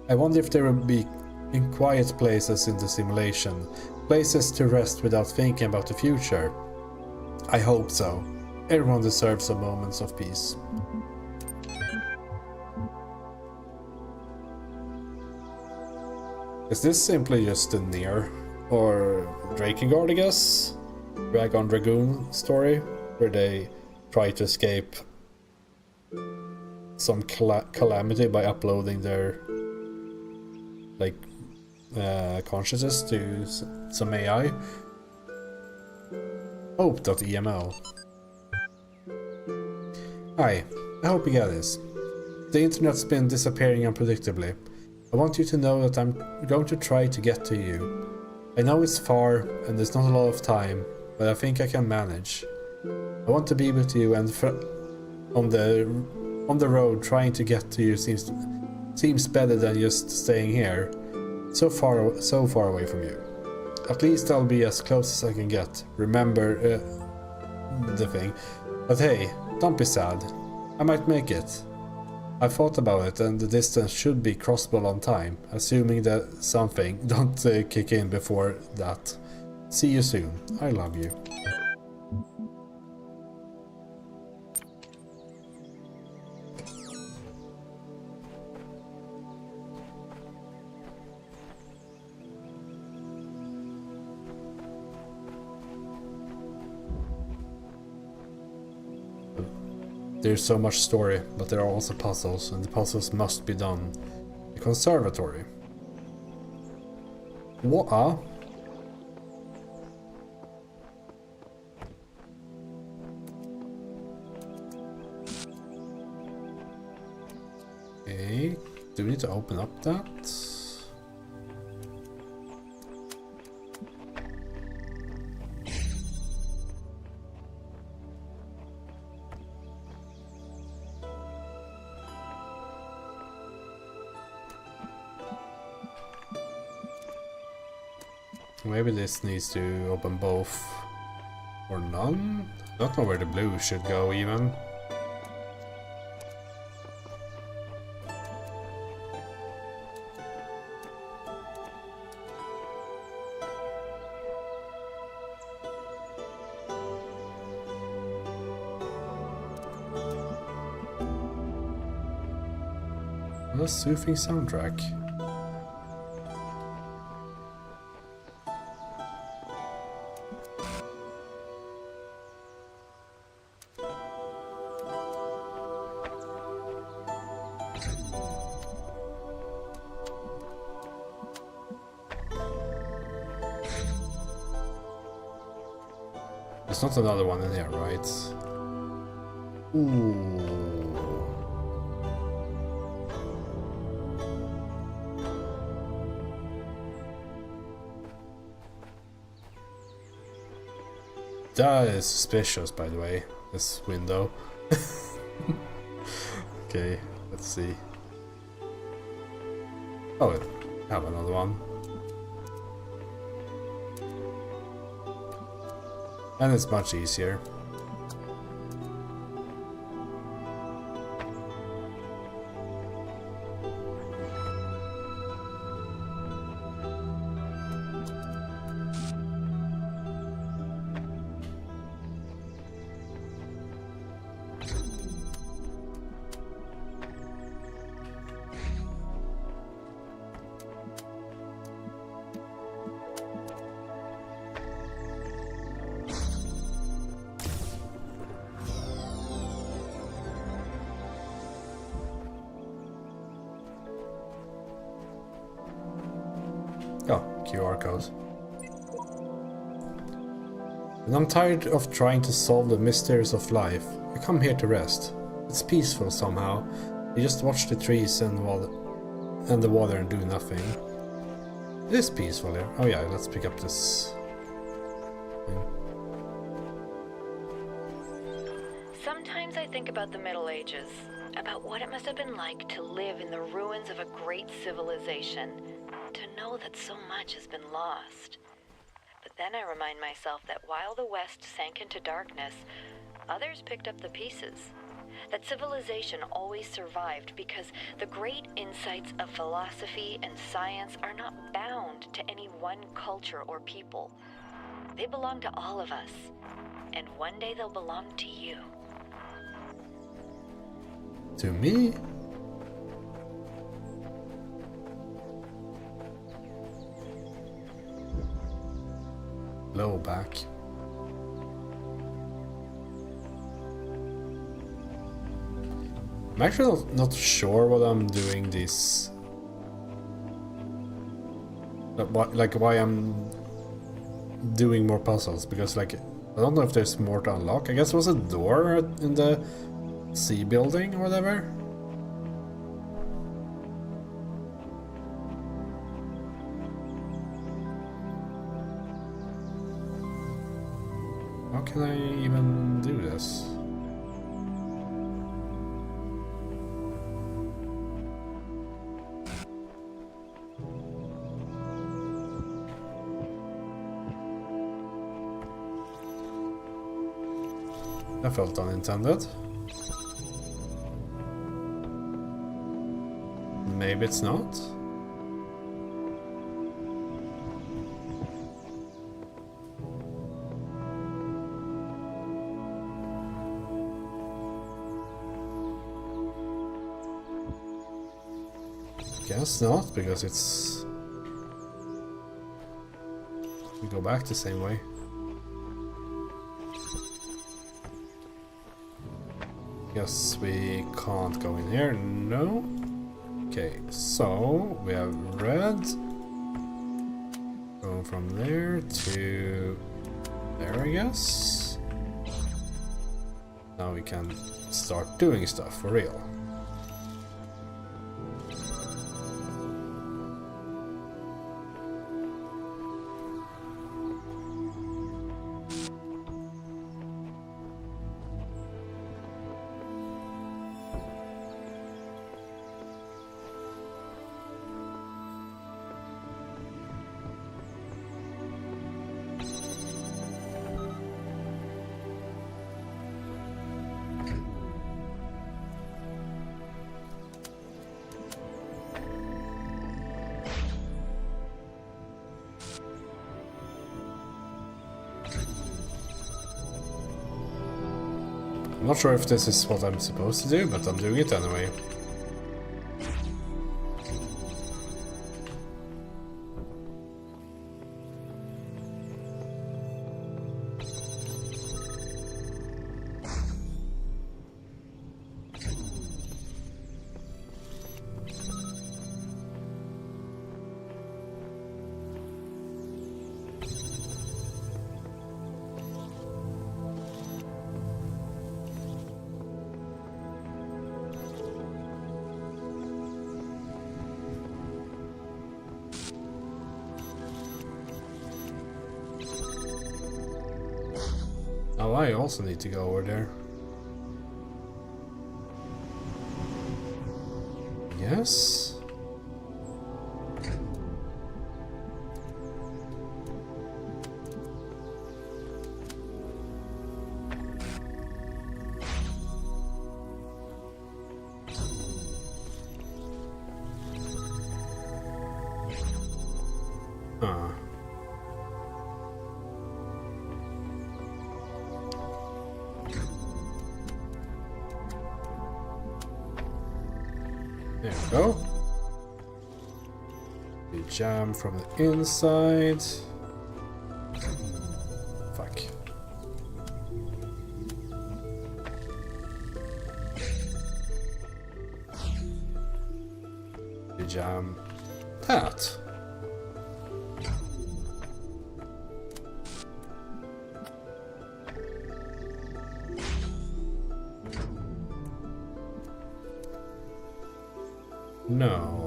I wonder if there will be in quiet places in the simulation, places to rest without thinking about the future. I hope so. Everyone deserves some moments of peace. Is this simply just a Nier or Drakengard, I guess? Dragon Dragoon story, where they try to escape some calamity by uploading their consciousness to some AI. Hope.eml. Hi, I hope you get this. The internet's been disappearing unpredictably. I want you to know that I'm going to try to get to you. I know it's far and there's not a lot of time, but I think I can manage. I want to be with you, and on the road trying to get to you seems better than just staying here, so far away from you. At least I'll be as close as I can get. Remember the thing. But hey, don't be sad. I might make it. I've thought about it, and the distance should be crossable on time, assuming that something don't kick in before that. See you soon. I love you. There's so much story, but there are also puzzles, and the puzzles must be done. The conservatory. What? Okay, do we need to open up that? Maybe this needs to open both or none? I don't know where the blue should go even. What a soothing soundtrack. There's not another one in here, right? Ooh. That is suspicious, by the way, this window. Okay, let's see. Oh, I have another one. And it's much easier. QR code. When I'm tired of trying to solve the mysteries of life, I come here to rest. It's peaceful somehow. You just watch the trees and the water and do nothing. It is peaceful here. Oh yeah, let's pick up this thing. Sometimes I think about the Middle Ages, about what it must have been like to live in the ruins of a great civilization, to know that so much has been lost. But then I remind myself that while the West sank into darkness, others picked up the pieces. That civilization always survived because the great insights of philosophy and science are not bound to any one culture or people. They belong to all of us, and one day they'll belong to you. To me? Low back. I'm actually not sure what I'm doing this. Like why I'm doing more puzzles, because like I don't know if there's more to unlock. I guess there was a door in the C building or whatever. How can I even do this? That felt unintended. Maybe it's not. Guess not, because it's... We go back the same way. Guess we can't go in here, no? Okay, so we have red. Going from there to there, I guess. Now we can start doing stuff for real. I'm not sure if this is what I'm supposed to do, but I'm doing it anyway. Oh, I also need to go over there. Yes. Huh. There we go. We jam from the inside. Fuck. We jam that. No.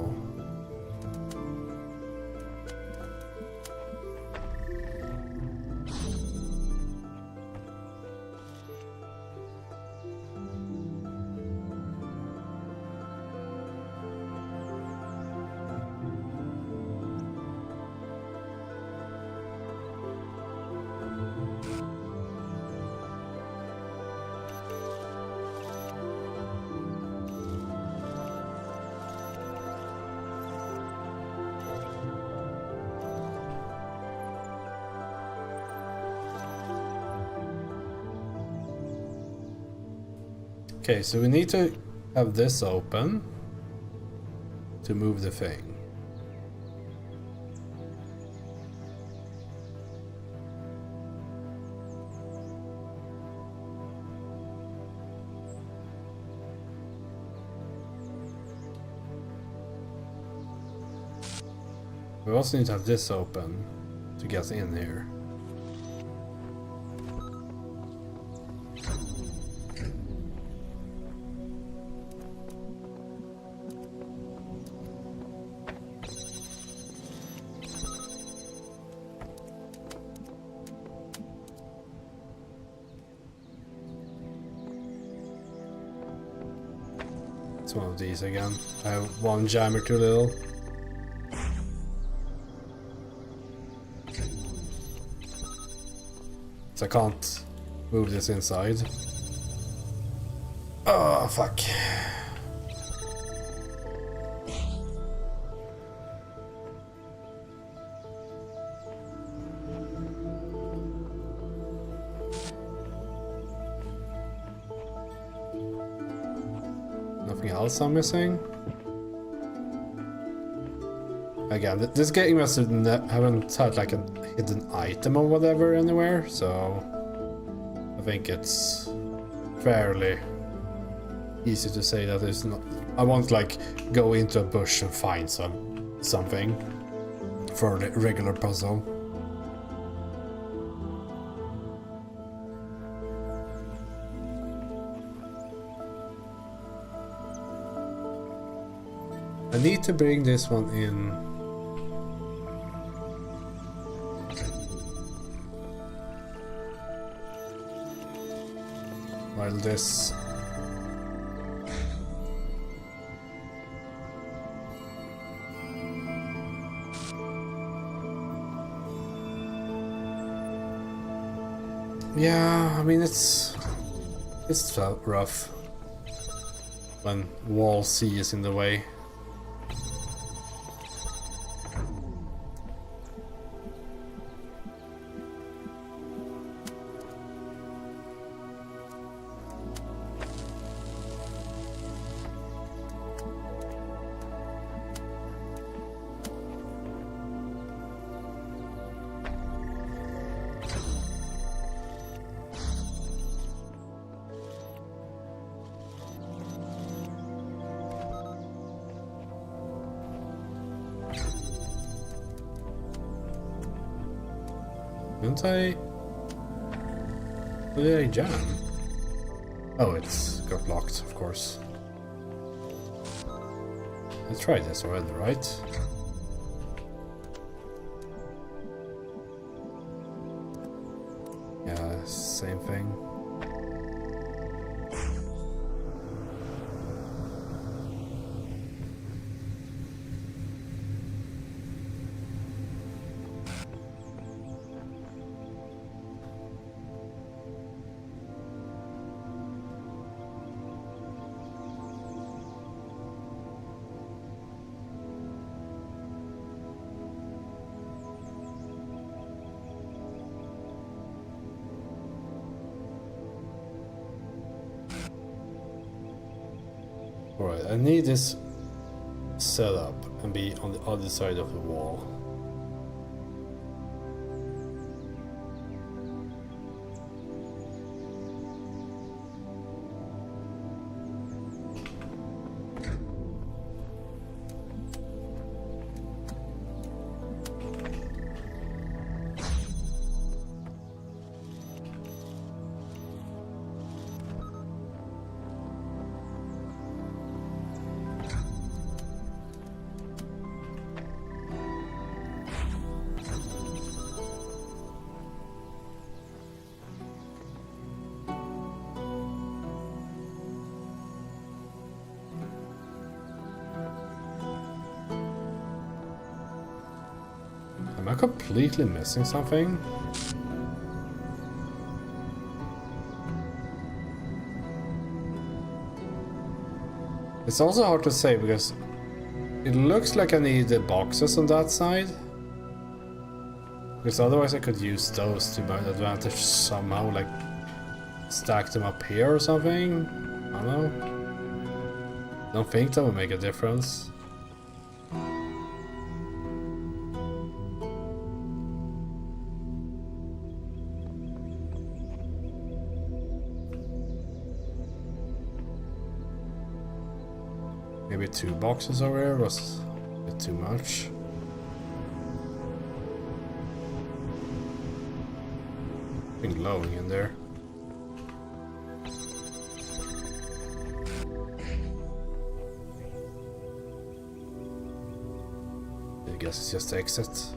Okay, so we need to have this open to move the thing. We also need to have this open to get in here. It's one of these again. I have one jammer too little. So I can't move this inside. Oh, fuck. Nothing else I'm missing? Again, this game must haven't had like a hidden item or whatever anywhere, so I think it's fairly easy to say that it's not. I won't like go into a bush and find something for the regular puzzle. I need to bring this one in. While this... Yeah, I mean it's rough when wall C is in the way. Didn't I? Did I jam? Oh, it's got locked, of course. I tried this already, right? Yeah, same thing. Alright, I need this set up and be on the other side of the wall. I completely missing something? It's also hard to say because it looks like I need the boxes on that side. Because otherwise I could use those to my advantage somehow, like stack them up here or something. I don't know. Don't think that would make a difference. Maybe 2 boxes over here was a bit too much. Been glowing in there. I guess it's just exit.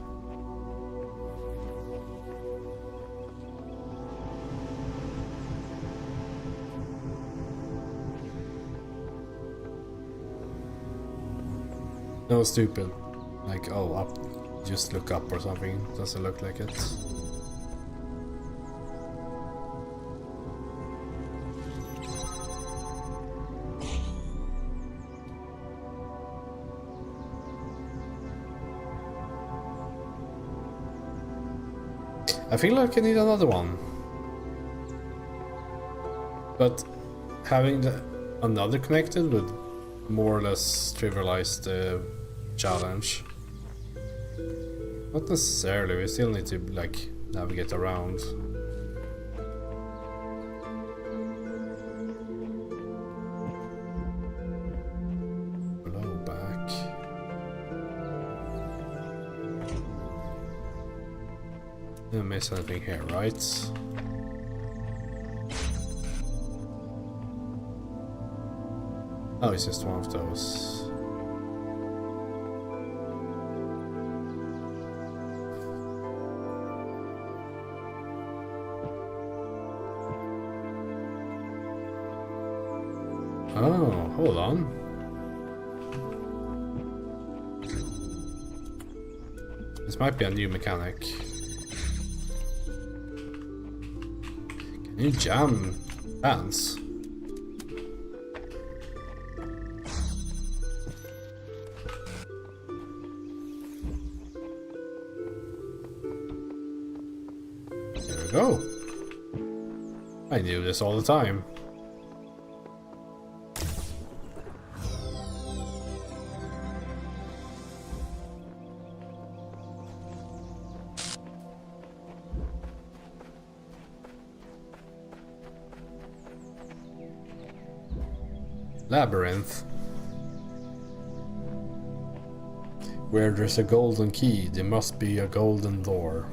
No, stupid. Like, oh, up. Just look up or something. Doesn't look like it. I feel like I need another one. But having another connected would more or less trivialize the challenge. Not necessarily, we still need to like navigate around. Blow back. Didn't miss anything here, right? Oh, it's just one of those. Oh, hold on. This might be a new mechanic. Can you jam fans? There we go. I knew this all the time. Labyrinth. Where there's a golden key, there must be a golden door.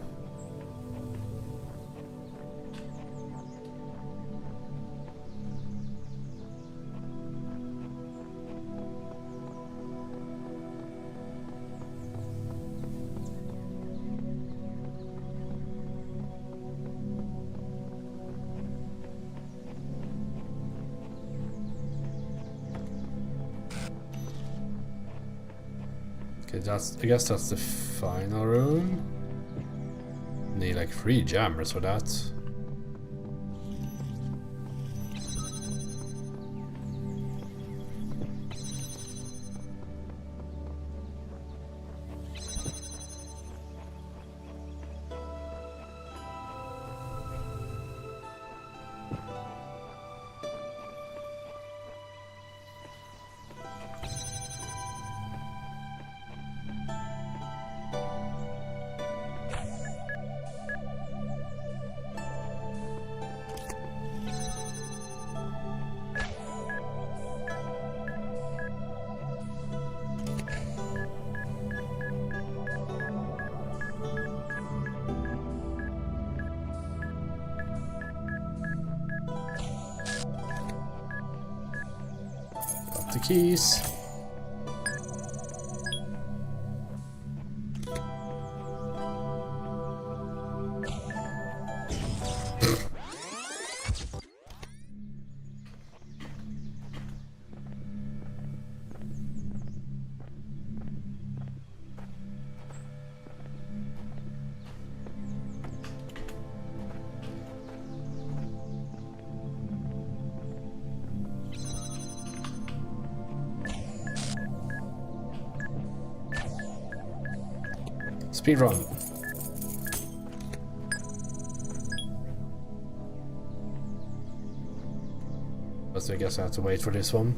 Okay, I guess that's the final room. Need like 3 jammers for that. The keys. Speedrun. But I guess I have to wait for this one.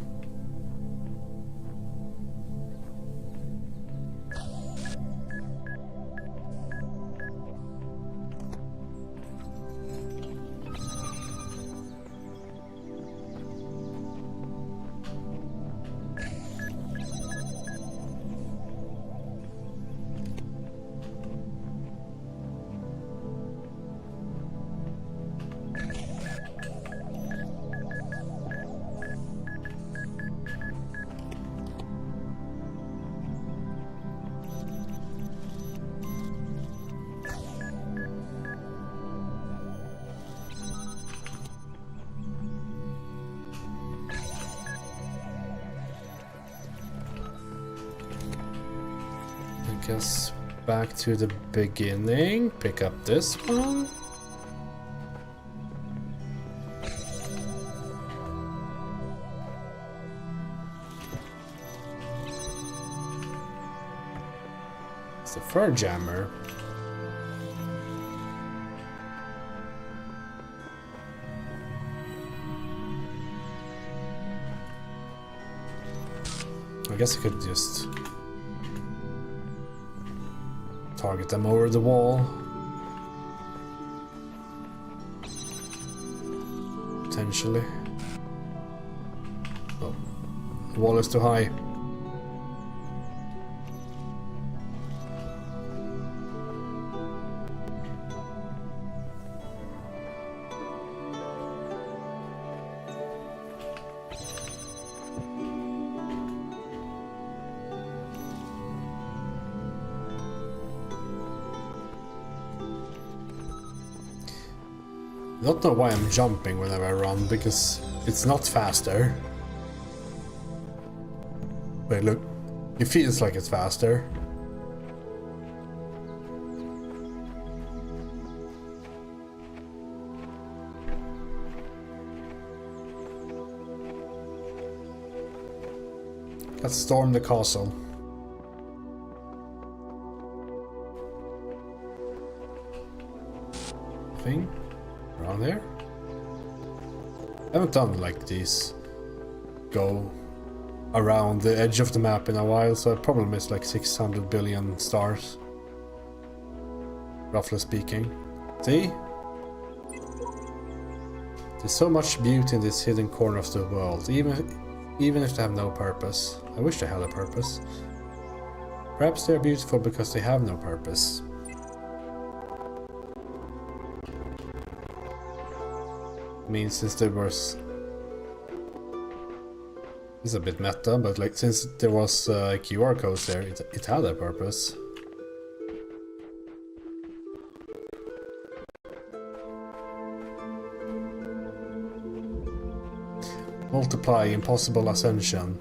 Guess back to the beginning. Pick up this one. It's the fur jammer. I guess I could just target them over the wall. Potentially. Oh, the wall is too high. I don't know why I'm jumping whenever I run, because it's not faster. Wait, look. It feels like it's faster. Let's storm the castle. Thing? Around there? I haven't done like these go around the edge of the map in a while, so I probably missed like 600 billion stars, roughly speaking. See? There's so much beauty in this hidden corner of the world, even if they have no purpose. I wish they had a purpose. Perhaps they're beautiful because they have no purpose. I mean, since there was... It's a bit meta, but like since there was QR codes there, it had a purpose. Multiply impossible ascension.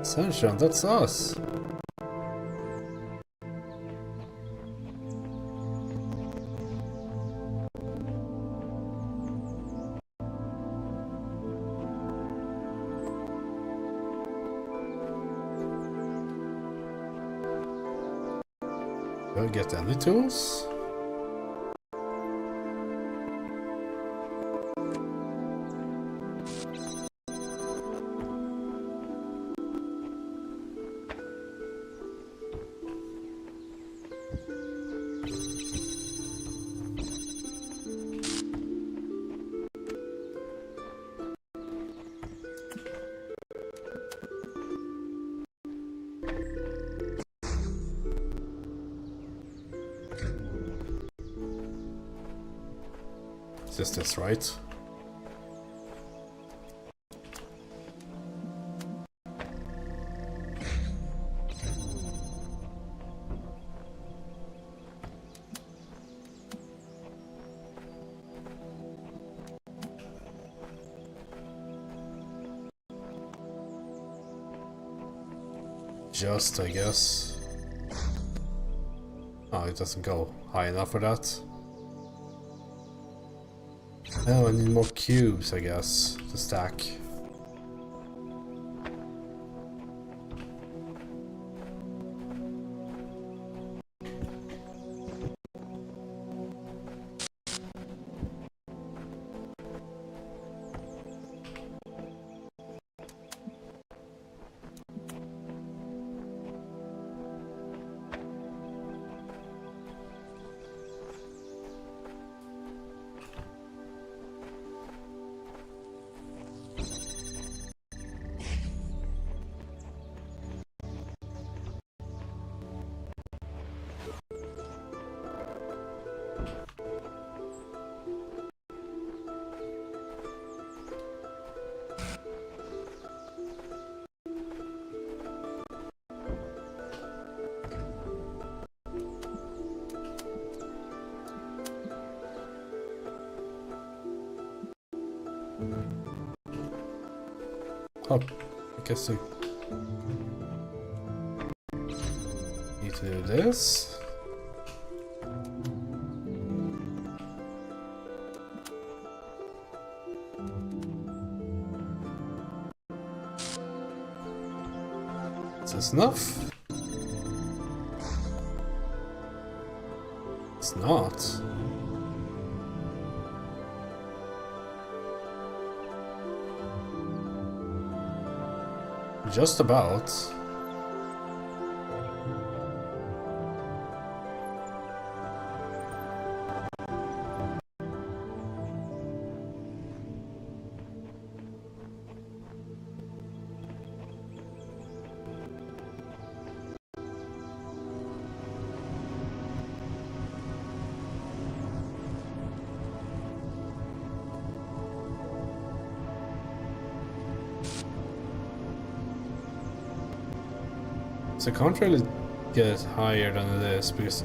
Ascension, that's us. Do I get any tools? Is this right? Just, I guess. Oh, it doesn't go high enough for that. Oh, I need more cubes, I guess, to stack. Oh, I guess we need to do this. Is this enough? It's not. Just about. So I can't really get higher than it is because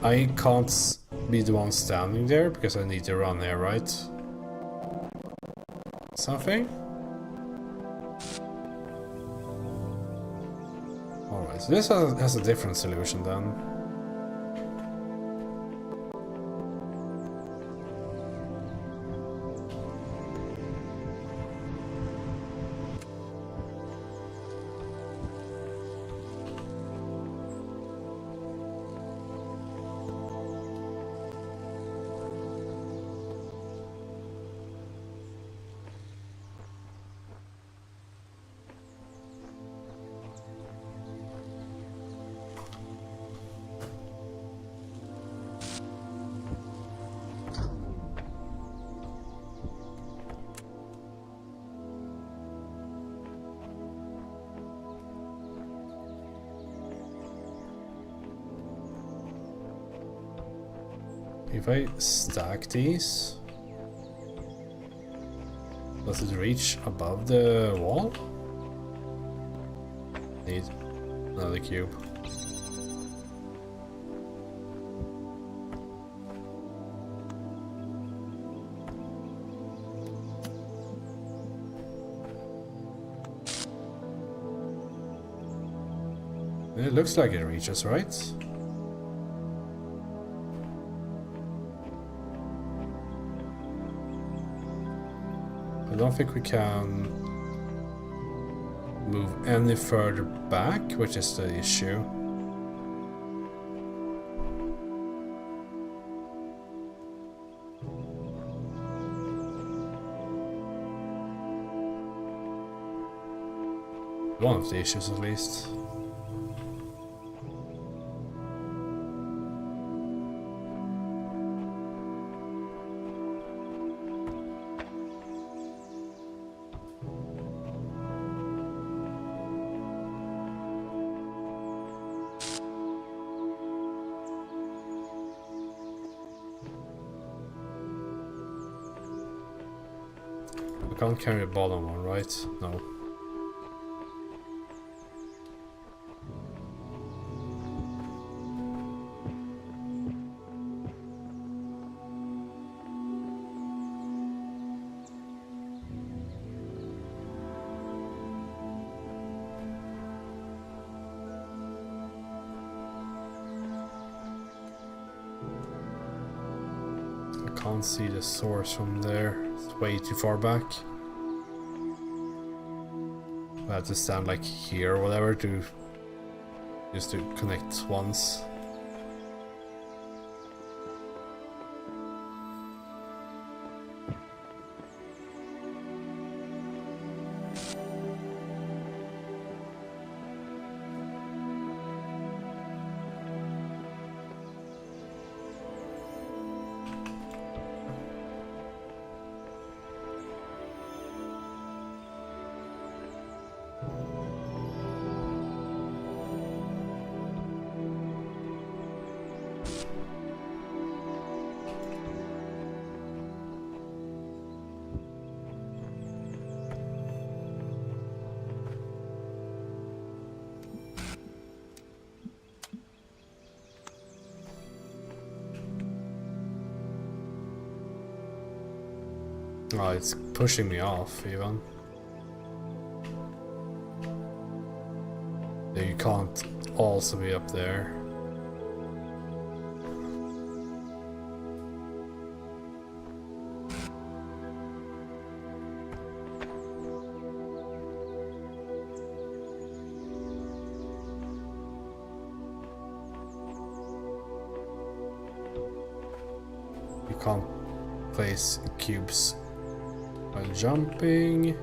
I can't be the one standing there because I need to run there, right? Something? Alright, so this has a different solution then. If I stack these, does it reach above the wall? Need another cube. It looks like it reaches, right? I don't think we can move any further back, which is the issue. One of the issues, at least. I can't carry the bottom one, right? No. I can't see the source from there. It's way too far back. I have to stand like here or whatever to just to connect once. Oh, it's pushing me off even. You can't also be up there. You can't place cubes while jumping.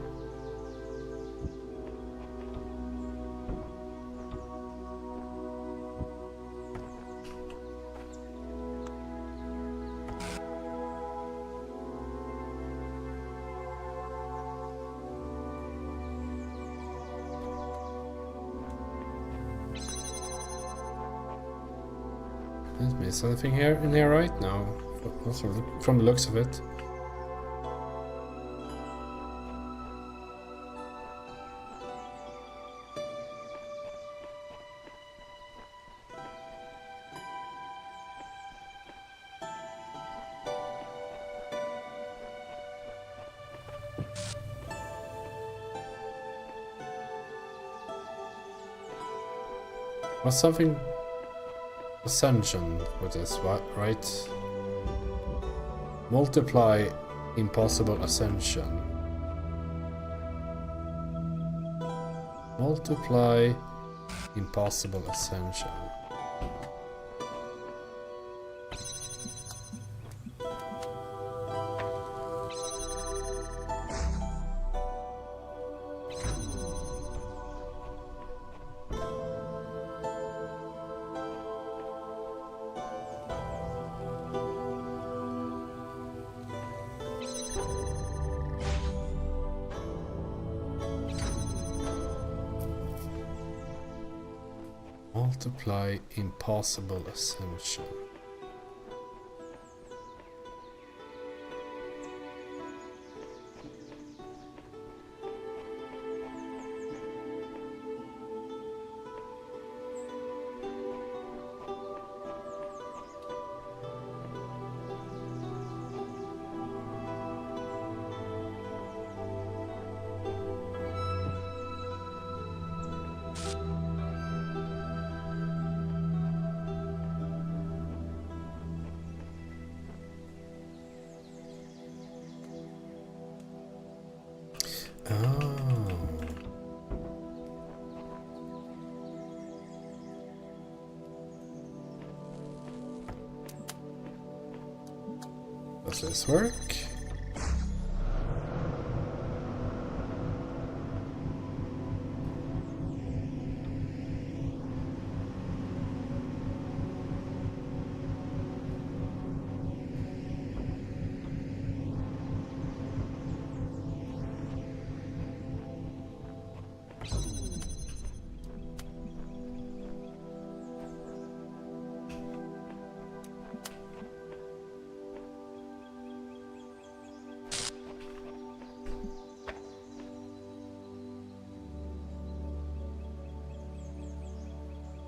Did I miss anything here in here right now? From the looks of it. Was something ascension with this, right? Multiply impossible ascension. Multiply impossible ascension. Multiply impossible ascension. Does this work?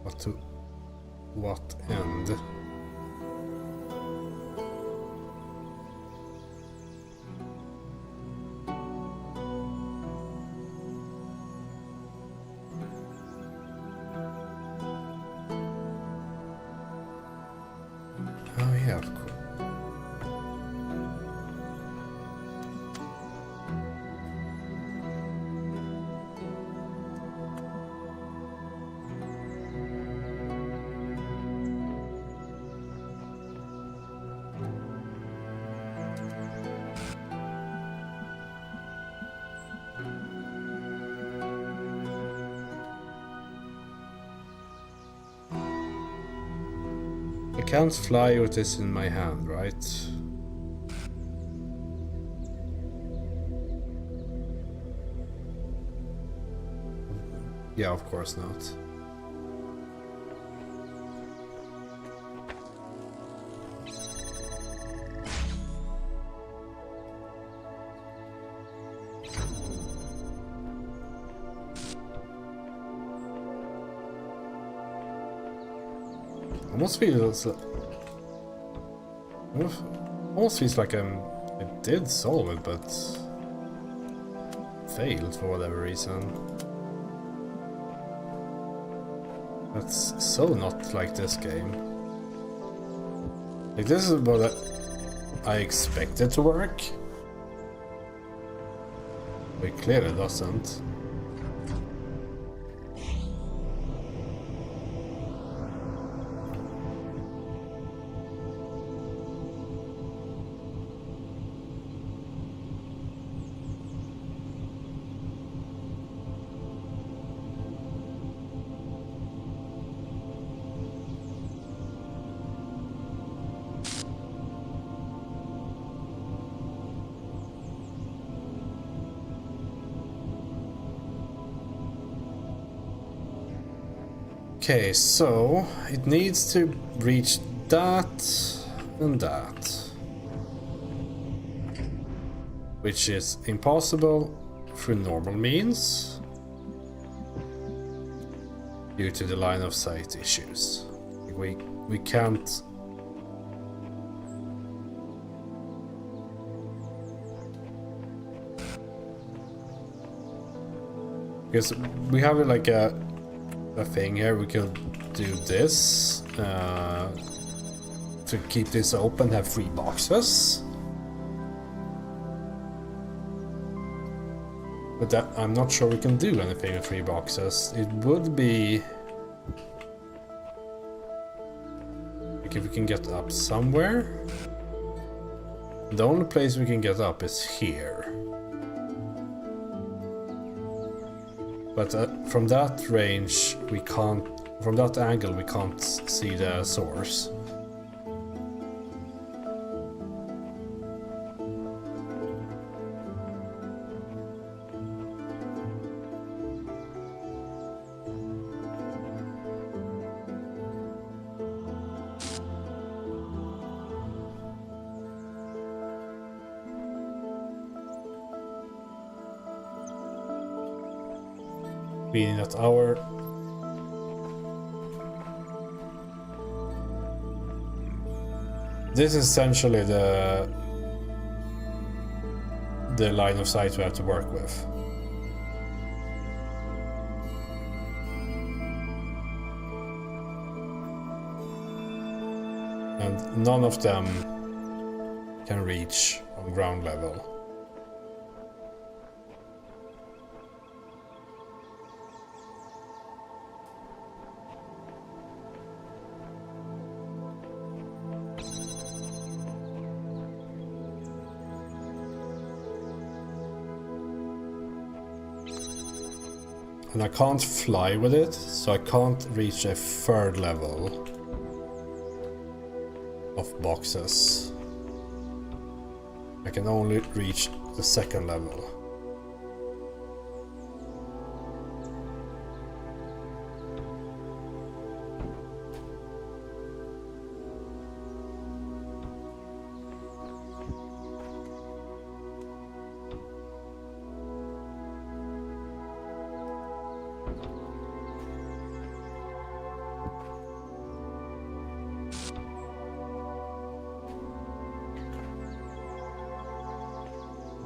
But to what end? Oh yeah, of course. I can't fly with this in my hand, right? Yeah, of course not. Almost feels like I did solve it, but failed for whatever reason. That's so not like this game. Like, this is what I expected to work. But it clearly doesn't. Okay, so it needs to reach that and that, which is impossible through normal means due to the line of sight issues. We can't. Because we have like a thing here, we can do this to keep this open, have 3 boxes. But that, I'm not sure we can do anything with 3 boxes. It would be like if we can get up somewhere. The only place we can get up is here. But from that range, we can't. From that angle, we can't see the source. Meaning that our this is essentially the line of sight we have to work with. And none of them can reach on ground level. And I can't fly with it, so I can't reach a 3rd level of boxes. I can only reach the 2nd level.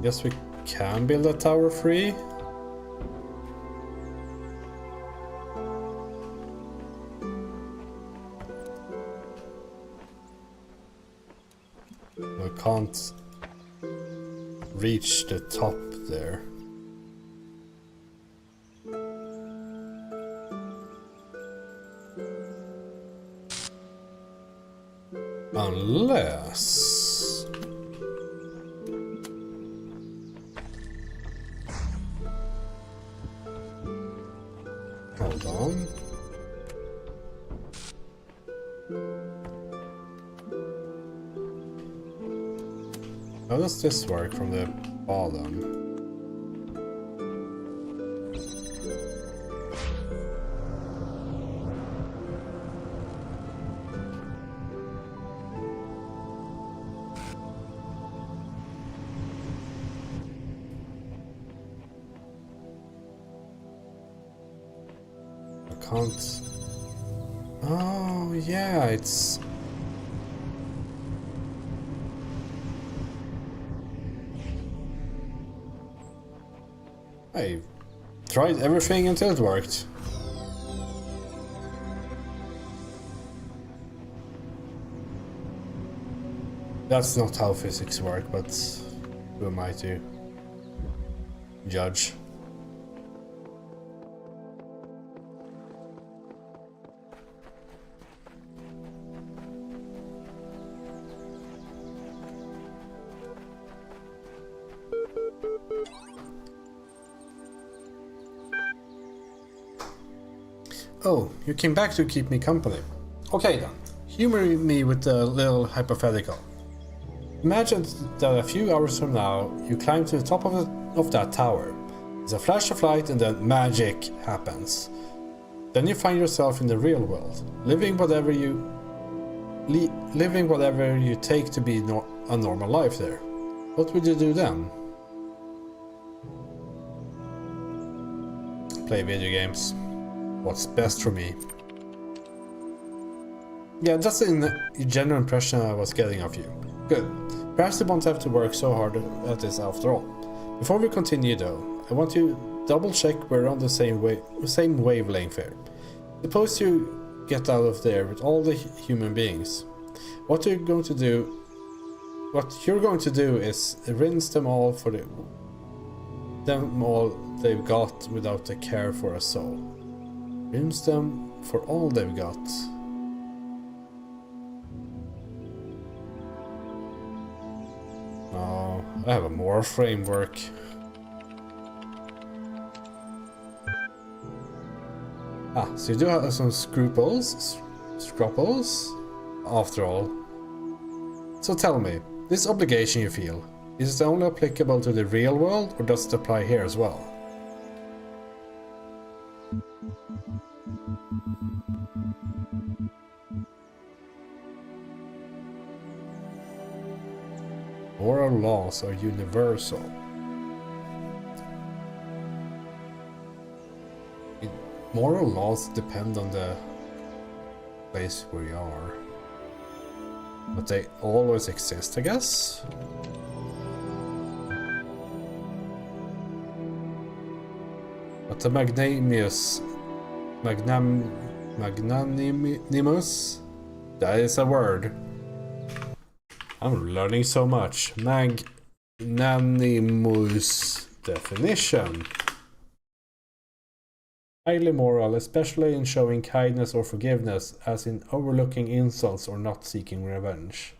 Guess we can build a tower 3. I can't reach the top there. Unless... Hold on. How does this work from the bottom? I can't... Oh, yeah, it's... I tried everything until it worked. That's not how physics work, but who am I to judge? Oh, you came back to keep me company. Okay then, humor me with a little hypothetical. Imagine that a few hours from now, you climb to the top of that tower. There's a flash of light and then magic happens. Then you find yourself in the real world, living whatever you take to be a normal life there. What would you do then? Play video games. What's best for me? Yeah, that's the general impression I was getting of you. Good. Perhaps you won't have to work so hard at this after all. Before we continue though, I want to double check we're on the same wavelength here. Suppose you get out of there with all the human beings. What you're going to do is rinse them all they've got without a care for a soul. Rinse them for all they've got. Oh, I have a moral framework. So you do have some scruples, after all. So tell me, this obligation you feel, is it only applicable to the real world, or does it apply here as well? Moral laws are universal. Moral laws depend on the place where you are. But they always exist, I guess? But the magnanimous... That is a word. I'm learning so much. Magnanimous definition. Highly moral, especially in showing kindness or forgiveness, as in overlooking insults or not seeking revenge.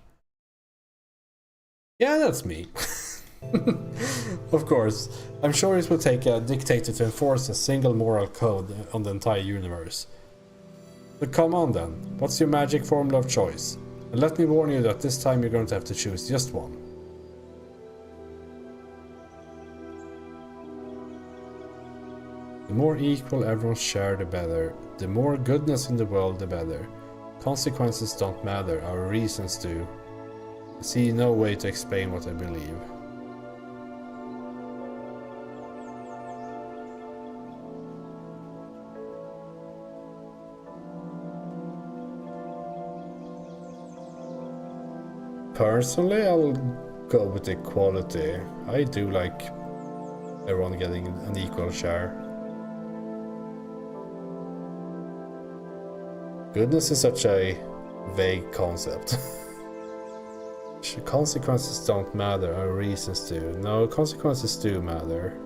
Yeah, that's me. Of course, I'm sure it will take a dictator to enforce a single moral code on the entire universe. But come on then, what's your magic formula of choice? And let me warn you that this time you're going to have to choose just one. The more equal everyone share, the better. The more goodness in the world, the better. Consequences don't matter, our reasons do. I see no way to explain what I believe. Personally, I'll go with equality. I do like everyone getting an equal share. Goodness is such a vague concept. Consequences don't matter, our reasons do. No, consequences do matter.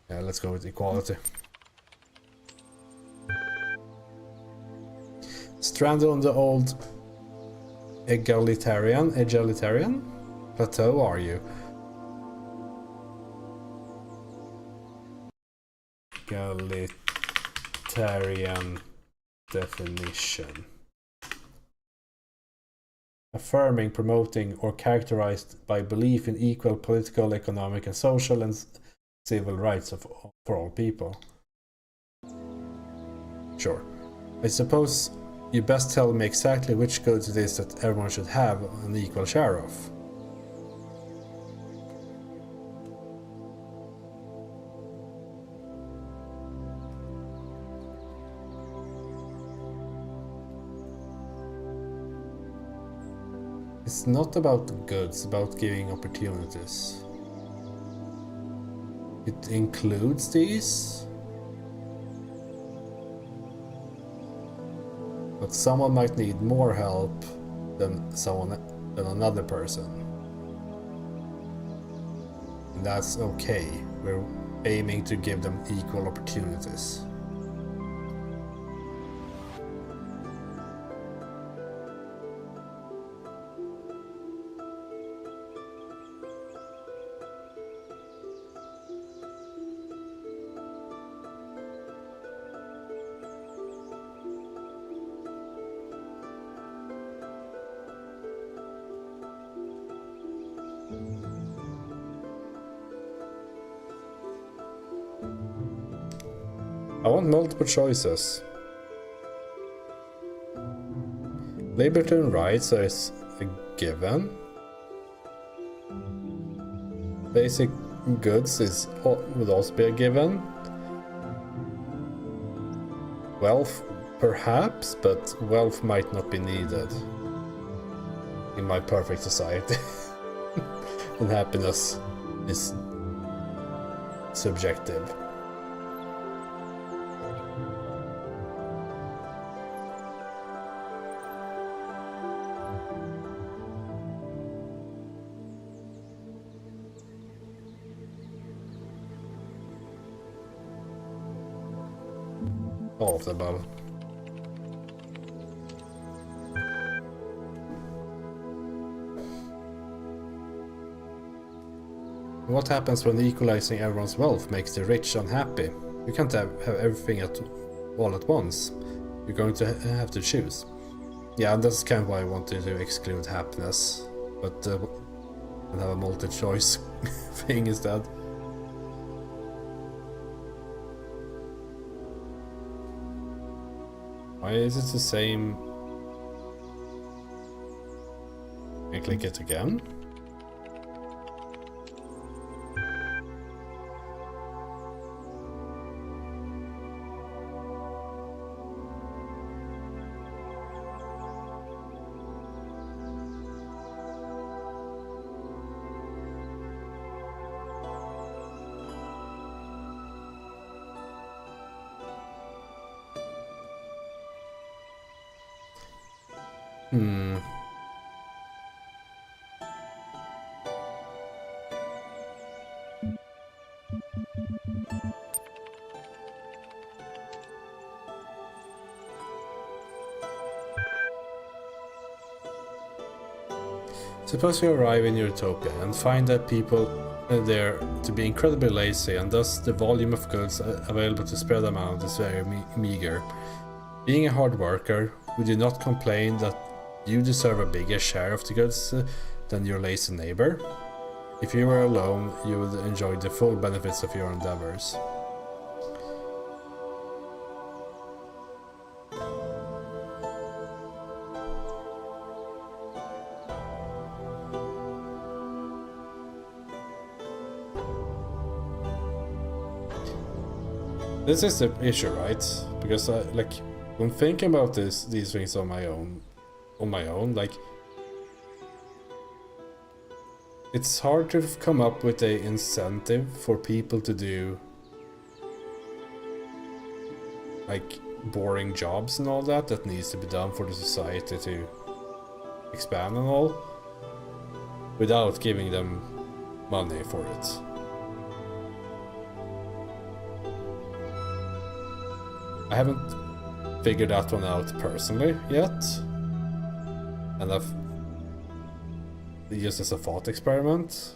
Yeah, let's go with equality. Stranded on the old egalitarian plateau, are you? Egalitarian definition. Affirming, promoting, or characterized by belief in equal political, economic, and social and civil rights for all people. Sure. I suppose you best tell me exactly which goods it is that everyone should have an equal share of. It's not about goods, it's about giving opportunities. It includes these. But someone might need more help than another person. And that's okay. We're aiming to give them equal opportunities. I want multiple choices. Liberty and rights is a given. Basic goods would also be a given. Wealth, perhaps, but wealth might not be needed in my perfect society. And happiness is subjective. All of the above. What happens when equalizing everyone's wealth makes the rich unhappy? You can't have everything all at once. You're going to have to choose. Yeah, and that's kind of why I wanted to exclude happiness, but and have a multi-choice thing instead. Why is it the same? I click it again. Suppose you arrive in Utopia and find that people are there to be incredibly lazy, and thus the volume of goods available to spread them out is very meager. Being a hard worker, would you not complain that you deserve a bigger share of the goods than your lazy neighbor? If you were alone, you would enjoy the full benefits of your endeavors. This is the issue, right? Because when thinking about these things on my own, like, it's hard to come up with an incentive for people to do like boring jobs and all that needs to be done for the society to expand and all, without giving them money for it. I haven't figured that one out personally yet, and I've used as a thought experiment.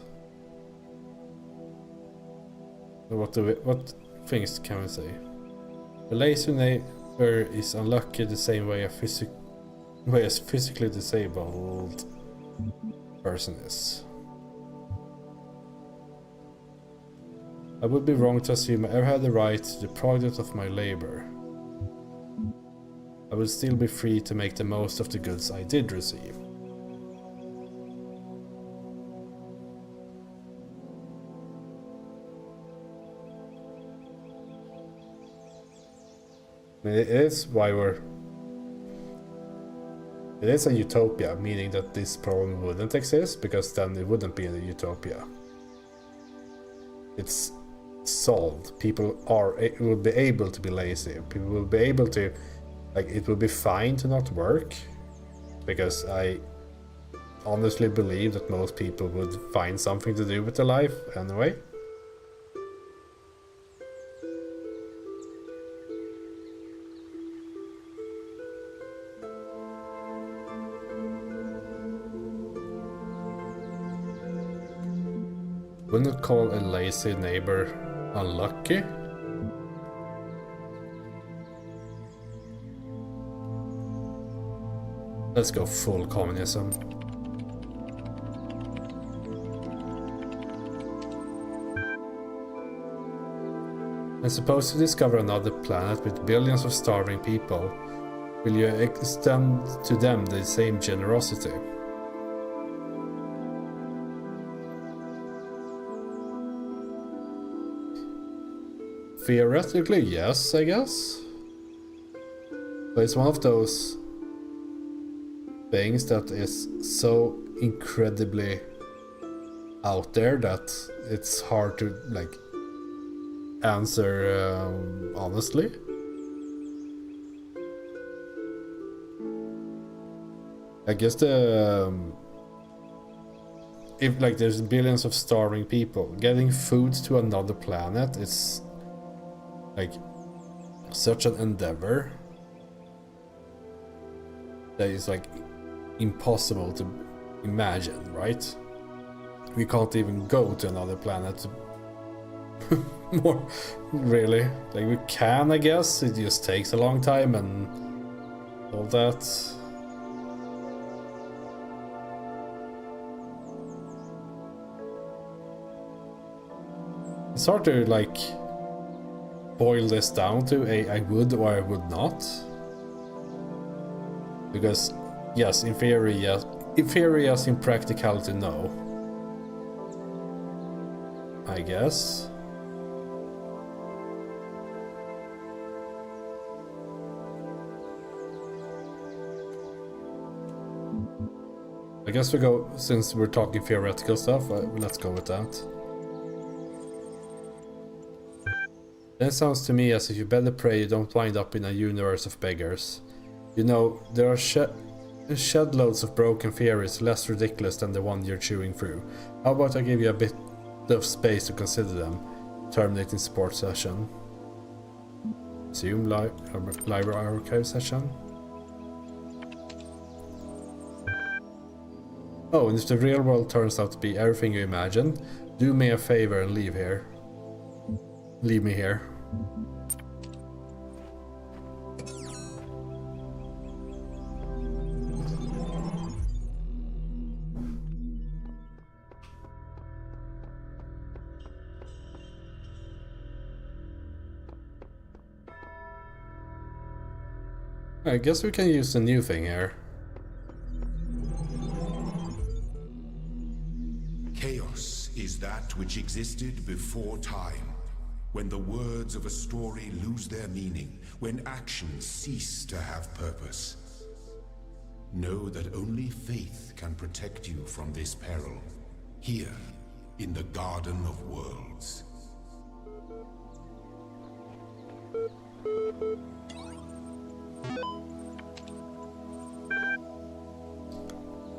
What things can we say? The lazy neighbor is unlucky the same way a physically disabled person is. I would be wrong to assume I ever had the right to the product of my labor. I would still be free to make the most of the goods I did receive. It is a utopia, meaning that this problem wouldn't exist, because then it wouldn't be a utopia. It's solved. People will be able to be lazy. People will be able to like it would be fine to not work, because I honestly believe that most people would find something to do with their life anyway. Wouldn't call a lazy neighbor unlucky. Let's go full communism. And suppose you discover another planet with billions of starving people. Will you extend to them the same generosity? Theoretically, yes, I guess. But it's one of those things that is so incredibly out there that it's hard to like answer honestly. I guess if like there's billions of starving people, getting food to another planet is like such an endeavor that is like impossible to imagine, right? We can't even go to another planet more really. Like we can, I guess, it just takes a long time and all that. It's hard to like boil this down to a I would or I would not, because yes, in theory yes, in practicality no, I guess. I guess we go, since we're talking theoretical stuff, let's go with that. Then it sounds to me as if you better pray you don't wind up in a universe of beggars. You know, there are shed loads of broken theories less ridiculous than the one you're chewing through. How about I give you a bit of space to consider them? Terminating support session. Resume library archive session. Oh, and if the real world turns out to be everything you imagined, do me a favor and leave here. Leave me here. I guess we can use the new thing here. Chaos is that which existed before time, when the words of a story lose their meaning, when actions cease to have purpose. Know that only faith can protect you from this peril, here in the Garden of Worlds.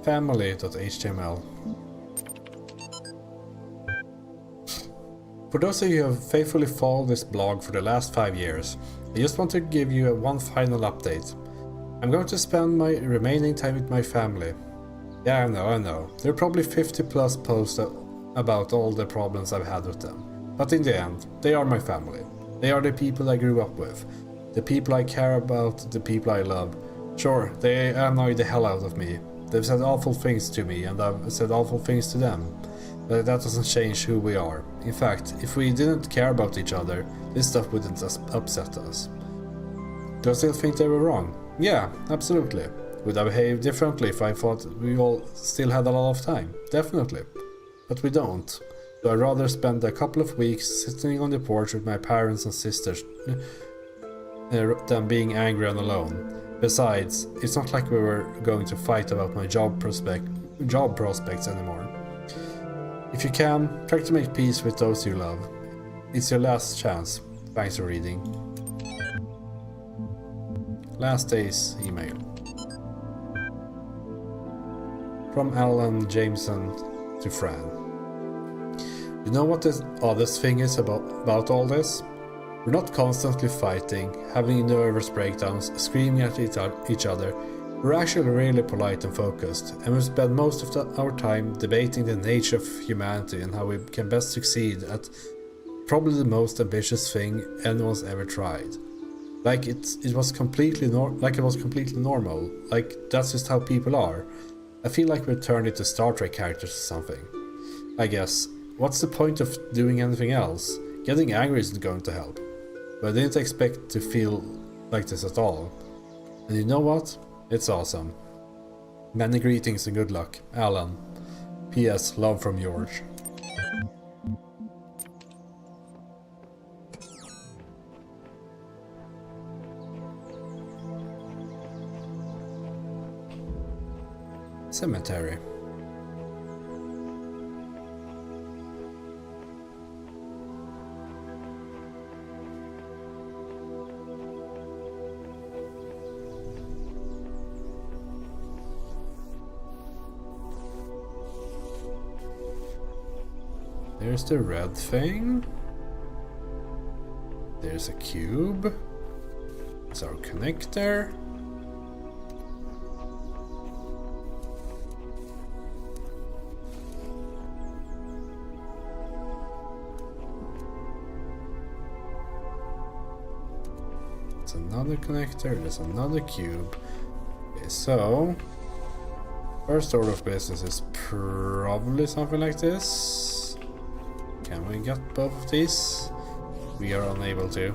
Family.html. For those of you who have faithfully followed this blog for the last 5 years, I just want to give you one final update. I'm going to spend my remaining time with my family. Yeah, I know. There are probably 50 plus posts about all the problems I've had with them. But in the end, they are my family. They are the people I grew up with. The people I care about, the people I love. Sure, they annoy the hell out of me. They've said awful things to me and I've said awful things to them. But that doesn't change who we are. In fact, if we didn't care about each other, this stuff wouldn't upset us. Do I still think they were wrong? Yeah, absolutely. Would I behave differently if I thought we all still had a lot of time? Definitely. But we don't. So I'd rather spend a couple of weeks sitting on the porch with my parents and sisters than being angry and alone. Besides, it's not like we were going to fight about my job prospects anymore. If you can, try to make peace with those you love. It's your last chance. Thanks for reading. Last day's email. From Alan Jameson to Fran. You know what the oddest thing is about all this? We're not constantly fighting, having nervous breakdowns, screaming at each other. We're actually really polite and focused, and we spend most of our time debating the nature of humanity and how we can best succeed at probably the most ambitious thing anyone's ever tried. Like it was completely normal. Like that's just how people are. I feel like we're turned into Star Trek characters or something. I guess. What's the point of doing anything else? Getting angry isn't going to help. But I didn't expect to feel like this at all. And you know what? It's awesome. Many greetings and good luck, Alan. P.S. Love from George. Cemetery. There's the red thing. There's a cube. It's our connector. It's another connector. There's another cube. Okay, so first order of business is probably something like this. Can we get both of these? We are unable to.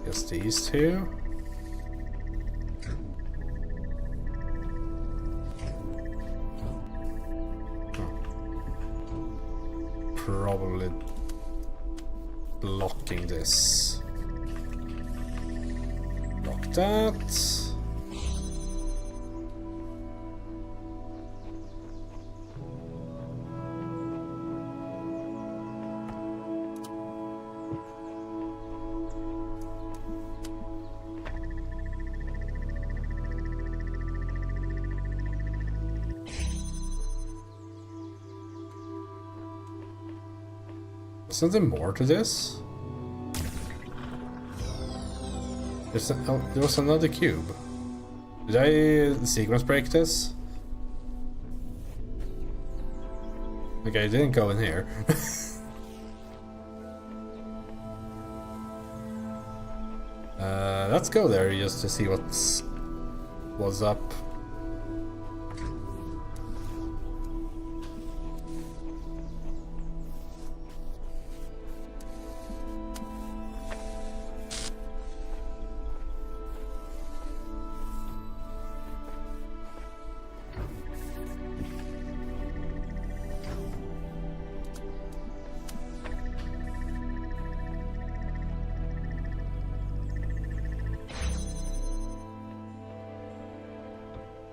Just these two. Probably blocking this. Block that. Is there more to this? There was another cube. Did I sequence break this? Okay, I didn't go in here. Let's go there just to see what's up.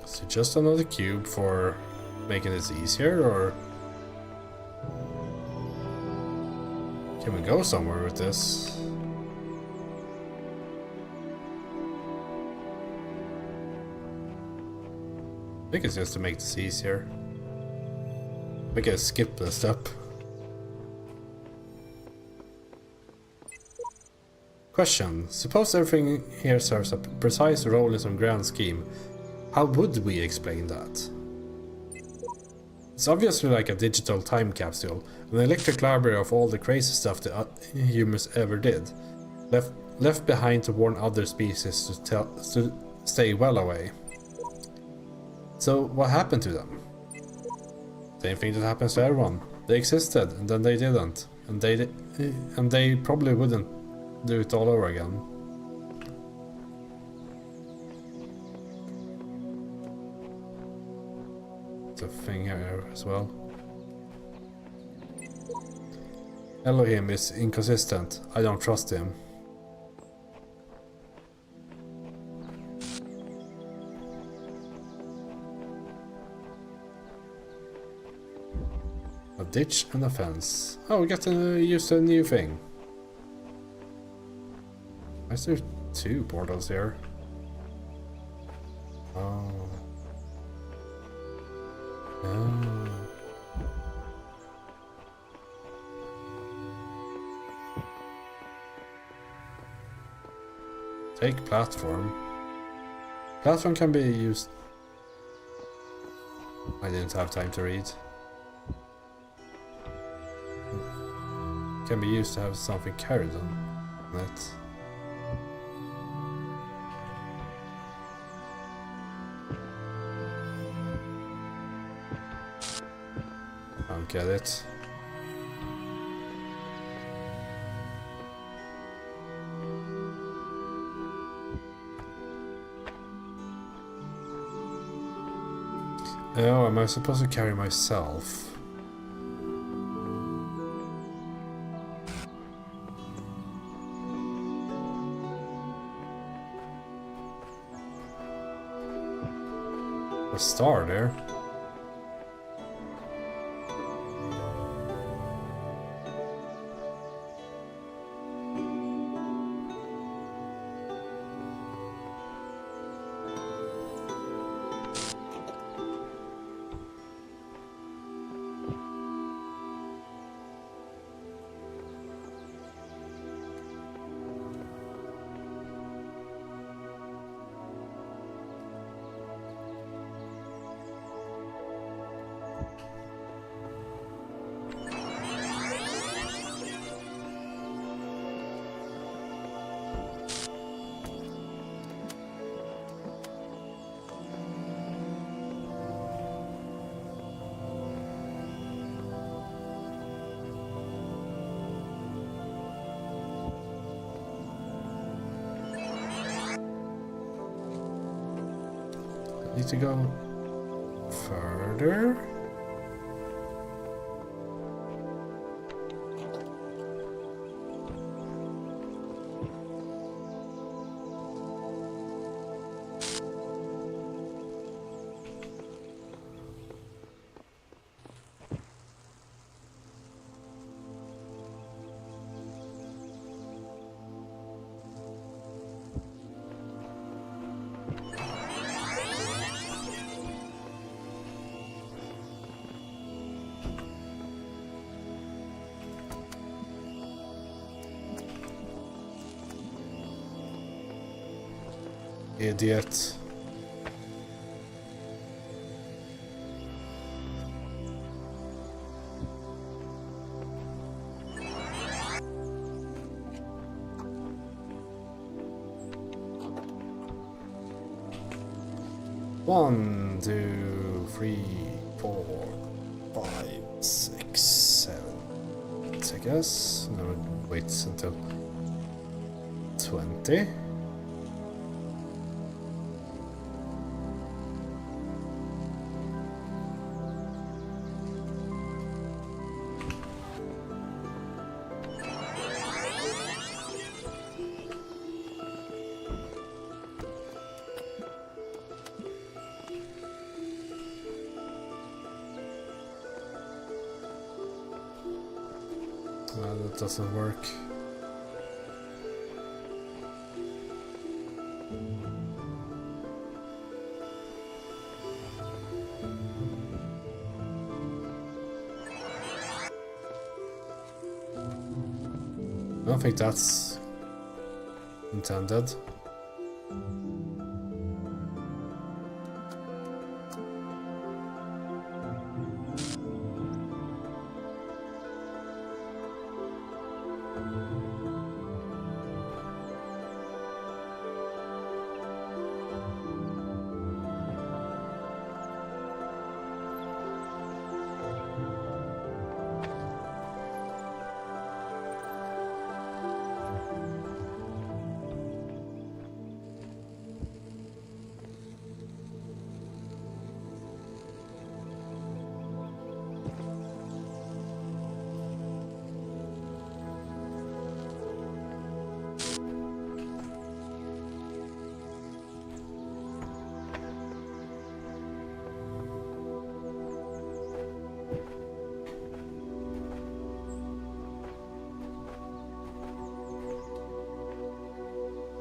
Is it just another cube for making this easier, or can we go somewhere with this? I think it's just to make this easier. We can skip this step. Question. Suppose everything here serves a precise role in some grand scheme. How would we explain that? It's obviously like a digital time capsule, an electric library of all the crazy stuff the humans ever did, left behind to warn other species to stay well away. So what happened to them? Same thing that happens to everyone. They existed, and then they didn't, and they probably wouldn't do it all over again. A thing here as well. Elohim is inconsistent. I don't trust him. A ditch and a fence. Oh, we got to use a new thing. Why is there 2 portals here? Oh. Oh. Take platform. Platform can be used. I didn't have time to read. Can be used to have something carried on it. I don't get it. Oh, am I supposed to carry myself? A star there. Need to go further. Idiot. One, 2, 3, 4, 5, 6, 7. I guess. No, wait until 20. Well, that doesn't work. I don't think that's intended.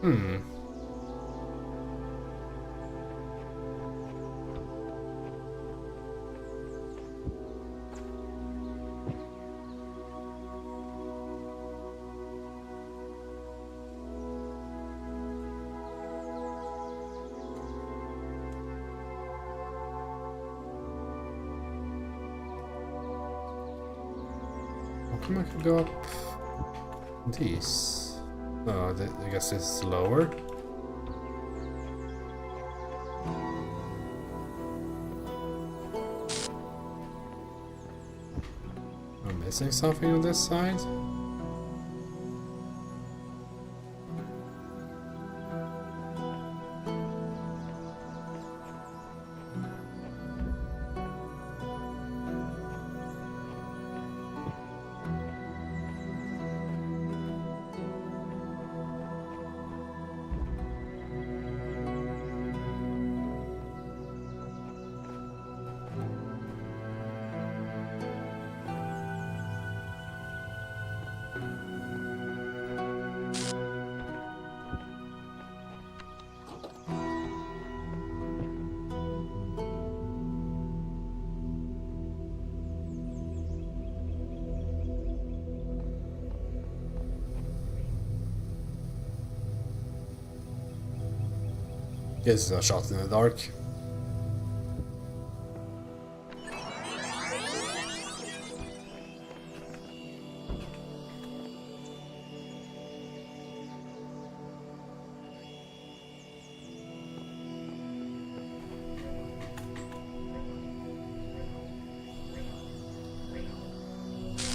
Hmm. How come I can go up these? Oh, I guess it's lower. I'm missing something on this side. This is a shot in the dark.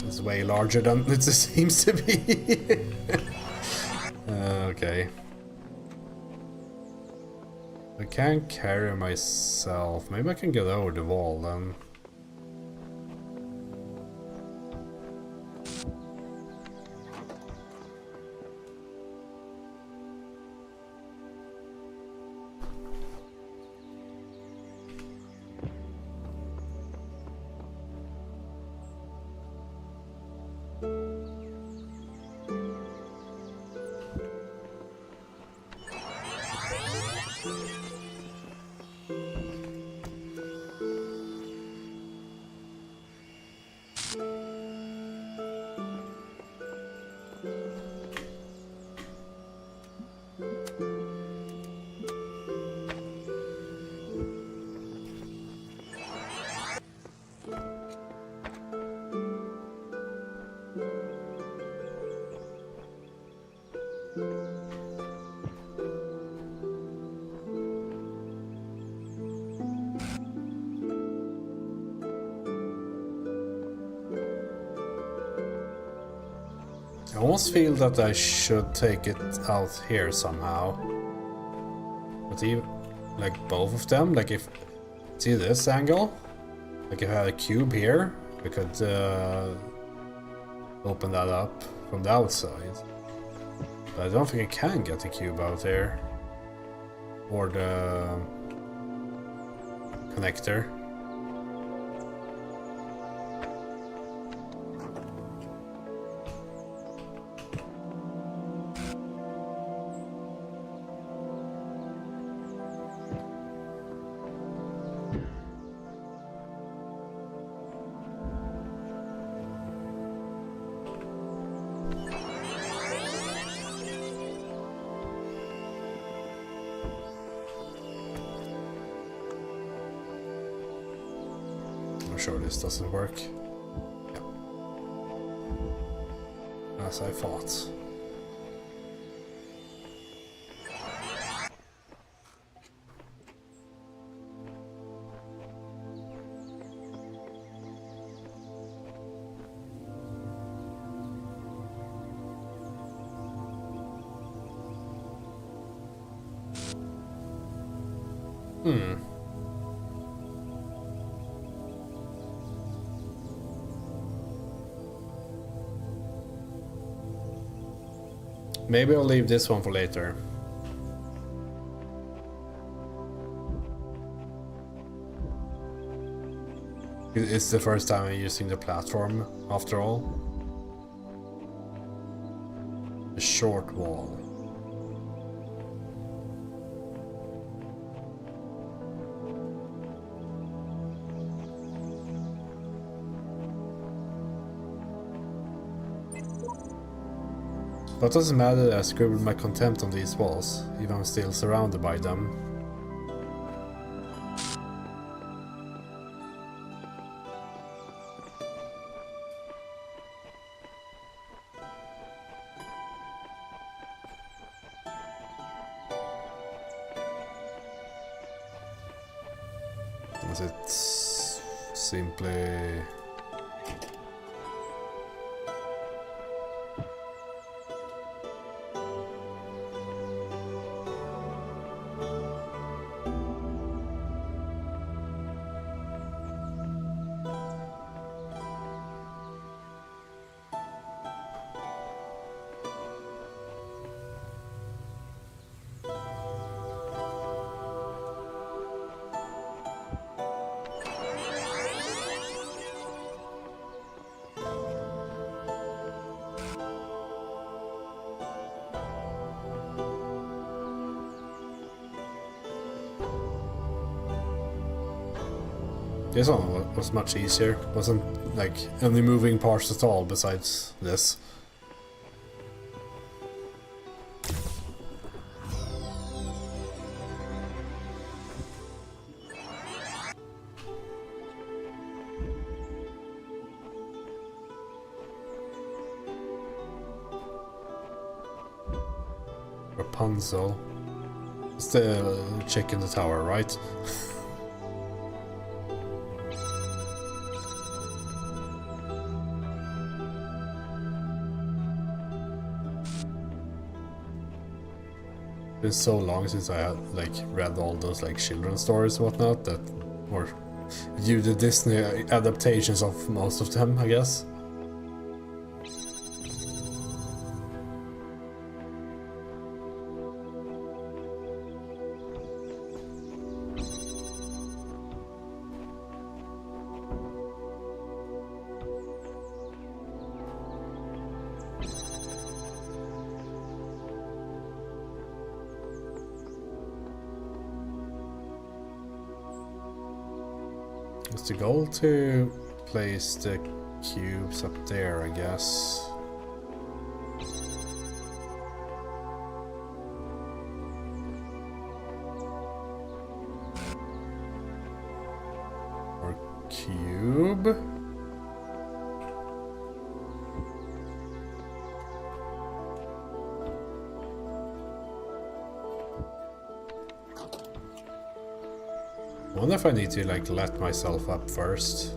It's way larger than it seems to be. Okay. I can't carry myself. Maybe I can get over the wall then. I almost feel that I should take it out here somehow. But even, like both of them, like if, see this angle? Like if I had a cube here, I could open that up from the outside. But I don't think I can get the cube out there. Or the connector. I'm sure this doesn't work. Yeah. As I thought. Maybe I'll leave this one for later. It's the first time I'm using the platform, after all. A short wall. But doesn't matter that I scribbled my contempt on these walls, even I'm still surrounded by them. Is it simply... This one was much easier. Wasn't like any moving parts at all besides this. Rapunzel. It's the chick in the tower, right? Been so long since I had like read all those like children's stories and whatnot that, or viewed the Disney adaptations of most of them, I guess. It's the goal to place the cubes up there, I guess. Or cube. I wonder if I need to like let myself up first.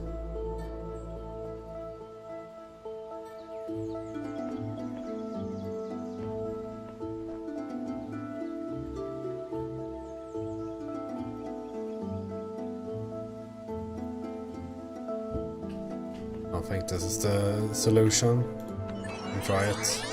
I think this is the solution. I'll try it.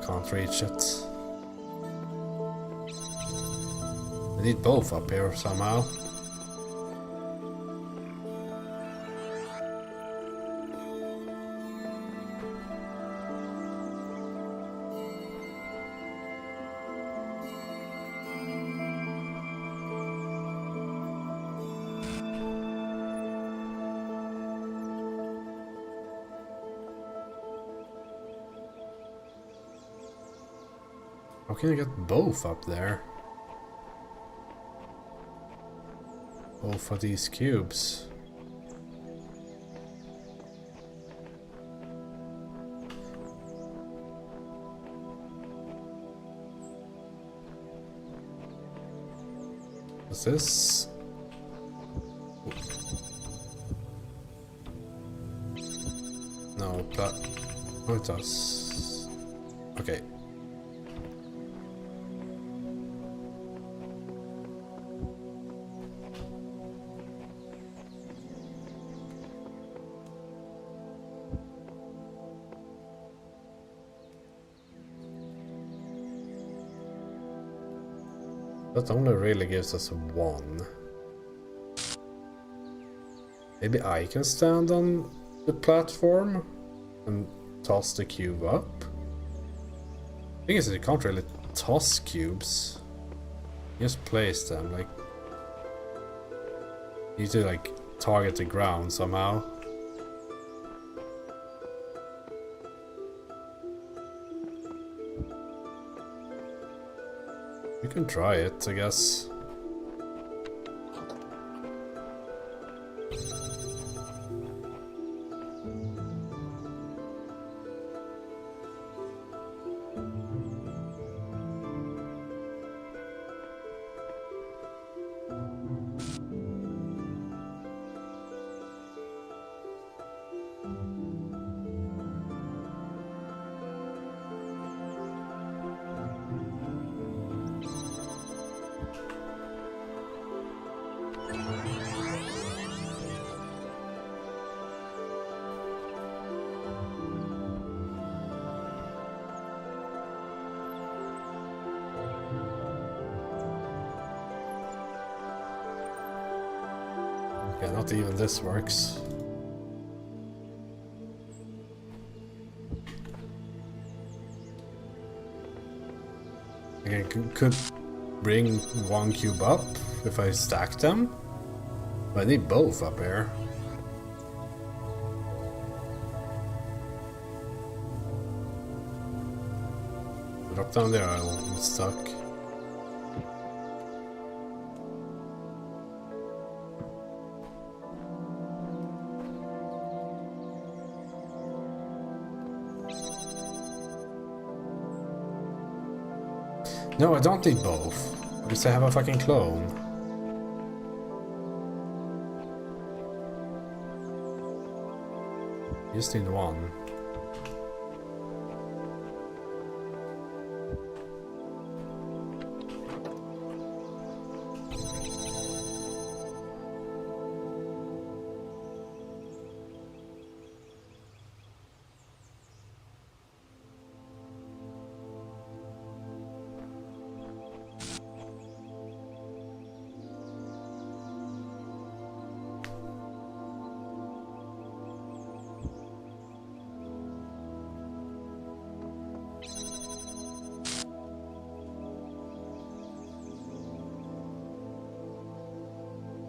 Can't reach it. I need both up here somehow. How can I get both up there? Both of these cubes. What's this? No, but... Oh, it does. Okay. That only really gives us one. Maybe I can stand on the platform and toss the cube up? thing is, you can't really toss cubes. You just place them, like... You need to, like, target the ground somehow. You can try it, I guess. Yeah, not even this works. I could bring one cube up if I stack them. But I need both up here. Drop down there, I'm stuck. No, I don't need both. Because I have a fucking clone. Just need one.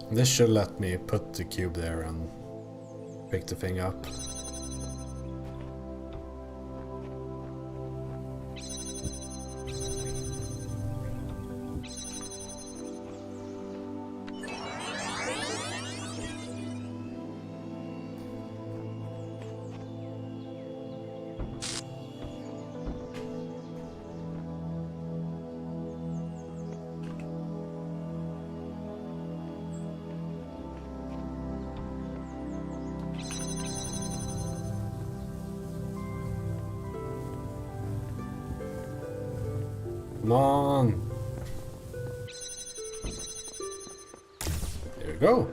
This should let me put the cube there and pick the thing up. Come on! There we go!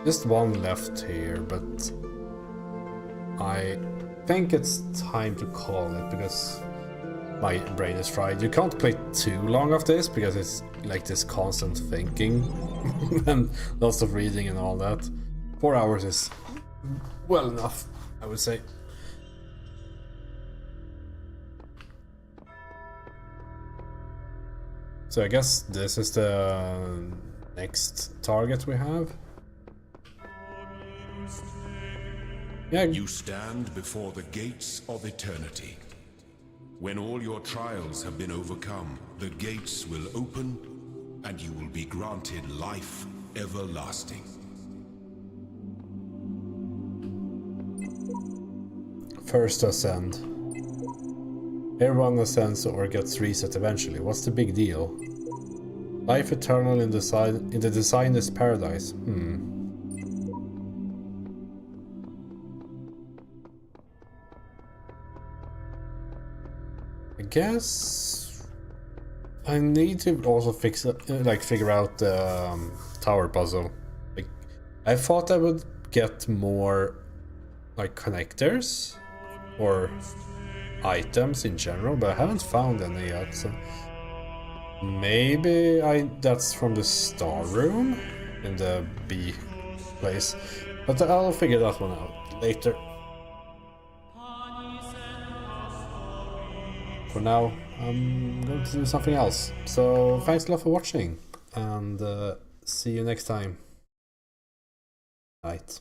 Just one left here, but I think it's time to call it because my brain is fried. You can't play too long of this because it's like this constant thinking and lots of reading and all that. 4 hours is well enough, I would say. So I guess this is the next target we have. Yeah. You stand before the gates of eternity. When all your trials have been overcome, the gates will open and you will be granted life everlasting. First ascend. Everyone ascends or gets reset eventually. What's the big deal? Life eternal in the designer's paradise. I guess I need to also figure out the tower puzzle. Like, I thought I would get more like connectors or items in general, but I haven't found any yet. So maybe that's from the star room in the B place, but I'll figure that one out later. For now, I'm going to do something else. So thanks a lot for watching, and see you next time. Night.